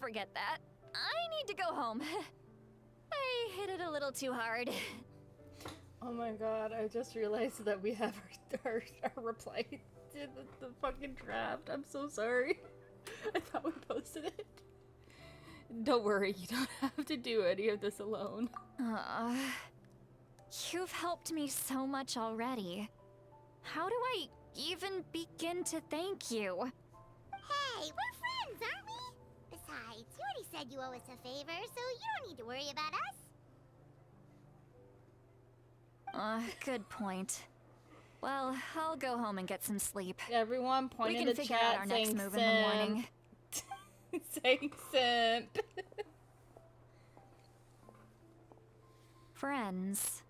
Forget that. I need to go home. I hit it a little too hard. Oh my god, I just realized that we have our reply to the fucking draft. I'm so sorry. I thought we posted it. Don't worry, you don't have to do any of this alone. You've helped me so much already. How do I even begin to thank you? Hey, we're friends, aren't we? Besides, you already said you owe us a favor, so you don't need to worry about us. Good point. Well, I'll go home and get some sleep. Everyone point in the chat We can figure out our next move in the morning. Saying simp. Friends.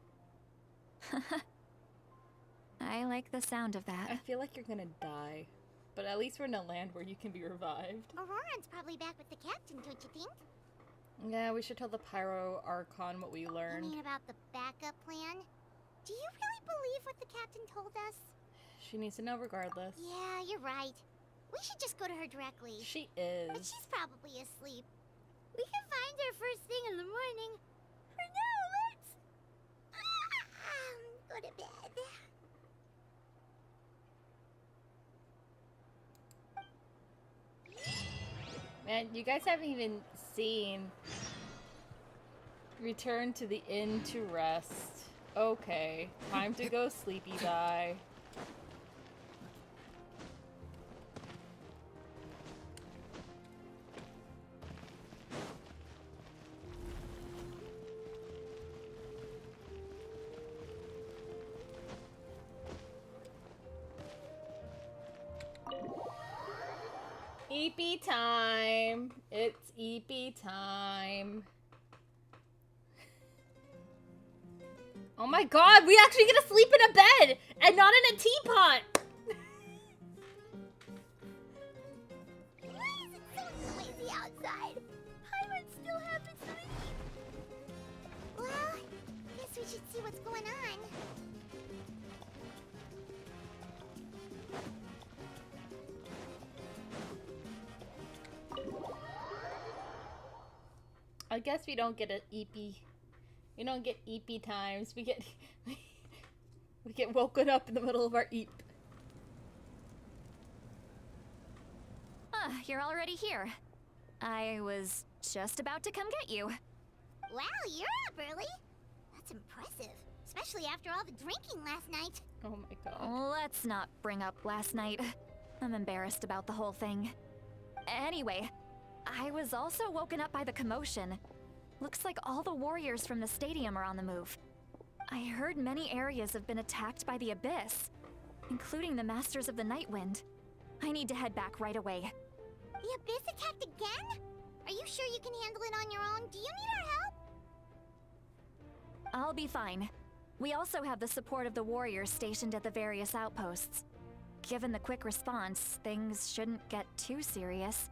I like the sound of that. I feel like you're gonna die. But at least we're in a land where you can be revived. Auroran's probably back with the captain, don't you think? Yeah, we should tell the Pyro Archon what we learned. You mean about the backup plan? Do you really believe what the captain told us? She needs to know regardless. Yeah, you're right. We should just go to her directly. She is. But she's probably asleep. We can find her first thing in the morning. For now, let's... go to bed. Man, you guys haven't even seen Return to the Inn to Rest. Okay, time to go sleepy die. EP time. It's EP time. Oh my god, we actually get to sleep in a bed and not in a teapot. Why is it so noisy outside? Pirates still happens to me. Well, guess we should see what's going on. I guess we don't get an EP. We don't get EP times. We get we get woken up in the middle of our EP. You're already here. I was just about to come get you. Wow, you're up early. That's impressive, especially after all the drinking last night. Oh my god. Let's not bring up last night. I'm embarrassed about the whole thing. Anyway, I was also woken up by the commotion. Looks like all the warriors from the stadium are on the move. I heard many areas have been attacked by the Abyss, including the Masters of the Nightwind. I need to head back right away. The Abyss attacked again? Are you sure you can handle it on your own? Do you need our help? I'll be fine. We also have the support of the warriors stationed at the various outposts. Given the quick response, things shouldn't get too serious.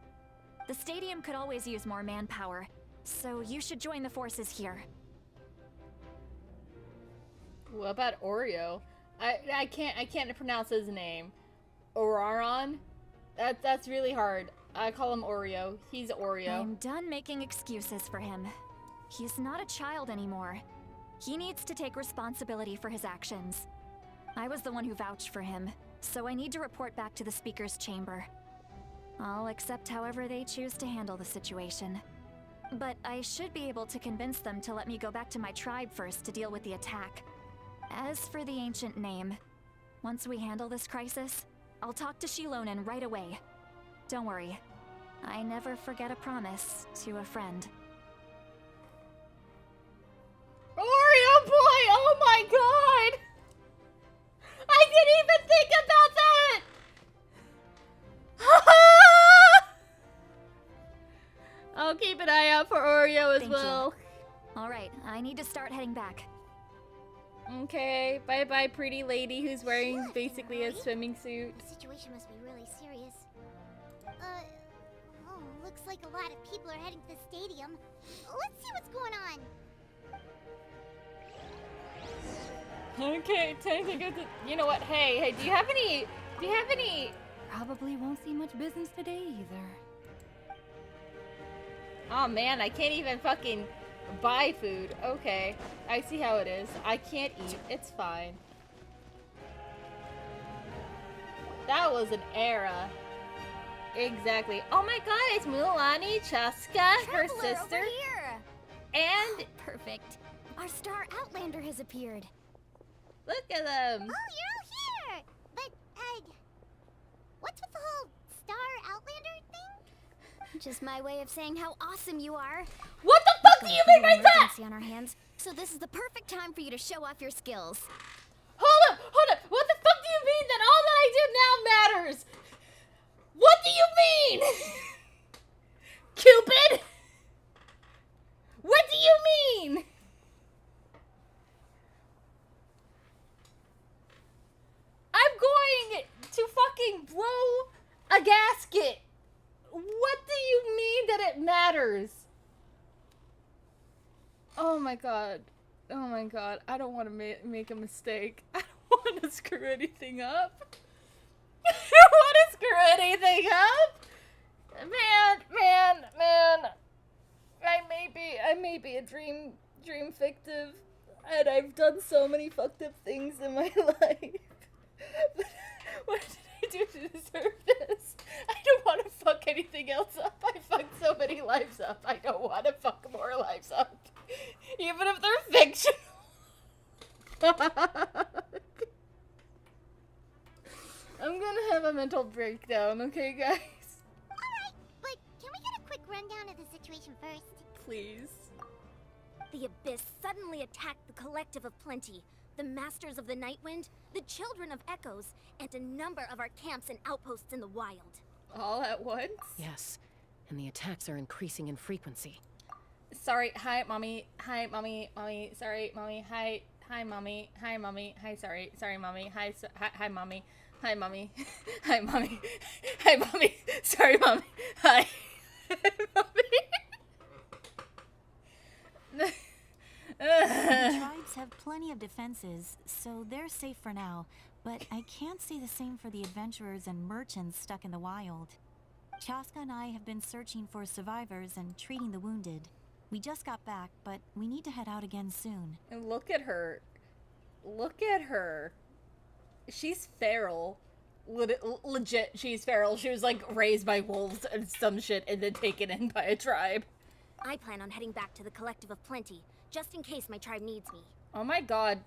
The stadium could always use more manpower, so you should join the forces here. What about Oreo? I can't pronounce his name. Oraron? That's really hard. I call him Oreo. He's Oreo. I'm done making excuses for him. He's not a child anymore. He needs to take responsibility for his actions. I was the one who vouched for him, so I need to report back to the Speaker's chamber. I'll accept however they choose to handle the situation. But I should be able to convince them to let me go back to my tribe first to deal with the attack. As for the ancient name, once we handle this crisis, I'll talk to Shilonen right away. Don't worry, I never forget a promise to a friend. Oreo boy! Oh my god! I didn't even think about that! I'll keep an eye out for Oreo as Thank well. you. Alright, I need to start heading back. Okay, bye-bye pretty lady who's wearing basically a Right? swimming suit. The situation must be really serious. Oh, looks like a lot of people are heading to the stadium. Let's see what's going on. Okay, time to go to... You know what? Hey, do you have any... Probably won't see much business today either. Oh man, I can't even fucking buy food. Okay, I see how it is. I can't eat. It's fine. That was an era. Exactly. Oh my god, it's Mulani, Chaska, her Traveler, sister, over here! and... Perfect. Our star Outlander has appeared. Look at them. Oh, you're all here! But, what's with the whole star Outlander thing? Just my way of saying how awesome you are. What the fuck do you mean by that? Emergency on our hands, so this is the perfect time for you to show off your skills. Hold up! What the fuck do you mean that all that I do now matters? What do you mean? Cupid? What do you mean? I'm going to fucking blow a gasket. What do you mean that it matters? Oh my god. Oh my god. I don't want to make a mistake. I don't want to screw anything up. I don't want to screw anything up. Man. I may be a dream fictive, and I've done so many fucked up things in my life. But what did I do to deserve this? I don't want to fuck anything else up. I fucked so many lives up. I don't want to fuck more lives up. Even if they're fictional. I'm gonna have a mental breakdown, okay, guys? Alright, but can we get a quick rundown of the situation first? Please. The Abyss suddenly attacked the Collective of Plenty, the Masters of the Nightwind, the Children of Echoes, and a number of our camps and outposts in the wild. All at once? Yes, and the attacks are increasing in frequency. Sorry, hi, mommy. Hi, mommy. Mommy, sorry, mommy. Hi, mommy. Hi, mommy. Hi, sorry, mommy. Hi, hi, mommy. Hi, mommy. Hi, mommy. Hi, mommy. Sorry, mommy. Hi, mommy. The tribes have plenty of defenses, so they're safe for now, but I can't say the same for the adventurers and merchants stuck in the wild. Chaska and I have been searching for survivors and treating the wounded. We just got back, but we need to head out again soon. And look at her. Look at her. She's feral. Legit, she's feral. She was like raised by wolves and some shit and then taken in by a tribe. I plan on heading back to the Collective of Plenty, just in case my tribe needs me. Oh my god.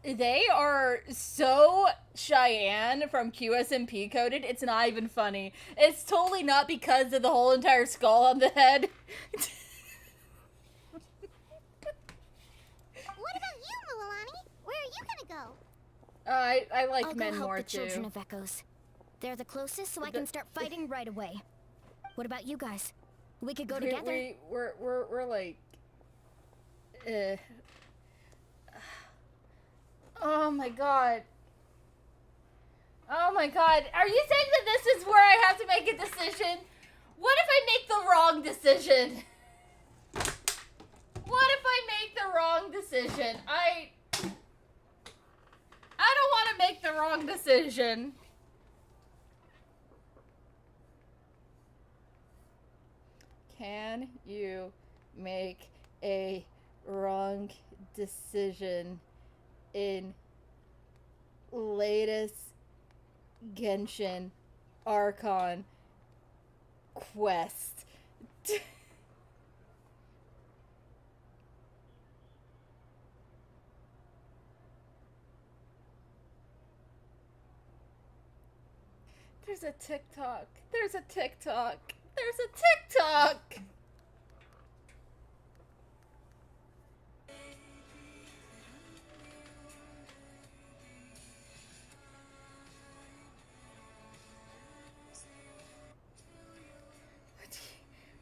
They are so Cheyenne from QSMP coded, it's not even funny. It's totally not because of the whole entire skull on the head. What about you, Mililani? Where are you gonna go? I like I'll men go help more the too. Children of Echoes. They're the closest, so I can start fighting right away. What about you guys? We could go together. We're like, oh my god. Oh my god. Are you saying that this is where I have to make a decision? What if I make the wrong decision? What if I make the wrong decision? I don't want to make the wrong decision. Can you make a wrong decision in latest Genshin Archon quest? There's a TikTok. There's a TikTok. There's a TikTok.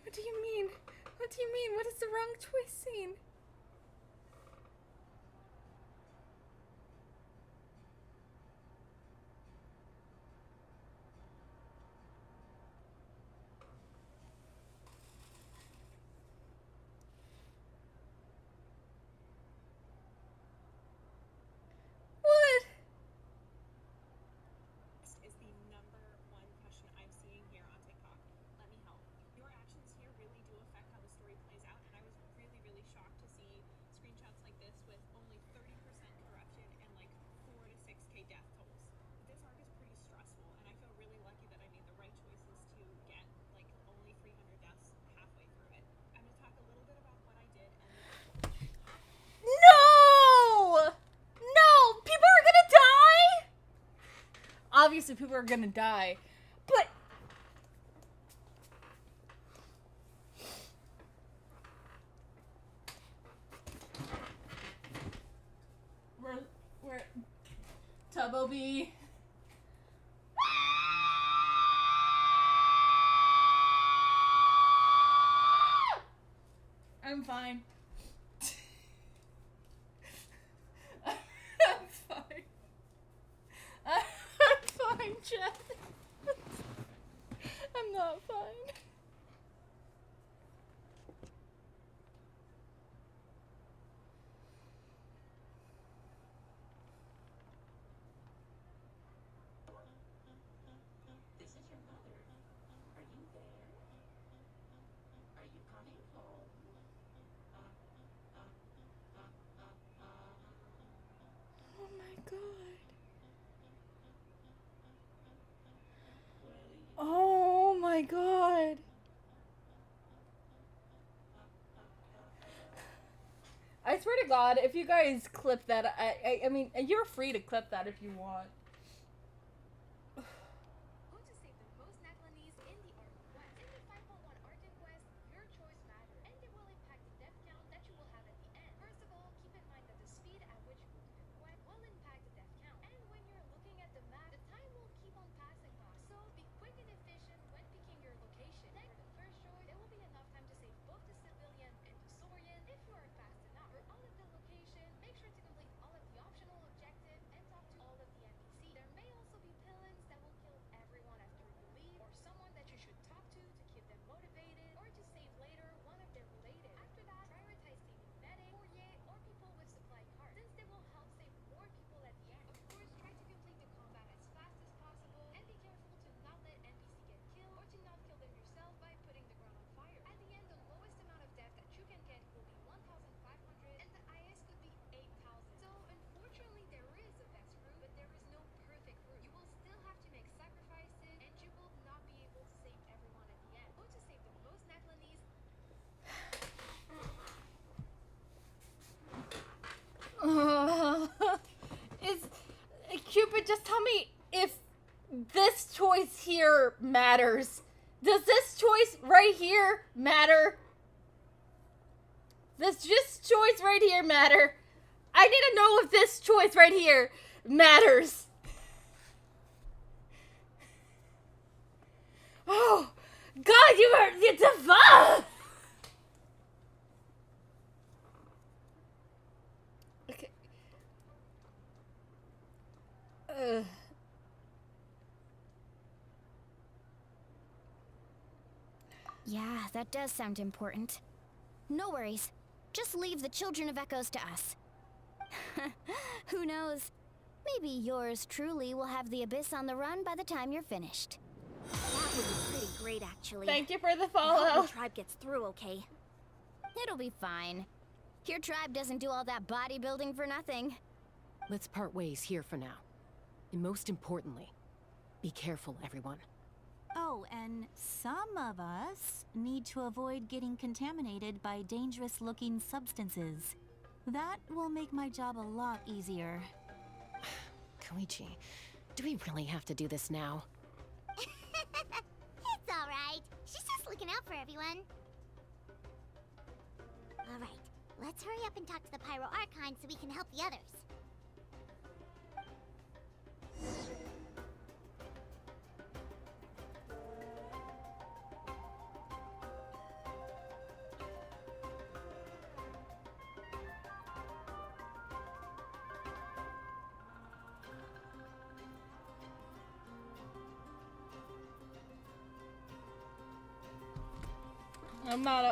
What do you mean? What do you mean? What is the wrong choice scene? What? Is the #1 question I'm seeing here on TikTok. Let me help. Your actions here really do affect how the story plays out, and I was really, really shocked to see screenshots like this with only 30% corruption and like 4 to 6k death tolls. This arc is pretty stressful, and I feel really lucky that I made the right choices to get like only 300 deaths halfway through it. I'm gonna talk a little bit about what I did and No! No! People are gonna die? Obviously, people are gonna die. But... We're... Tubbo B. I'm fine. I'm fine. I'm fine, Jeff. I'm not fine. This is your mother. Are you there? Are you coming home? Oh my god. Oh my god. I swear to God, if you guys clip that, I mean, you're free to clip that if you want. Who to save the most Natlanese in the Art Quest? In the 5.1 Art Quest, your choice matters, and it will impact the death count that you will have at the end. First of all, keep in mind that the speed at which you move your quest will impact the death count. And when you're looking at the map, the time will keep on passing by. So be quick and efficient when picking your location. Next, for the first choice, there will be enough time to save both the civilian and the Saurian if you are fast enough. For all of the location, make sure to complete all of the optional objectives and talk to all of the NPCs. just tell me if this choice here matters. Does this choice right here matter? Does this choice right here matter? I need to know if this choice right here matters. Oh, God, you're divine. Okay. Yeah, that does sound important. No worries. Just leave the Children of Echoes to us. Who knows? Maybe yours truly will have the Abyss on the run by the time you're finished. That would be pretty great, actually. Thank you for the I follow. hope the tribe gets through okay. It'll be fine. Your tribe doesn't do all that bodybuilding for nothing. Let's part ways here for now. And most importantly, be careful, everyone. Oh, and some of us need to avoid getting contaminated by dangerous-looking substances. That will make my job a lot easier. Koichi, do we really have to do this now? It's alright. She's just looking out for everyone. Alright, let's hurry up and talk to the Pyro Archon so we can help the others.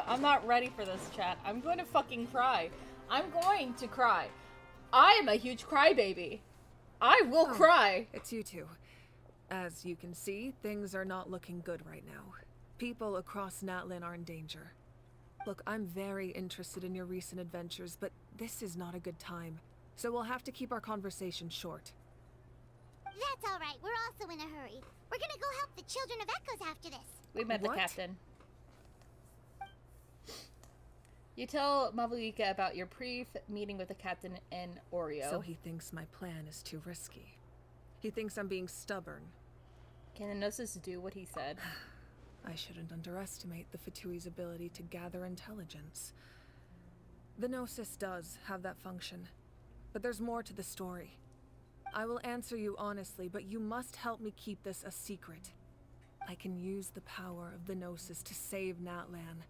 I'm not ready for this, chat. I'm going to fucking cry. I'm going to cry. I am a huge crybaby. I will cry. It's you two. As you can see, things are not looking good right now. People across Natlan are in danger. Look, I'm very interested in your recent adventures, but this is not a good time. So we'll have to keep our conversation short. That's alright, we're also in a hurry. We're gonna go help the Children of Echoes after this. We met the captain. You tell Mavuika about your meeting with the captain and Oreo. So he thinks my plan is too risky. He thinks I'm being stubborn. Can the Gnosis do what he said? I shouldn't underestimate the Fatui's ability to gather intelligence. The Gnosis does have that function, but there's more to the story. I will answer you honestly, but you must help me keep this a secret. I can use the power of the Gnosis to save Natlan,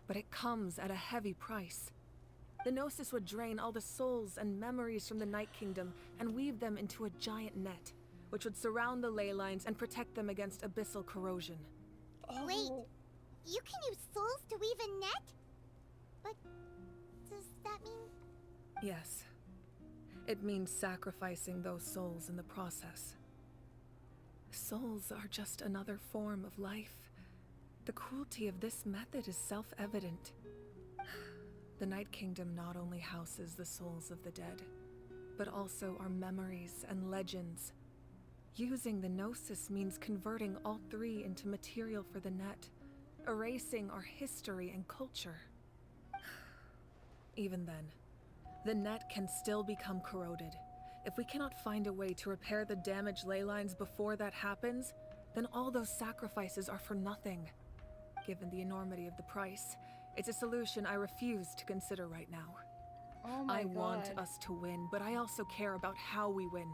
but it comes at a heavy price. The Gnosis would drain all the souls and memories from the Night Kingdom and weave them into a giant net, which would surround the ley lines and protect them against abyssal corrosion. Wait, you can use souls to weave a net? But does that mean... Yes. It means sacrificing those souls in the process. Souls are just another form of life. The cruelty of this method is self-evident. The Night Kingdom not only houses the souls of the dead, but also our memories and legends. Using the Gnosis means converting all three into material for the net, erasing our history and culture. Even then, the net can still become corroded. If we cannot find a way to repair the damaged ley lines before that happens, then all those sacrifices are for nothing. Given the enormity of the price, it's a solution I refuse to consider right now. Oh my God. I want us to win, but I also care about how we win,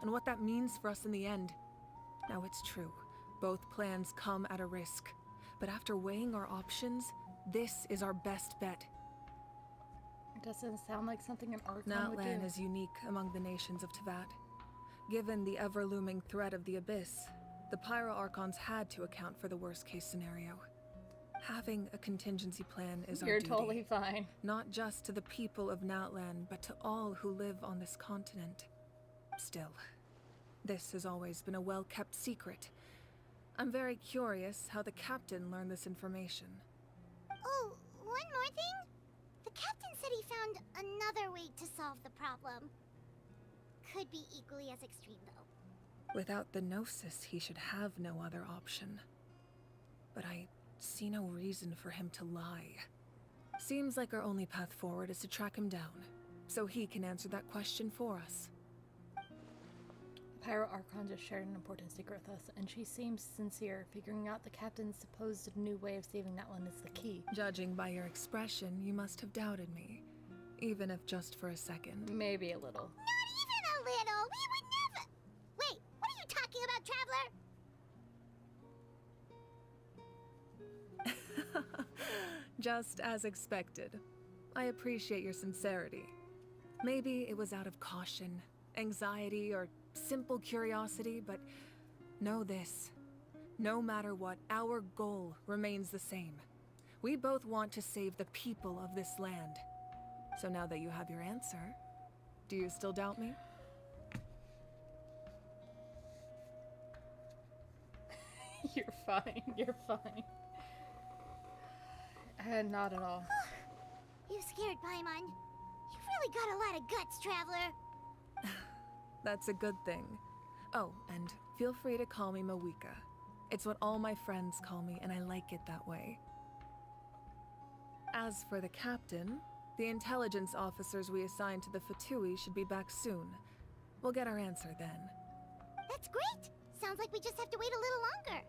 and what that means for us in the end. Now it's true, both plans come at a risk, but after weighing our options, this is our best bet. It doesn't sound like something an Archon would do. Natlan is unique among the nations of Teyvat. Given the ever-looming threat of the Abyss, the Pyro Archons had to account for the worst-case scenario. Having a contingency plan is our duty. You're totally fine. Not just to the people of Natlan, but to all who live on this continent. Still, this has always been a well-kept secret. I'm very curious how the captain learned this information. Oh, one more thing? The captain said he found another way to solve the problem. Could be equally as extreme, though. Without the Gnosis, he should have no other option. But I see no reason for him to lie. Seems like our only path forward is to track him down, so he can answer that question for us. Pyro Archon just shared an important secret with us, and she seems sincere. Figuring out the captain's supposed new way of saving Natlan is the key. Judging by your expression, you must have doubted me. Even if just for a second. Maybe a little. Not even a little! We would never— Wait, what are you talking about, Traveler? Just as expected. I appreciate your sincerity. Maybe it was out of caution, anxiety, or simple curiosity, but know this. No matter what, our goal remains the same. We both want to save the people of this land. So now that you have your answer, do you still doubt me? You're fine. You're fine. Not at all. You scared, Paimon. You've really got a lot of guts, Traveler. That's a good thing. Oh, and feel free to call me Mawika. It's what all my friends call me, and I like it that way. As for the captain, the intelligence officers we assigned to the Fatui should be back soon. We'll get our answer then. That's great! Sounds like we just have to wait a little longer.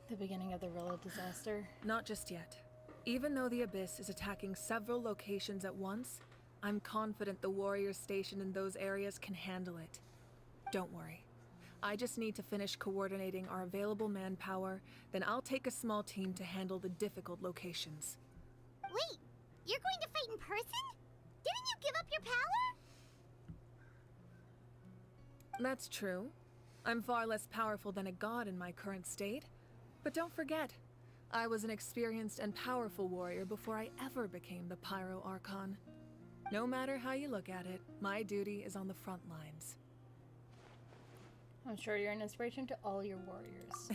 The beginning of the Rilla disaster? Not just yet. Even though the Abyss is attacking several locations at once, I'm confident the warriors stationed in those areas can handle it. Don't worry. I just need to finish coordinating our available manpower, then I'll take a small team to handle the difficult locations. Wait, you're going to fight in person? Didn't you give up your power? That's true. I'm far less powerful than a god in my current state. But don't forget, I was an experienced and powerful warrior before I ever became the Pyro Archon. No matter how you look at it, my duty is on the front lines. I'm sure you're an inspiration to all your warriors.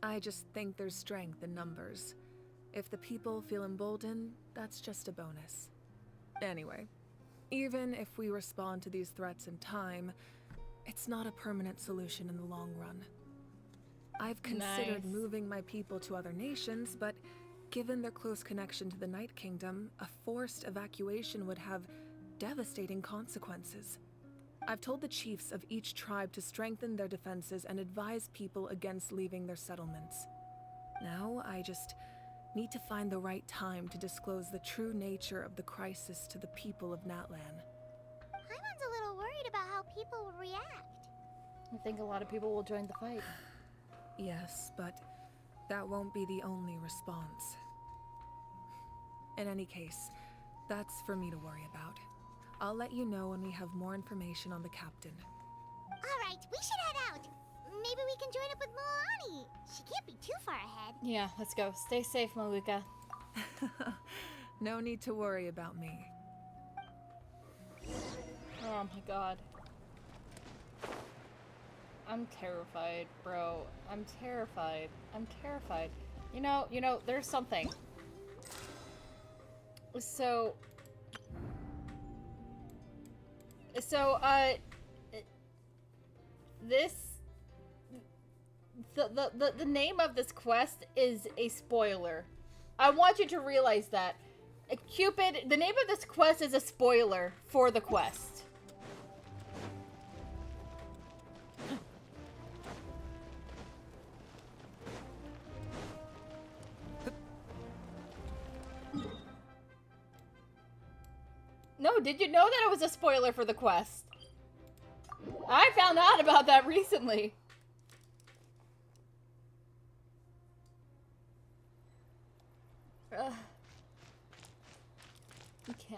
I just think there's strength in numbers. If the people feel emboldened, that's just a bonus. Anyway, even if we respond to these threats in time, it's not a permanent solution in the long run. I've considered moving my people to other nations, but given their close connection to the Night Kingdom, a forced evacuation would have devastating consequences. I've told the chiefs of each tribe to strengthen their defenses and advise people against leaving their settlements. Now, I just need to find the right time to disclose the true nature of the crisis to the people of Natlan. Paimon's a little worried about how people will react. I think a lot of people will join the fight. Yes, but that won't be the only response. In any case, that's for me to worry about. I'll let you know when we have more information on the captain. Alright, we should head out. Maybe we can join up with Moani. She can't be too far ahead. Yeah, let's go. Stay safe, Mawika. No need to worry about me. Oh my god. I'm terrified, bro. I'm terrified. I'm terrified. You know, there's something. So, the name of this quest is a spoiler. I want you to realize that. Cupid, the name of this quest is a spoiler for the quest. No, did you know that it was a spoiler for the quest? I found out about that recently. Can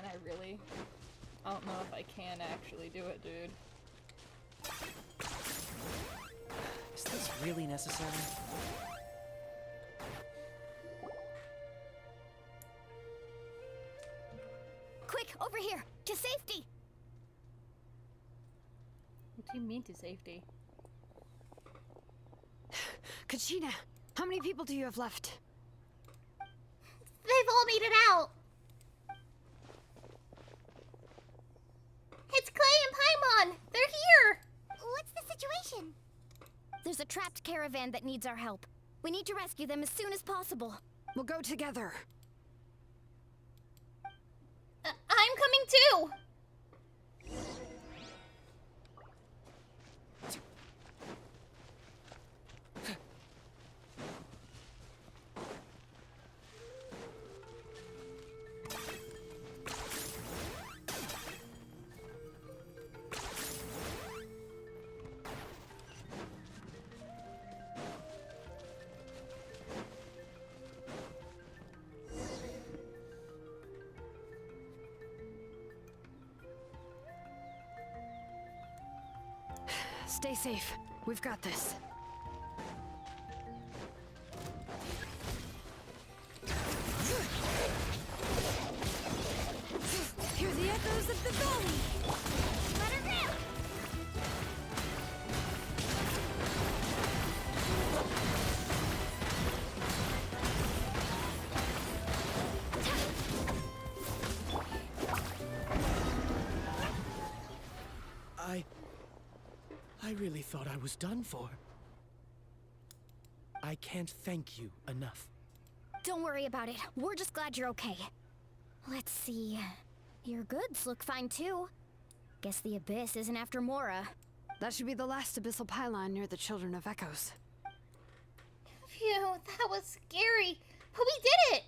I really? I don't know if I can actually do it, dude. Is this really necessary? Quick, over here! To safety! What do you mean to safety? Kachina, how many people do you have left? They've all made it out. It's Clay and Paimon. They're here. What's the situation? There's a trapped caravan that needs our help. We need to rescue them as soon as possible. We'll go together. I'm coming too. Stay safe. We've got this. Hear the echoes of the valley! Let her rip! I really thought I was done for. I can't thank you enough. Don't worry about it. We're just glad you're okay. Let's see. Your goods look fine too. Guess the Abyss isn't after Mora. That should be the last abyssal pylon near the Children of Echoes. Phew, that was scary. But we did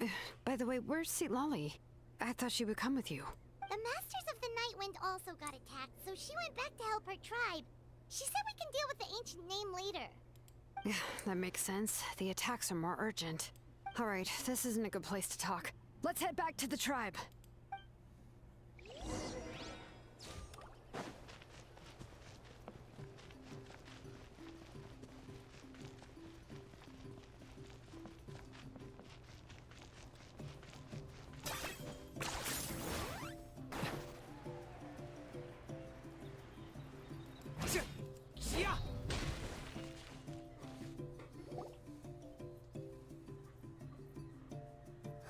it! By the way, where's Lolly? I thought she would come with you. The Masters of the Nightwind also got attacked, so she went back to help her tribe. She said we can deal with the ancient name later. Yeah, that makes sense. The attacks are more urgent. Alright, this isn't a good place to talk. Let's head back to the tribe.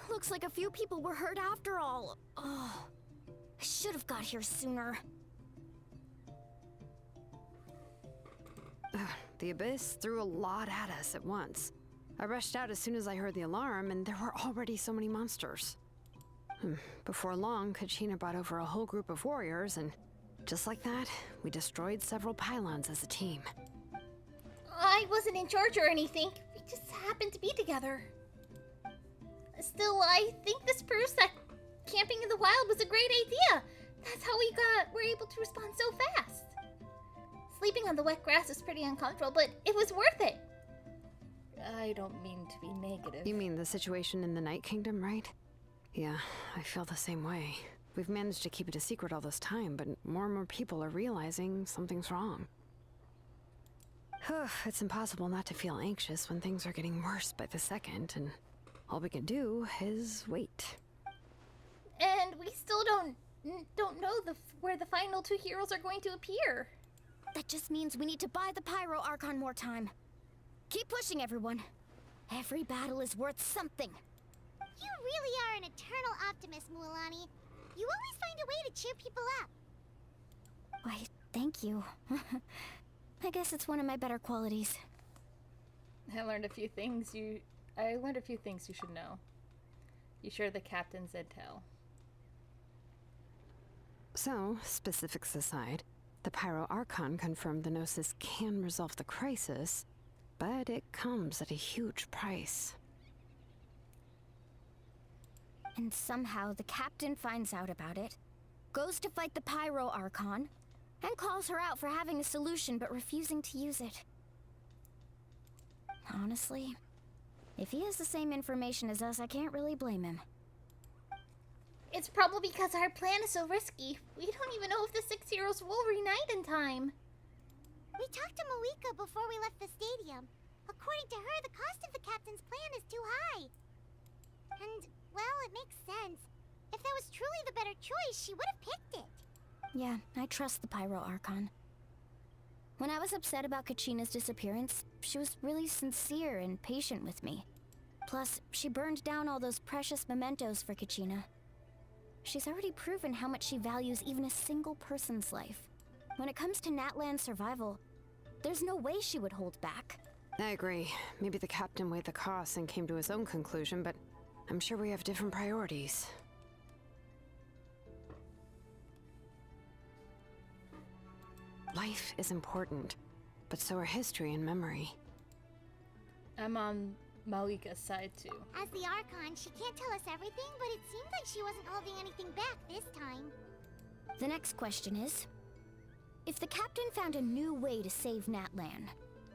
Looks like a few people were hurt after all. Oh, I should have got here sooner. The Abyss threw a lot at us at once. I rushed out as soon as I heard the alarm, and there were already so many monsters. Before long, Kachina brought over a whole group of warriors, and just like that, we destroyed several pylons as a team. I wasn't in charge or anything. We just happened to be together. Still, I think this proves that camping in the wild was a great idea. That's how we're able to respond so fast. Sleeping on the wet grass was pretty uncomfortable, but it was worth it. I don't mean to be negative. You mean the situation in the Night Kingdom, right? Yeah, I feel the same way. We've managed to keep it a secret all this time, but more and more people are realizing something's wrong. It's impossible not to feel anxious when things are getting worse by the second, and all we can do is wait. And we still don't know where the final two heroes are going to appear. That just means we need to buy the Pyro Archon more time. Keep pushing, everyone. Every battle is worth something. You really are an eternal optimist, Mualani. You always find a way to cheer people up. Why, thank you. I guess it's one of my better qualities. I learned a few things you should know. You share the captain's intel. So, specifics aside, the Pyro Archon confirmed the Gnosis can resolve the crisis, but it comes at a huge price. And somehow the captain finds out about it, goes to fight the Pyro Archon, and calls her out for having a solution but refusing to use it. Honestly, if he has the same information as us, I can't really blame him. It's probably because our plan is so risky. We don't even know if the 6 heroes will reunite in time. We talked to Malika before we left the stadium. According to her, the cost of the captain's plan is too high. And, well, it makes sense. If that was truly the better choice, she would have picked it. Yeah, I trust the Pyro Archon. When I was upset about Kachina's disappearance, she was really sincere and patient with me. Plus, she burned down all those precious mementos for Kachina. She's already proven how much she values even a single person's life. When it comes to Natlan's survival, there's no way she would hold back. I agree. Maybe the captain weighed the costs and came to his own conclusion, but I'm sure we have different priorities. Life is important, but so are history and memory. I'm on Malika's side too. As the Archon, she can't tell us everything, but it seemed like she wasn't holding anything back this time. The next question is, if the captain found a new way to save Natlan,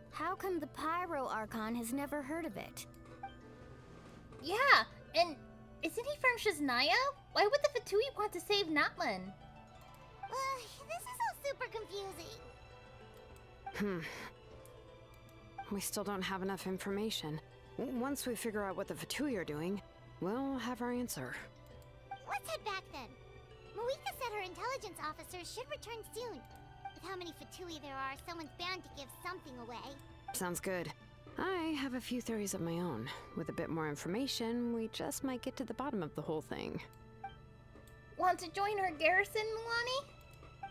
how come the Pyro Archon has never heard of it? Yeah, and isn't he from Shiznaya? Why would the Fatui want to save Natlan? This is all super confusing. We still don't have enough information. Once we figure out what the Fatui are doing, we'll have our answer. Let's head back then. Moika said her intelligence officers should return soon. With how many Fatui there are, someone's bound to give something away. Sounds good. I have a few theories of my own. With a bit more information, we just might get to the bottom of the whole thing. Want to join our garrison, Milani?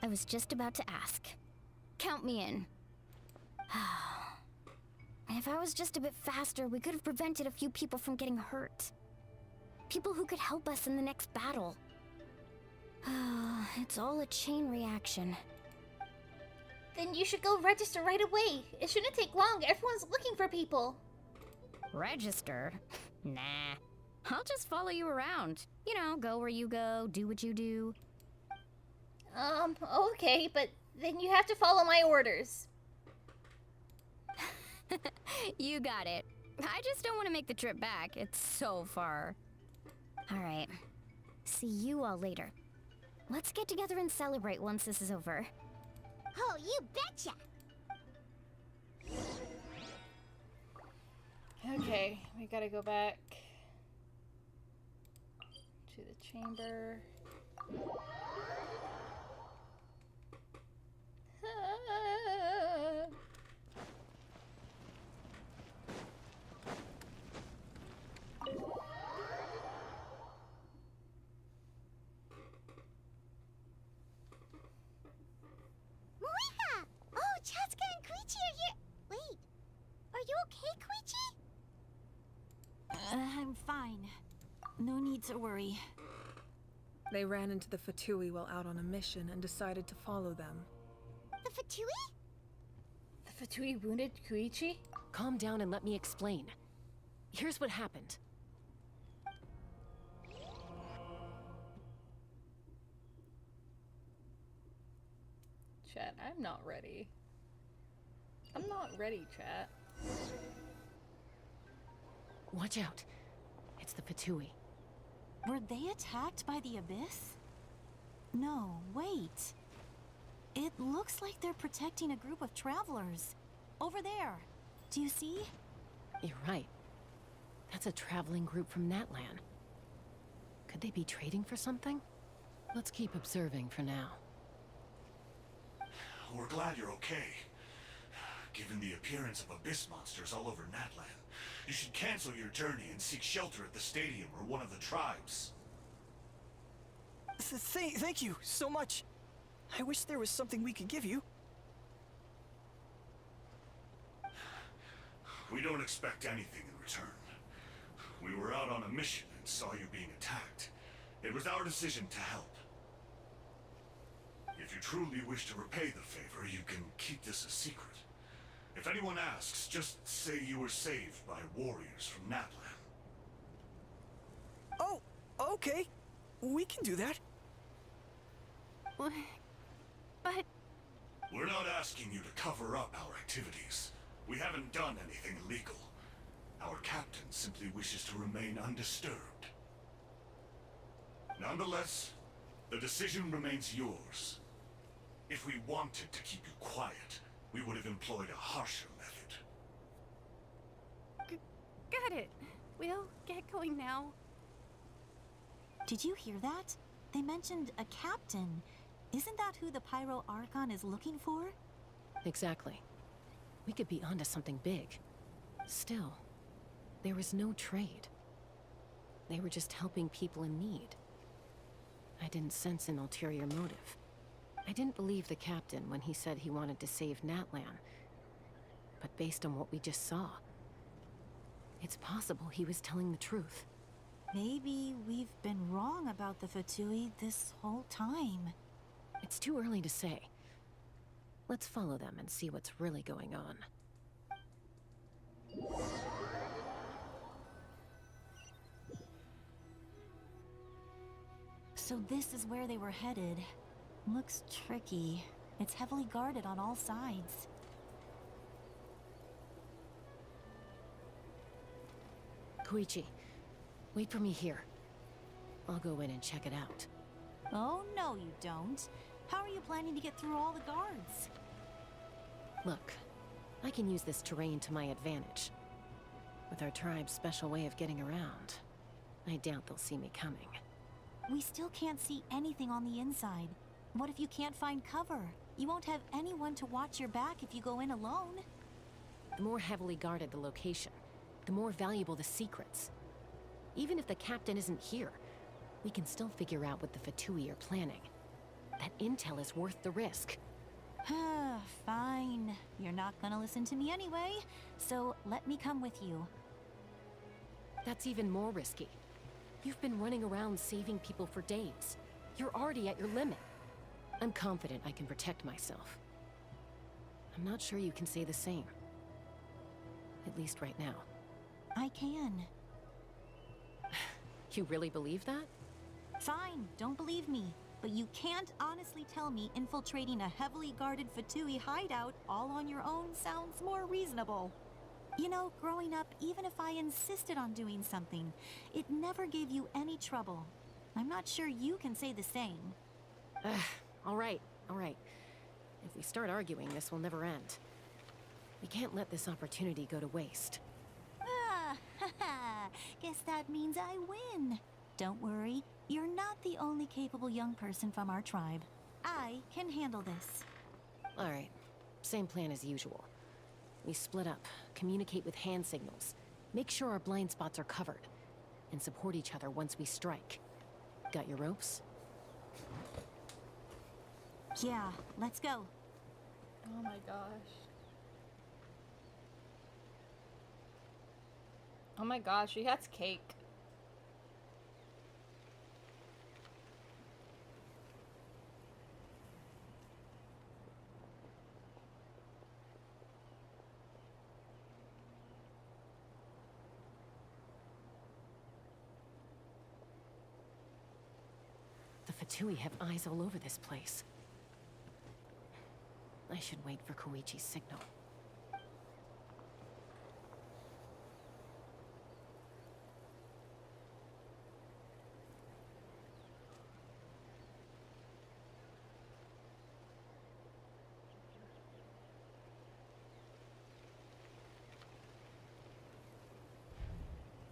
I was just about to ask. Count me in. And if I was just a bit faster, we could have prevented a few people from getting hurt. People who could help us in the next battle. It's all a chain reaction. Then you should go register right away. It shouldn't take long. Everyone's looking for people. Register? Nah. I'll just follow you around. You know, go where you go, do what you do. Okay, but then you have to follow my orders. You got it. I just don't want to make the trip back. It's so far. Alright. See you all later. Let's get together and celebrate once this is over. Oh, you betcha! Okay, we gotta go back to the chamber. Moika! Oh, Chaska and Koichi are here! Wait, are you okay, Koichi? I'm fine. No need to worry. They ran into the Fatui while out on a mission and decided to follow them. The Fatui? The Fatui wounded Koichi? Calm down and let me explain. Here's what happened. Chat, I'm not ready. I'm not ready, chat. Watch out. It's the Fatui. Were they attacked by the Abyss? No, wait. It looks like they're protecting a group of travelers. Over there. Do you see? You're right. That's a traveling group from Natlan. Could they be trading for something? Let's keep observing for now. We're glad you're okay. Given the appearance of abyss monsters all over Natlan, you should cancel your journey and seek shelter at the stadium or one of the tribes. Thank you so much. I wish there was something we could give you. We don't expect anything in return. We were out on a mission and saw you being attacked. It was our decision to help. If you truly wish to repay the favor, you can keep this a secret. If anyone asks, just say you were saved by warriors from Natlan. Oh, okay. We can do that. But... We're not asking you to cover up our activities. We haven't done anything illegal. Our captain simply wishes to remain undisturbed. Nonetheless, the decision remains yours. If we wanted to keep you quiet, we would have employed a harsher method. Got it. We'll get going now. Did you hear that? They mentioned a captain. Isn't that who the Pyro Archon is looking for? Exactly. We could be onto something big. Still, there was no trade. They were just helping people in need. I didn't sense an ulterior motive. I didn't believe the captain when he said he wanted to save Natlan. But based on what we just saw, it's possible he was telling the truth. Maybe we've been wrong about the Fatui this whole time. It's too early to say. Let's follow them and see what's really going on. So this is where they were headed. Looks tricky. It's heavily guarded on all sides. Koichi, wait for me here. I'll go in and check it out. Oh, no you don't. How are you planning to get through all the guards? Look, I can use this terrain to my advantage. With our tribe's special way of getting around, I doubt they'll see me coming. We still can't see anything on the inside. What if you can't find cover? You won't have anyone to watch your back if you go in alone. The more heavily guarded the location, the more valuable the secrets. Even if the captain isn't here, we can still figure out what the Fatui are planning. That intel is worth the risk. Fine. You're not gonna listen to me anyway, so let me come with you. That's even more risky. You've been running around saving people for days. You're already at your limit. I'm confident I can protect myself. I'm not sure you can say the same. At least right now. I can. You really believe that? Fine, don't believe me. But you can't honestly tell me infiltrating a heavily guarded Fatui hideout all on your own sounds more reasonable. You know, growing up, even if I insisted on doing something, it never gave you any trouble. I'm not sure you can say the same. All right. If we start arguing, this will never end. We can't let this opportunity go to waste. Guess that means I win. Don't worry, you're not the only capable young person from our tribe. I can handle this. All right, same plan as usual. We split up, communicate with hand signals, make sure our blind spots are covered, and support each other once we strike. Got your ropes? Yeah, let's go. Oh my gosh. Oh my gosh, she has cake. The Fatui have eyes all over this place. I should wait for Koichi's signal.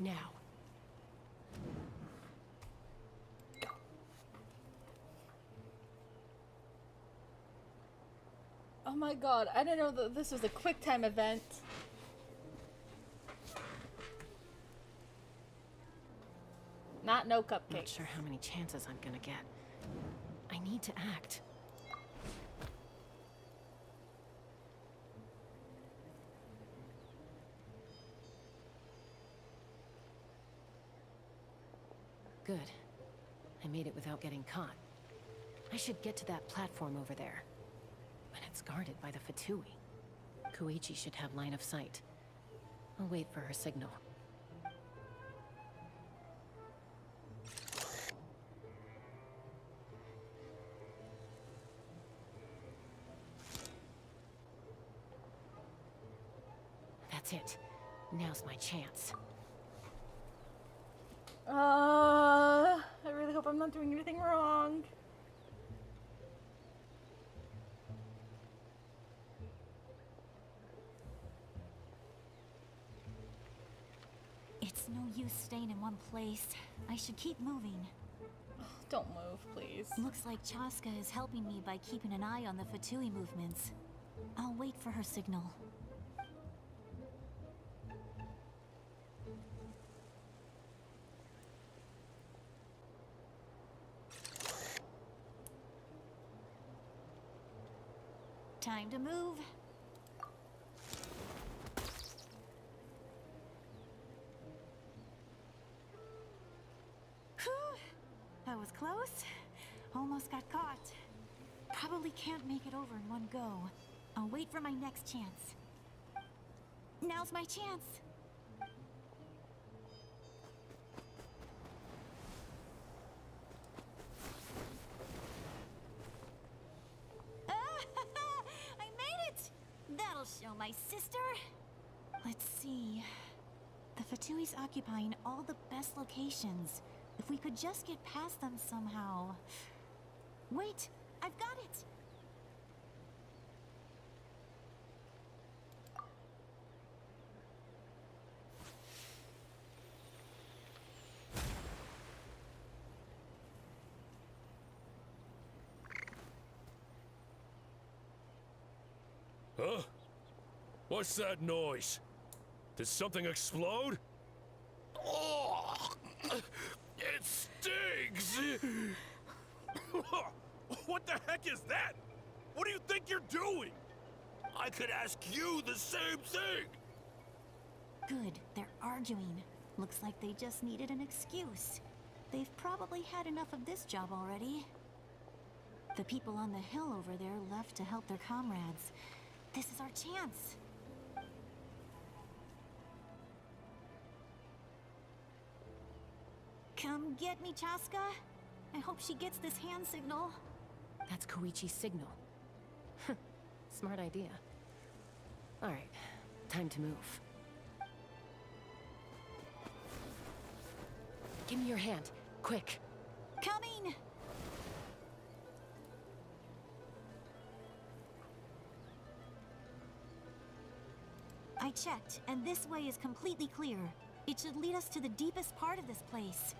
Now. Oh my god, I didn't know that this was a quick time event. Not no cupcakes. Not sure how many chances I'm gonna get. I need to act. Good. I made it without getting caught. I should get to that platform over there. But it's guarded by the Fatui. Koichi should have line of sight. I'll wait for her signal. That's it. Now's my chance. I really hope I'm not doing anything wrong. It's no use staying in one place. I should keep moving. Don't move, please. Looks like Chaska is helping me by keeping an eye on the Fatui movements. I'll wait for her signal. Time to move. Whew. That was close. Almost got caught. Probably can't make it over in one go. I'll wait for my next chance. Now's my chance. I made it! That'll show my sister. Let's see. The Fatui's occupying all the best locations. If we could just get past them somehow. Wait, I've got it! What's that noise? Did something explode? Oh, it stings! What the heck is that? What do you think you're doing? I could ask you the same thing! Good, they're arguing. Looks like they just needed an excuse. They've probably had enough of this job already. The people on the hill over there left to help their comrades. This is our chance. Come get me, Chaska. I hope she gets this hand signal. That's Koichi's signal. Smart idea. Alright, time to move. Give me your hand, quick. Coming! I checked, and this way is completely clear. It should lead us to the deepest part of this place.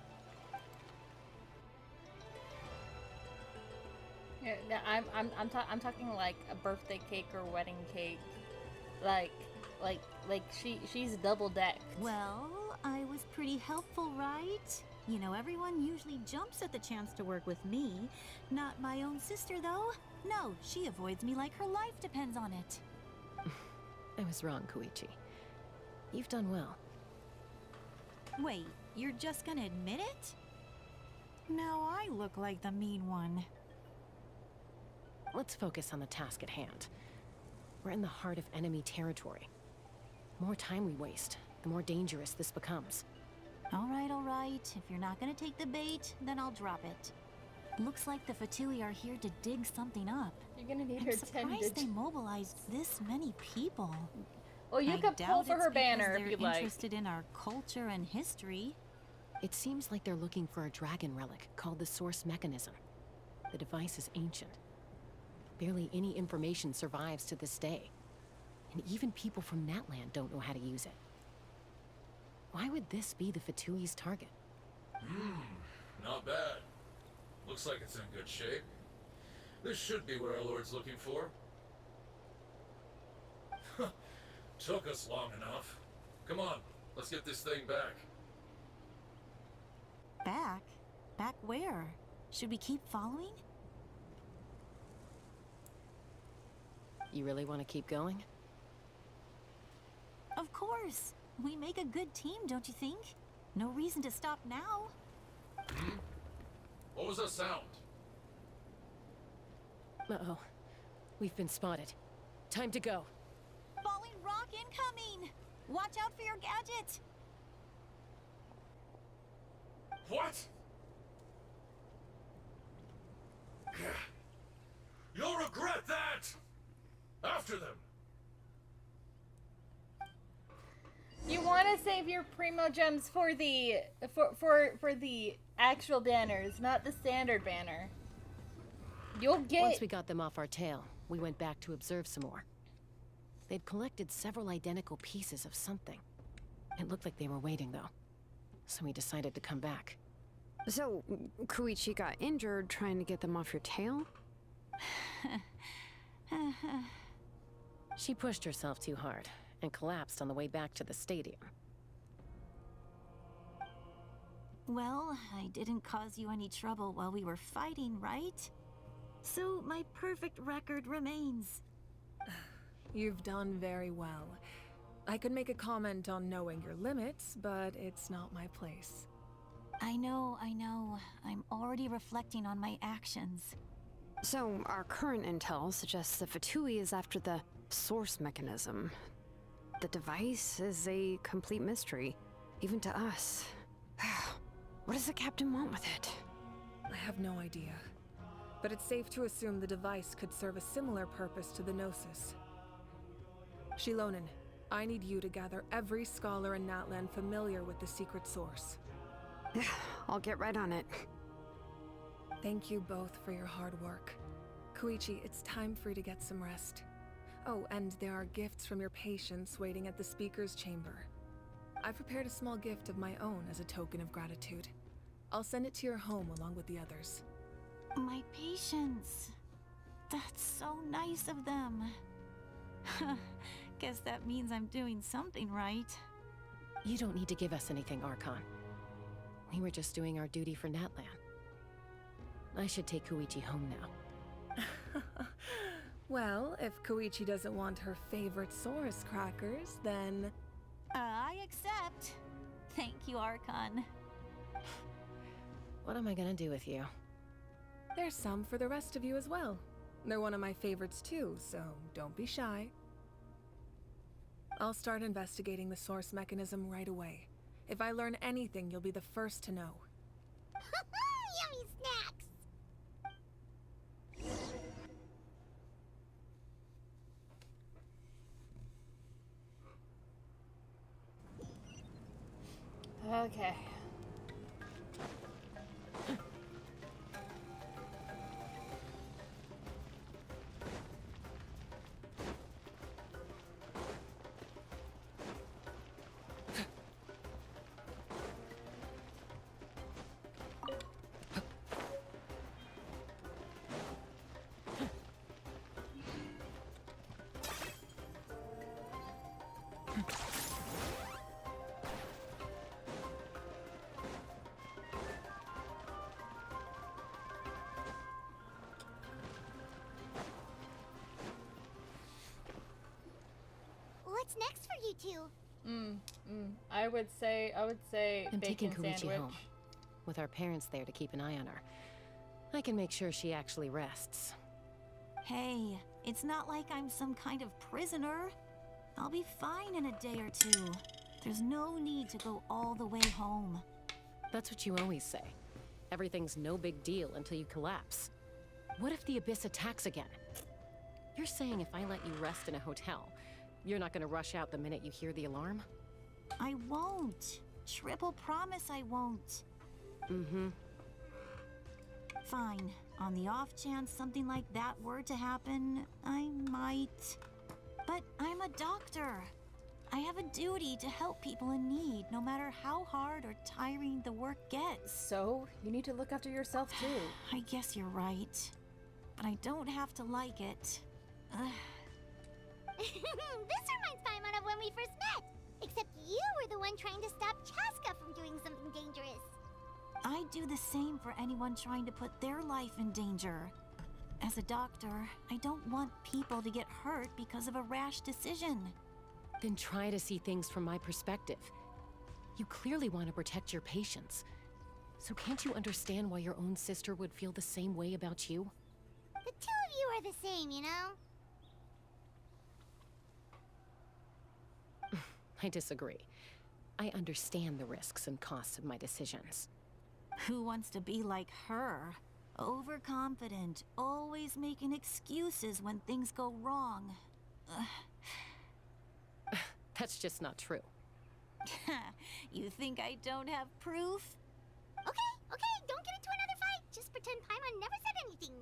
Yeah, no, I'm talking like a birthday cake or wedding cake, like she's double decked. Well, I was pretty helpful, right? You know, everyone usually jumps at the chance to work with me. Not my own sister, though. No, she avoids me like her life depends on it. I was wrong, Koichi. You've done well. Wait, you're just gonna admit it? Now I look like the mean one. Let's focus on the task at hand. We're in the heart of enemy territory. The more time we waste, the more dangerous this becomes. All right. If you're not gonna take the bait, then I'll drop it. Looks like the Fatui are here to dig something up. You're gonna need I'm her surprised they mobilized this many people. Well, you I could pull doubt for it's her because banner if they're you like. interested in our culture and history. It seems like they're looking for a dragon relic called the Source Mechanism. The device is ancient. Barely any information survives to this day. And even people from Natlan don't know how to use it. Why would this be the Fatui's target? Not bad. Looks like it's in good shape. This should be what our Lord's looking for. Took us long enough. Come on, let's get this thing back. Back? Back where? Should we keep following? You really want to keep going? Of course. We make a good team, don't you think? No reason to stop now. What was that sound? Uh-oh. We've been spotted. Time to go. Falling rock incoming! Watch out for your gadget! What? You'll regret that! After them! You want to save your primo gems for the for the actual banners, not the standard banner. You'll get. Once we got them off our tail, we went back to observe some more. They'd collected several identical pieces of something. It looked like they were waiting, though. So we decided to come back. So, Koichi got injured trying to get them off your tail? She pushed herself too hard and collapsed on the way back to the stadium. Well, I didn't cause you any trouble while we were fighting, right? So my perfect record remains. You've done very well. I could make a comment on knowing your limits, but it's not my place. I know. I'm already reflecting on my actions. So, our current intel suggests the Fatui is after the source mechanism. The device is a complete mystery, even to us. What does the captain want with it? I have no idea. But it's safe to assume the device could serve a similar purpose to the Gnosis. Shilonen, I need you to gather every scholar in Natlan familiar with the secret source. I'll get right on it. Thank you both for your hard work. Koichi, it's time for you to get some rest. Oh, and there are gifts from your patients waiting at the speaker's chamber. I've prepared a small gift of my own as a token of gratitude. I'll send it to your home along with the others. My patience. That's so nice of them. Guess that means I'm doing something right. You don't need to give us anything, Archon. We were just doing our duty for Natlan. I should take Koichi home now. Well, if Koichi doesn't want her favorite Saurus crackers, then... I accept. Thank you, Archon. What am I gonna do with you? There's some for the rest of you as well. They're one of my favorites too, so don't be shy. I'll start investigating the source mechanism right away. If I learn anything, you'll be the first to know. Yummy snacks! Okay. What's next for you two? I would say I'm taking bacon Koichi sandwich. home. With our parents there to keep an eye on her. I can make sure she actually rests. Hey, it's not like I'm some kind of prisoner. I'll be fine in a day or two. There's no need to go all the way home. That's what you always say. Everything's no big deal until you collapse. What if the Abyss attacks again? You're saying if I let you rest in a hotel, you're not gonna rush out the minute you hear the alarm? I won't. Triple promise I won't. Mm-hmm. Fine. On the off chance something like that were to happen, I might. But I'm a doctor. I have a duty to help people in need, no matter how hard or tiring the work gets. So, you need to look after yourself too. I guess you're right. But I don't have to like it. This reminds Paimon of when we first met. Except you were the one trying to stop Chaska from doing something dangerous. I do the same for anyone trying to put their life in danger. As a doctor, I don't want people to get hurt because of a rash decision. Then try to see things from my perspective. You clearly want to protect your patients. So can't you understand why your own sister would feel the same way about you? The two of you are the same, you know? I disagree. I understand the risks and costs of my decisions. Who wants to be like her? Overconfident, always making excuses when things go wrong. That's just not true. You think I don't have proof? Okay, don't get into another fight. Just pretend Paimon never said anything.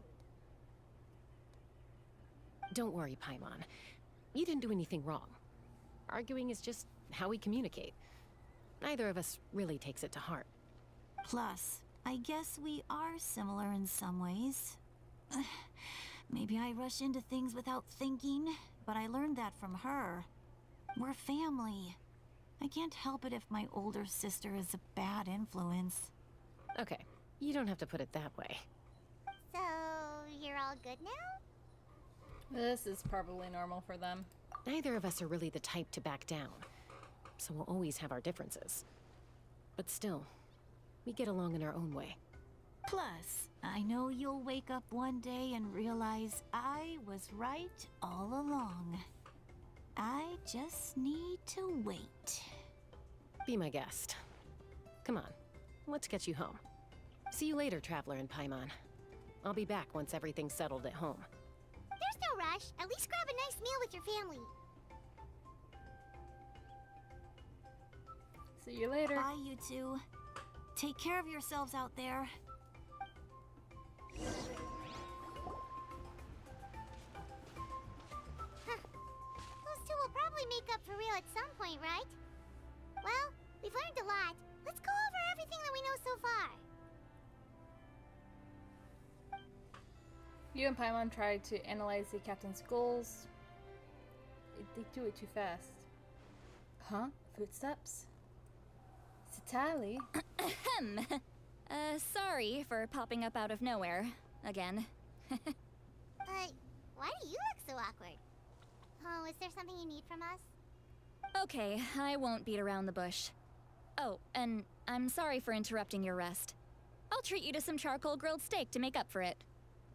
Don't worry, Paimon. You didn't do anything wrong. Arguing is just how we communicate. Neither of us really takes it to heart. Plus, I guess we are similar in some ways. Maybe I rush into things without thinking, but I learned that from her. We're family. I can't help it if my older sister is a bad influence. Okay, you don't have to put it that way. So, you're all good now? This is probably normal for them. Neither of us are really the type to back down, so we'll always have our differences. But still, we get along in our own way. Plus, I know you'll wake up one day and realize I was right all along. I just need to wait. Be my guest. Come on, let's get you home. See you later, Traveler and Paimon. I'll be back once everything's settled at home. There's no rush. At least grab a nice meal with your family. See you later. Bye, you two. Take care of yourselves out there. Those two will probably make up for real at some point, right? Well, we've learned a lot. Let's go over everything that we know so far. You and Paimon tried to analyze the captain's goals. They do it too fast. Huh? Footsteps? Satali? Ahem. Sorry for popping up out of nowhere. Again. Why do you look so awkward? Oh, is there something you need from us? Okay, I won't beat around the bush. Oh, and I'm sorry for interrupting your rest. I'll treat you to some charcoal grilled steak to make up for it.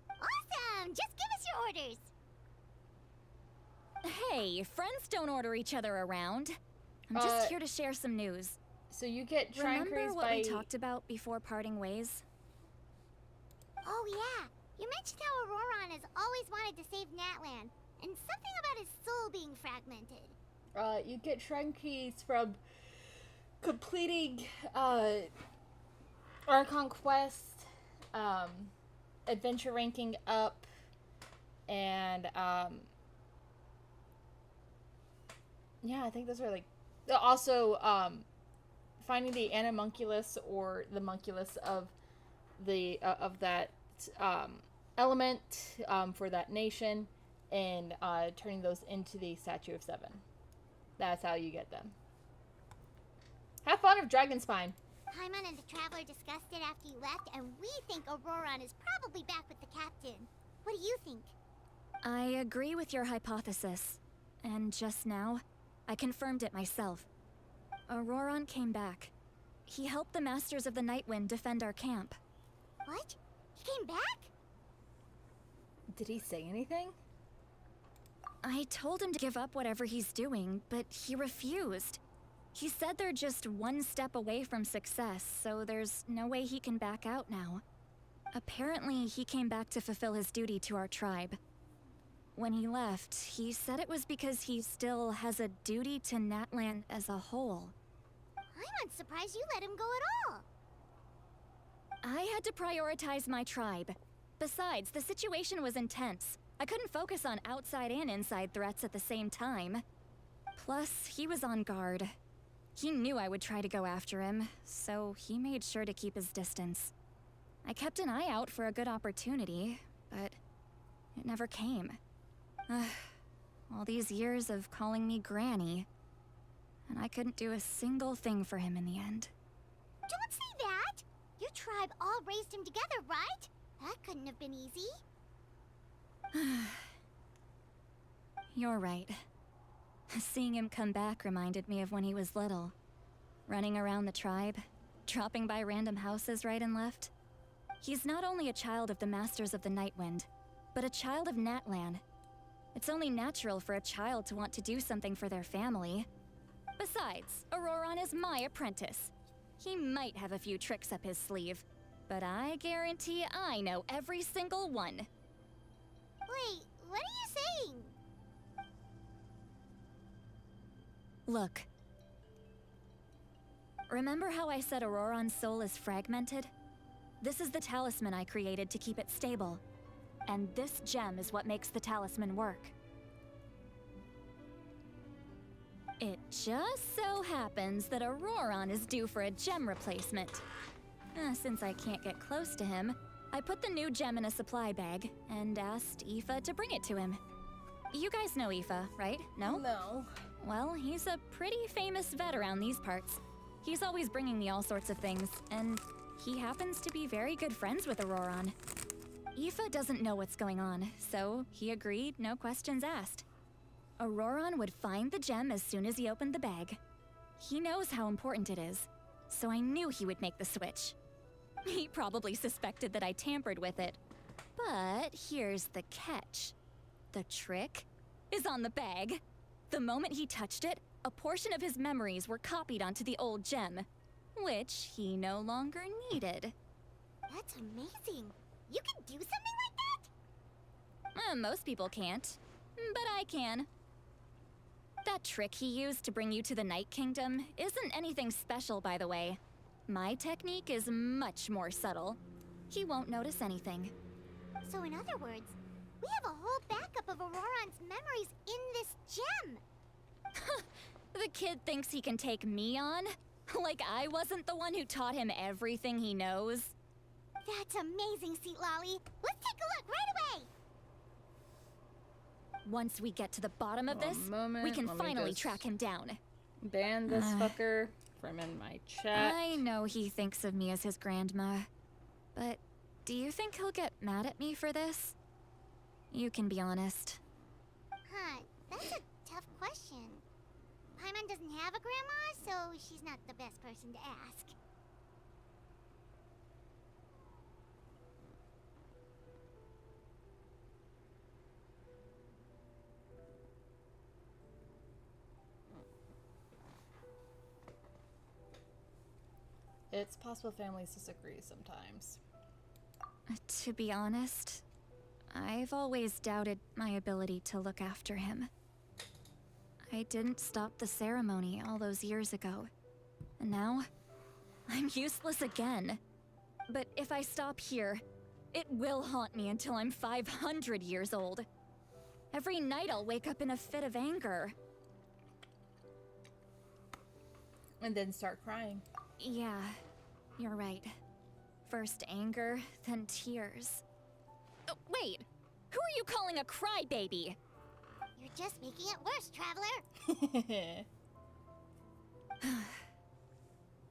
Awesome! Just give us your orders! Hey, friends don't order each other around. I'm just here to share some news. So you get shrine Remember crazed what by... we talked about before parting ways? Oh yeah, you mentioned how Auroron has always wanted to save Natlan, and something about his soul being fragmented. You get shrine keys from completing Archon Quest, adventure ranking up, and yeah, I think those are like also finding the animunculus or the munculus of the of that element for that nation, and turning those into the Statue of Seven. That's how you get them. Have fun with Dragon Spine. Paimon and the Traveler discussed it after you left, and we think Auroron is probably back with the captain. What do you think? I agree with your hypothesis. And just now, I confirmed it myself. Auroron came back. He helped the Masters of the Nightwind defend our camp. What? He came back? Did he say anything? I told him to give up whatever he's doing, but he refused. He said they're just one step away from success, so there's no way he can back out now. Apparently, he came back to fulfill his duty to our tribe. When he left, he said it was because he still has a duty to Natlan as a whole. I'm unsurprised you let him go at all. I had to prioritize my tribe. Besides, the situation was intense. I couldn't focus on outside and inside threats at the same time. Plus, he was on guard. He knew I would try to go after him, so he made sure to keep his distance. I kept an eye out for a good opportunity, but it never came. All these years of calling me Granny, and I couldn't do a single thing for him in the end. Don't say that! Your tribe all raised him together, right? That couldn't have been easy. You're right. Seeing him come back reminded me of when he was little. Running around the tribe, dropping by random houses right and left. He's not only a child of the Masters of the Nightwind, but a child of Natlan. It's only natural for a child to want to do something for their family. Besides, Auroron is my apprentice. He might have a few tricks up his sleeve, but I guarantee I know every single one. Wait, what are you saying? Look. Remember how I said Auroron's soul is fragmented? This is the talisman I created to keep it stable. And this gem is what makes the talisman work. It just so happens that Auroron is due for a gem replacement. Since I can't get close to him, I put the new gem in a supply bag and asked Aoife to bring it to him. You guys know Aoife, right? No? No. Well, he's a pretty famous vet around these parts. He's always bringing me all sorts of things, and he happens to be very good friends with Auroron. Aoife doesn't know what's going on, so he agreed, no questions asked. Auroron would find the gem as soon as he opened the bag. He knows how important it is, so I knew he would make the switch. He probably suspected that I tampered with it. But here's the catch. The trick is on the bag. The moment he touched it, a portion of his memories were copied onto the old gem, which he no longer needed. That's amazing. You can do something like that? Most people can't, but I can. That trick he used to bring you to the Night Kingdom isn't anything special, by the way. My technique is much more subtle. He won't notice anything. So in other words, we have a whole backup of Auroron's memories in this gem. The kid thinks he can take me on? Like I wasn't the one who taught him everything he knows? That's amazing, Seat Lolly. Let's take a look right away. Once we get to the bottom of this, moment, we can let me finally just track him down. Ban this fucker from in my chat. I know he thinks of me as his grandma, but do you think he'll get mad at me for this? You can be honest. Huh, that's a tough question. Paimon doesn't have a grandma, so she's not the best person to ask. It's possible families disagree sometimes. To be honest, I've always doubted my ability to look after him. I didn't stop the ceremony all those years ago, and now I'm useless again. But if I stop here, it will haunt me until I'm 500 years old. Every night I'll wake up in a fit of anger. And then start crying. Yeah, you're right. First anger, then tears. Oh, wait! Who are you calling a crybaby? You're just making it worse, Traveler.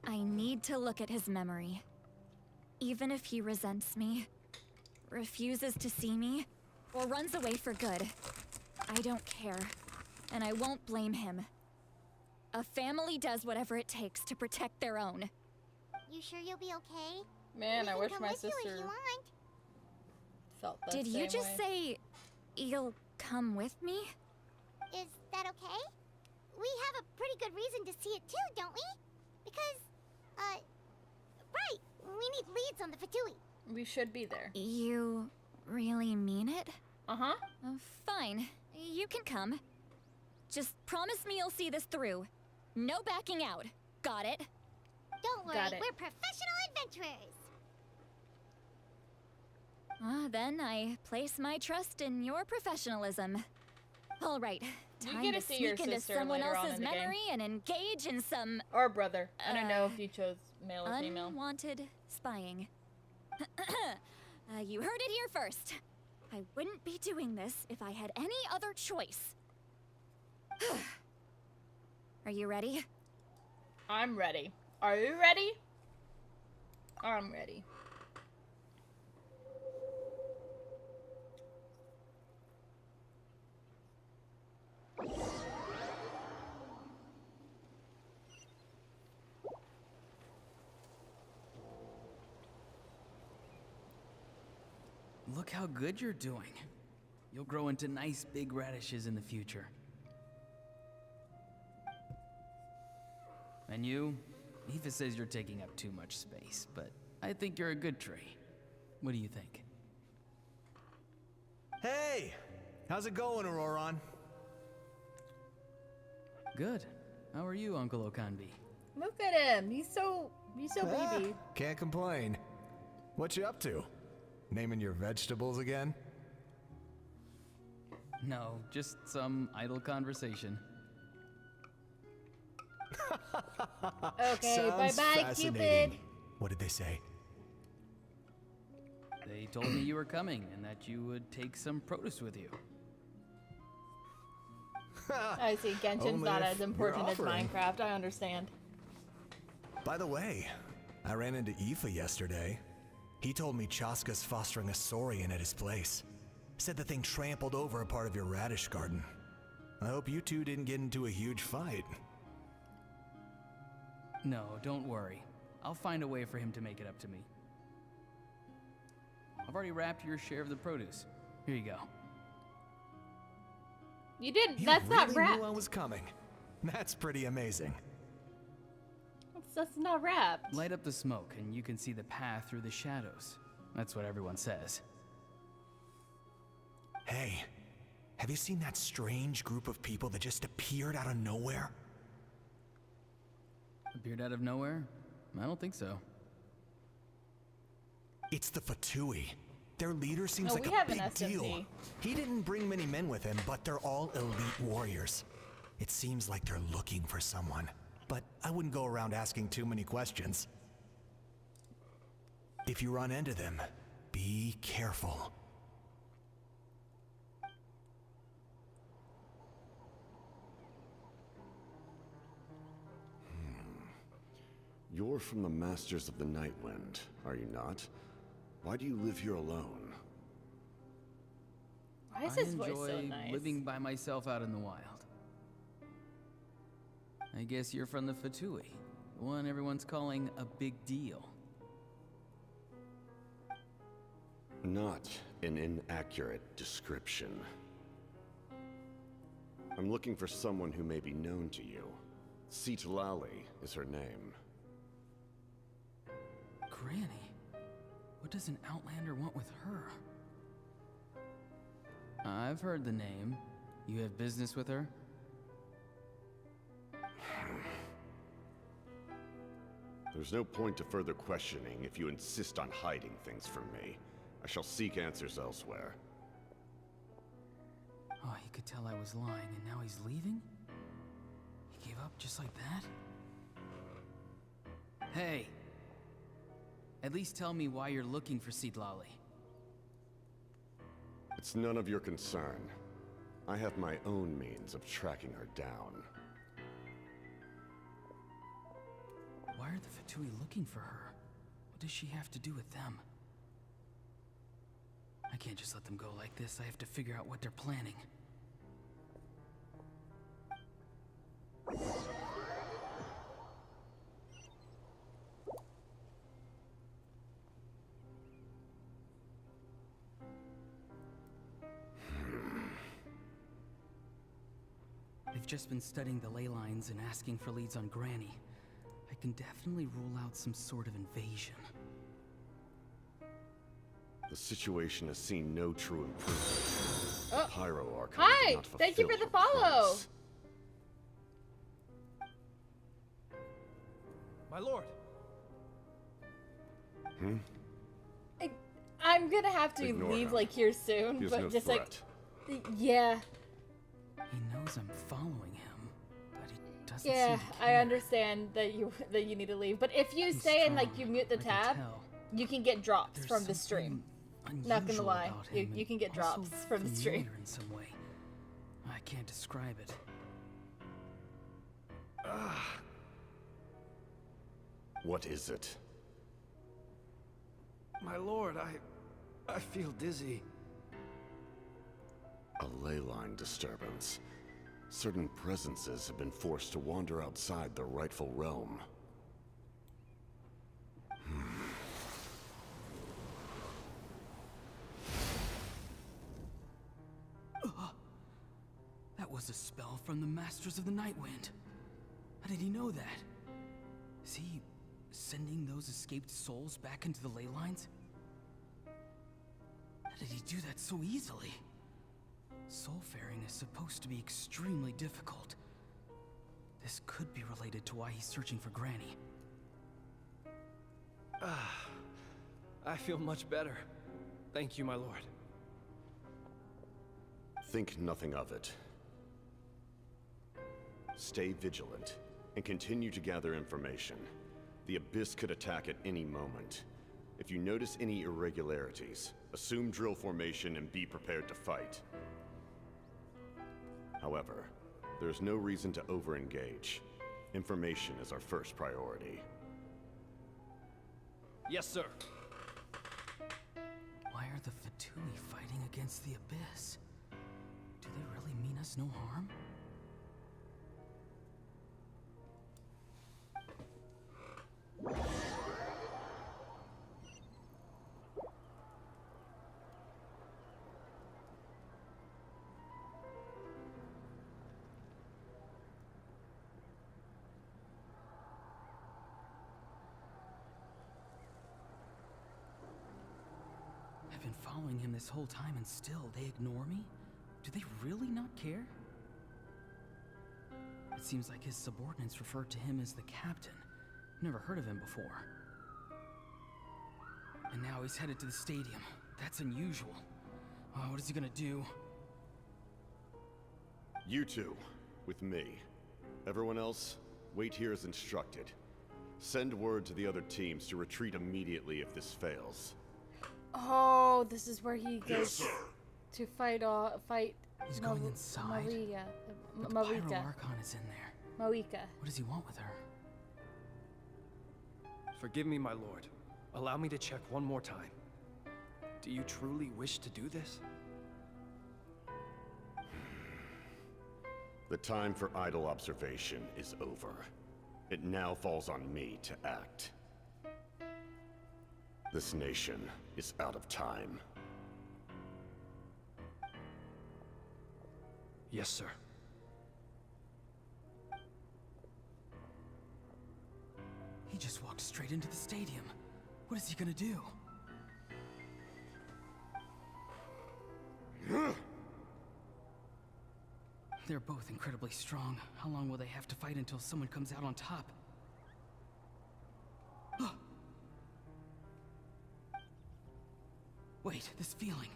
I need to look at his memory. Even if he resents me, refuses to see me, or runs away for good, I don't care, and I won't blame him. A family does whatever it takes to protect their own. You sure you'll be okay? Man, I wish come my with you if sister you want. felt that Did you same just way. say you'll come with me? Is that okay? We have a pretty good reason to see it too, don't we? Because, right, we need leads on the Fatui. We should be there. You really mean it? Uh-huh. Fine. You can come. Just promise me you'll see this through. No backing out. Got it? Don't worry, Got it. we're professional adventurers. Then I place my trust in your professionalism. All right, You time get to to see your sneak into sister someone later on else's in the game. memory and engage in some Or brother. I don't know if you chose male or female. unwanted spying. You heard it here first. I wouldn't be doing this if I had any other choice. Are you ready? I'm ready. Are you ready? I'm ready. Look how good you're doing. You'll grow into nice big radishes in the future. And you? Aoife says you're taking up too much space, but I think you're a good tree. What do you think? Hey! How's it going, Auroron? Good. How are you, Uncle Okanbi? Look at him. He's so baby. Can't complain. What you up to? Naming your vegetables again? No, just some idle conversation. Okay, Sounds bye-bye, fascinating. Cupid. What did they say? They told me you were coming and that you would take some produce with you. I see. Genshin's Only not if as you're important as offering. Minecraft. I understand. By the way, I ran into Aoife yesterday. He told me Chaska's fostering a saurian at his place. Said the thing trampled over a part of your radish garden. I hope you two didn't get into a huge fight. No, don't worry. I'll find a way for him to make it up to me. I've already wrapped your share of the produce. Here you go. You didn't. You That's not really wrapped. knew I was coming. That's pretty amazing. That's not wrapped. Light up the smoke and you can see the path through the shadows. That's what everyone says. Hey, have you seen that strange group of people that just appeared out of nowhere? Appeared out of nowhere? I don't think so. It's the Fatui. Their leader seems Oh, like we a have an big deal. SMG. He didn't bring many men with him, but they're all elite warriors. It seems like they're looking for someone, but I wouldn't go around asking too many questions. If you run into them, be careful. You're from the Masters of the Nightwind, are you not? Why do you live here alone? Why is I his voice so enjoy nice? living by myself out in the wild. I guess you're from the Fatui, the one everyone's calling a big deal. Not an inaccurate description. I'm looking for someone who may be known to you. Citlali is her name. Granny? What does an Outlander want with her? I've heard the name. You have business with her? There's no point to further questioning if you insist on hiding things from me. I shall seek answers elsewhere. Oh, he could tell I was lying, and now he's leaving? He gave up just like that? Hey! At least tell me why you're looking for Citlali. It's none of your concern. I have my own means of tracking her down. Why are the Fatui looking for her? What does she have to do with them? I can't just let them go like this. I have to figure out what they're planning. They've just been studying the ley lines and asking for leads on Granny. I can definitely rule out some sort of invasion. The situation has seen no true improvement. Oh. Pyro Archon Hi! did not Thank you for fulfill the her follow! promise. My lord. Hmm? I'm gonna have to Ignore leave him. like here soon, He is but no just threat. like, yeah, He knows I'm following him, but he doesn't yeah, seem to I understand that you need to leave. But if you stay and like you mute the tab, you can get drops There's from the stream. Not gonna unusual lie, about you him, can get and also drops from the stream. familiar in some way. I can't describe it. What is it? My lord, I feel dizzy. A ley line disturbance. Certain presences have been forced to wander outside their rightful realm. That was a spell from the Masters of the Nightwind. How did he know that? Is he sending those escaped souls back into the ley lines? How did he do that so easily? Soulfaring is supposed to be extremely difficult. This could be related to why he's searching for Granny. I feel much better. Thank you, my lord. Think nothing of it. Stay vigilant, and continue to gather information. The Abyss could attack at any moment. If you notice any irregularities, assume drill formation and be prepared to fight. However, there's no reason to over-engage. Information is our first priority. Yes, sir. Why are the Fatui fighting against the Abyss? Do they really mean us no harm? I've been following him this whole time and still they ignore me? Do they really not care? It seems like his subordinates refer to him as the captain. Never heard of him before. And now he's headed to the stadium. That's unusual. Oh, what is he gonna do? You two, with me. Everyone else, wait here as instructed. Send word to the other teams to retreat immediately if this fails. Oh, this is where he goes to fight. He's going inside. Maria. But the Pyro Archon is in there. Moika. What does he want with her? Forgive me, my lord. Allow me to check one more time. Do you truly wish to do this? The time for idle observation is over. It now falls on me to act. This nation is out of time. Yes, sir. He just walked straight into the stadium. What is he gonna do? They're both incredibly strong. How long will they have to fight until someone comes out on top? Wait, this feeling.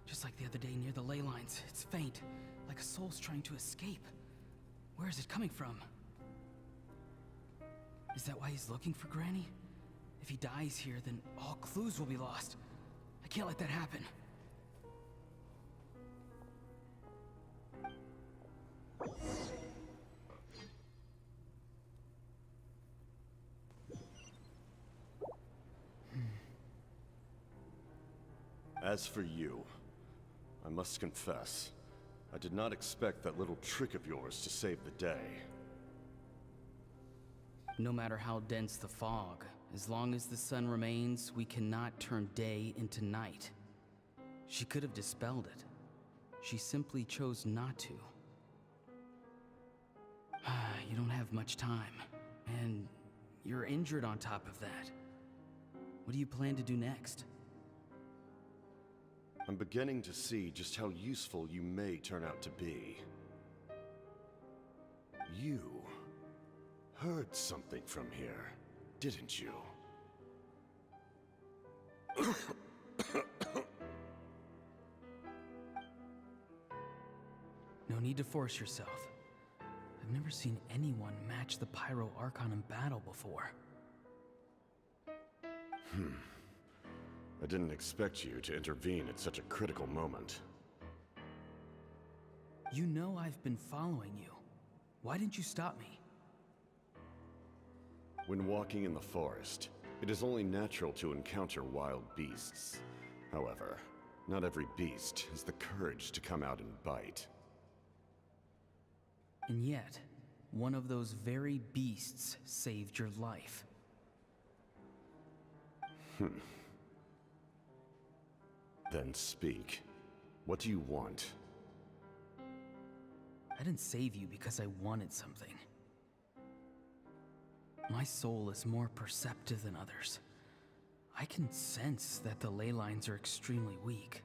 Just like the other day near the ley lines. It's faint, like a soul's trying to escape. Where is it coming from? Is that why he's looking for Granny? If he dies here, then all clues will be lost. I can't let that happen. As for you, I must confess, I did not expect that little trick of yours to save the day. No matter how dense the fog, as long as the sun remains, we cannot turn day into night. She could have dispelled it. She simply chose not to. You don't have much time, and you're injured on top of that. What do you plan to do next? I'm beginning to see just how useful you may turn out to be. You heard something from here, didn't you? No need to force yourself. I've never seen anyone match the Pyro Archon in battle before. I didn't expect you to intervene at such a critical moment. You know I've been following you. Why didn't you stop me? When walking in the forest, it is only natural to encounter wild beasts. However, not every beast has the courage to come out and bite. And yet, one of those very beasts saved your life. Then speak. What do you want? I didn't save you because I wanted something. My soul is more perceptive than others. I can sense that the ley lines are extremely weak.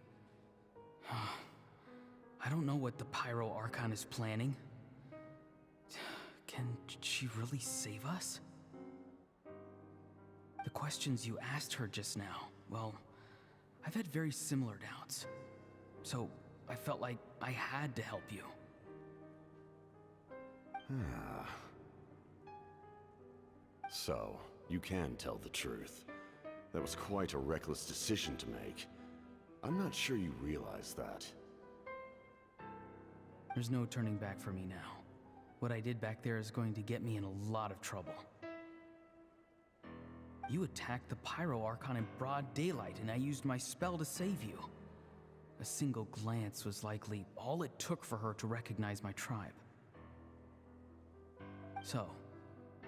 I don't know what the Pyro Archon is planning. Can she really save us? The questions you asked her just now, well, I've had very similar doubts. So I felt like I had to help you. So, you can tell the truth. That was quite a reckless decision to make. I'm not sure you realize that. There's no turning back for me now. What I did back there is going to get me in a lot of trouble. You attacked the Pyro Archon in broad daylight, and I used my spell to save you. A single glance was likely all it took for her to recognize my tribe. So,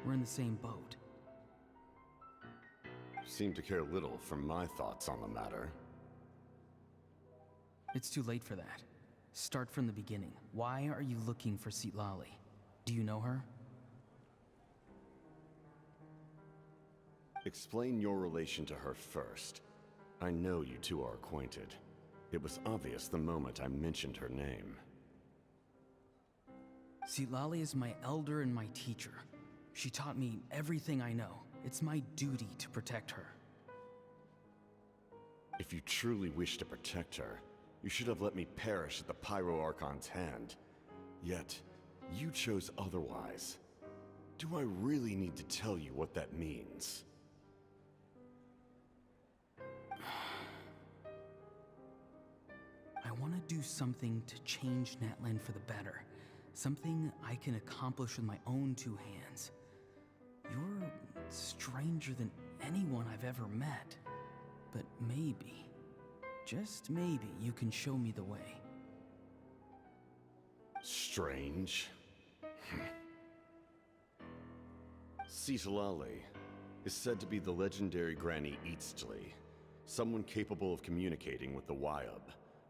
we're in the same boat. Seem to care little for my thoughts on the matter. It's too late for that. Start from the beginning. Why are you looking for Citlali? Do you know her? Explain your relation to her first. I know you two are acquainted. It was obvious the moment I mentioned her name. Citlali is my elder and my teacher. She taught me everything I know. It's my duty to protect her. If you truly wish to protect her, you should have let me perish at the Pyro Archon's hand. Yet, you chose otherwise. Do I really need to tell you what that means? I want to do something to change Natlan for the better. Something I can accomplish with my own two hands. You're stranger than anyone I've ever met. But maybe, just maybe, you can show me the way. Strange. Citlali is said to be the legendary Granny Eastly, someone capable of communicating with the Wyub,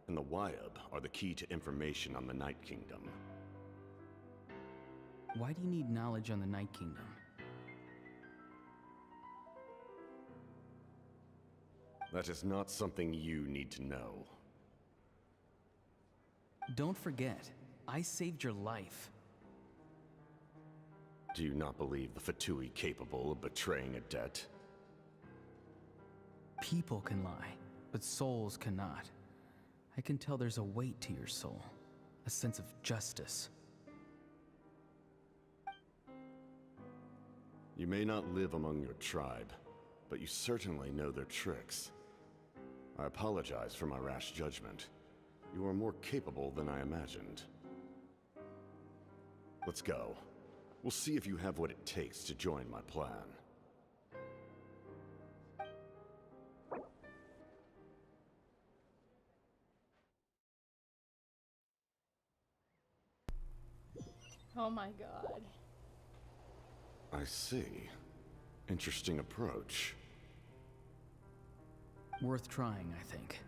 and the Wyub are the key to information on the Night Kingdom. Why do you need knowledge on the Night Kingdom? That is not something you need to know. Don't forget, I saved your life. Do you not believe the Fatui capable of betraying a debt? People can lie, but souls cannot. I can tell there's a weight to your soul, a sense of justice. You may not live among your tribe, but you certainly know their tricks. I apologize for my rash judgment. You are more capable than I imagined. Let's go. We'll see if you have what it takes to join my plan. Oh my god. I see. Interesting approach. Worth trying, I think.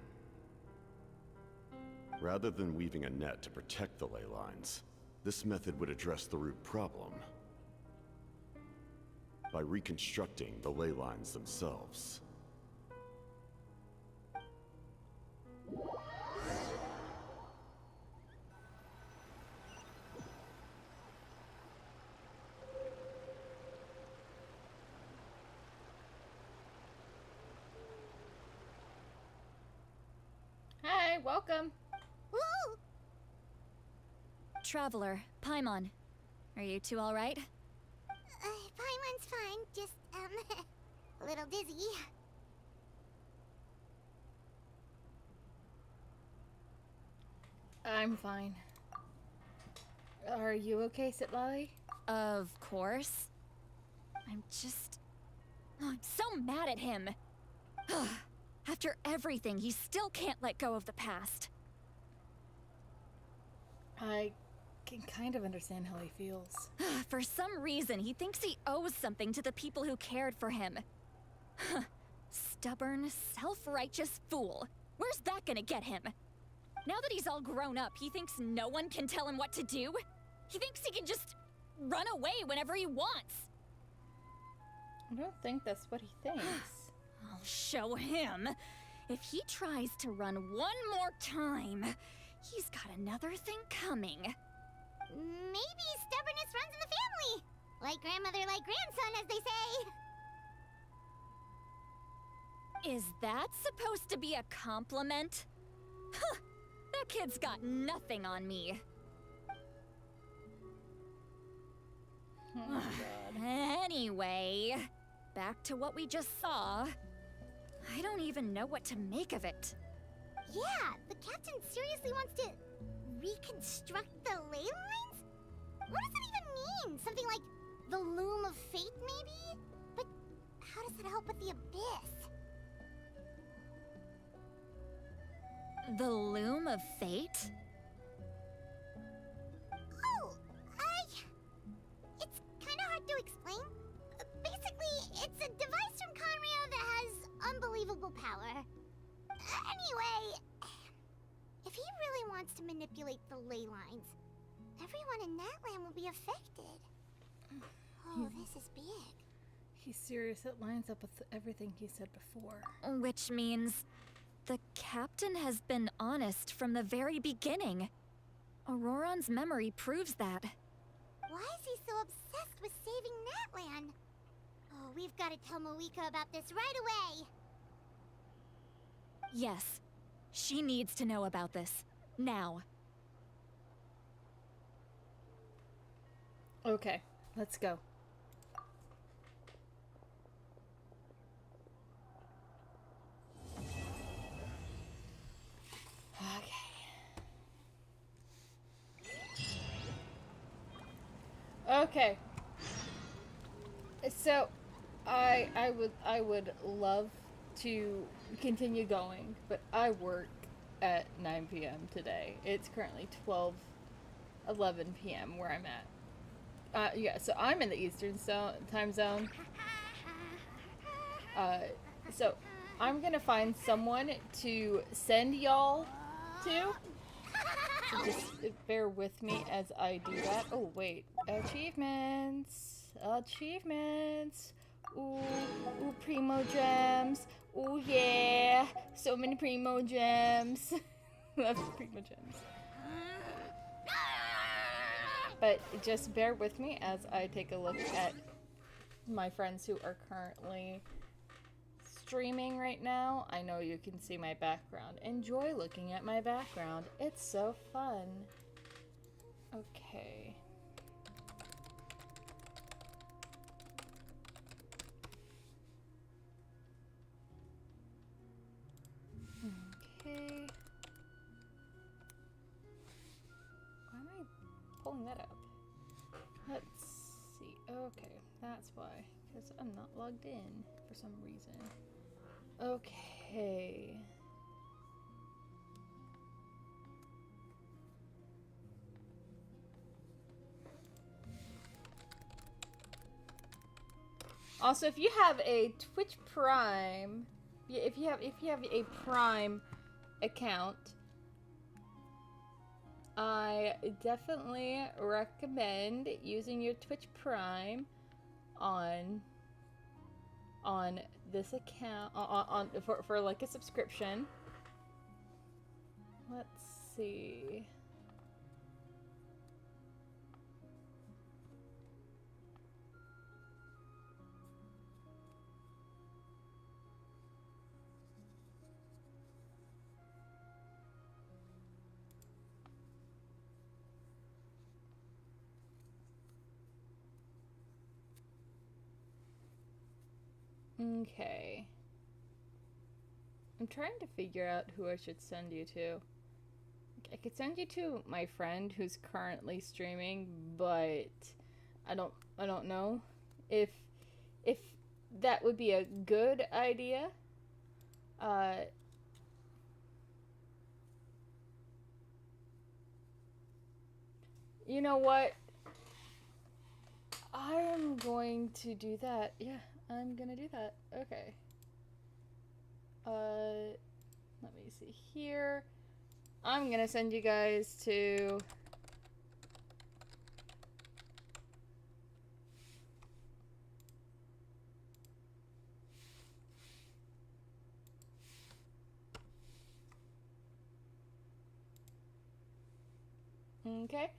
Rather than weaving a net to protect the ley lines, this method would address the root problem by reconstructing the ley lines themselves. Hi, welcome. Woo! Traveler, Paimon. Are you two alright? Paimon's fine, just, a little dizzy. I'm fine. Are you okay, Citlali? Of course. I'm just... Oh, I'm so mad at him. After everything, he still can't let go of the past. I can kind of understand how he feels. For some reason, he thinks he owes something to the people who cared for him. Stubborn, self-righteous fool. Where's that gonna get him? Now that he's all grown up, he thinks no one can tell him what to do? He thinks he can just run away whenever he wants. I don't think that's what he thinks. I'll show him. If he tries to run one more time, he's got another thing coming. Maybe stubbornness runs in the family. Like grandmother, like grandson, as they say. Is that supposed to be a compliment? Huh, that kid's got nothing on me. Oh my god. Anyway, back to what we just saw. I don't even know what to make of it. Yeah, the captain seriously wants to reconstruct the ley lines? What does that even mean? Something like the loom of fate, maybe? But how does that help with the abyss? The loom of fate? Oh, it's kind of hard to explain. Basically, it's a device from Conrio that has unbelievable power. Anyway, if he really wants to manipulate the ley lines, everyone in Natlan will be affected. Oh, this is big. He's serious. It lines up with everything he said before. Which means the captain has been honest from the very beginning. Auroran's memory proves that. Why is he so obsessed with saving Natlan? Oh, we've got to tell Moeka about this right away. Yes, she needs to know about this. Now. Okay, let's go. Okay. So, I would love to continue going, but I work at 9 p.m. today. It's currently 11 p.m. where I'm at. Yeah, so I'm in the Eastern time zone. So I'm gonna find someone to send y'all to. So just bear with me as I do that. Oh wait, achievements, achievements. Ooh, ooh, primo gems. Ooh yeah, so many primo gems. That's primo gems. But just bear with me as I take a look at my friends who are currently streaming right now. I know you can see my background. Enjoy looking at my background. It's so fun. Okay. Okay. Why am I pulling that up? Let's see. Okay, that's why. Because I'm not logged in for some reason. Okay. Also, if you have a Twitch Prime, if you have a Prime account, I definitely recommend using your Twitch Prime on this account for like a subscription. Let's see. Okay. I'm trying to figure out who I should send you to. I could send you to my friend who's currently streaming, but I don't know if that would be a good idea. You know what? I am going to do that. Yeah, I'm gonna do that. Okay. Let me see here. I'm gonna send you guys to... Okay.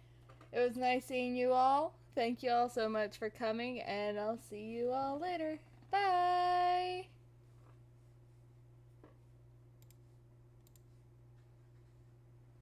It was nice seeing you all. Thank you all so much for coming, and I'll see you all later. Bye!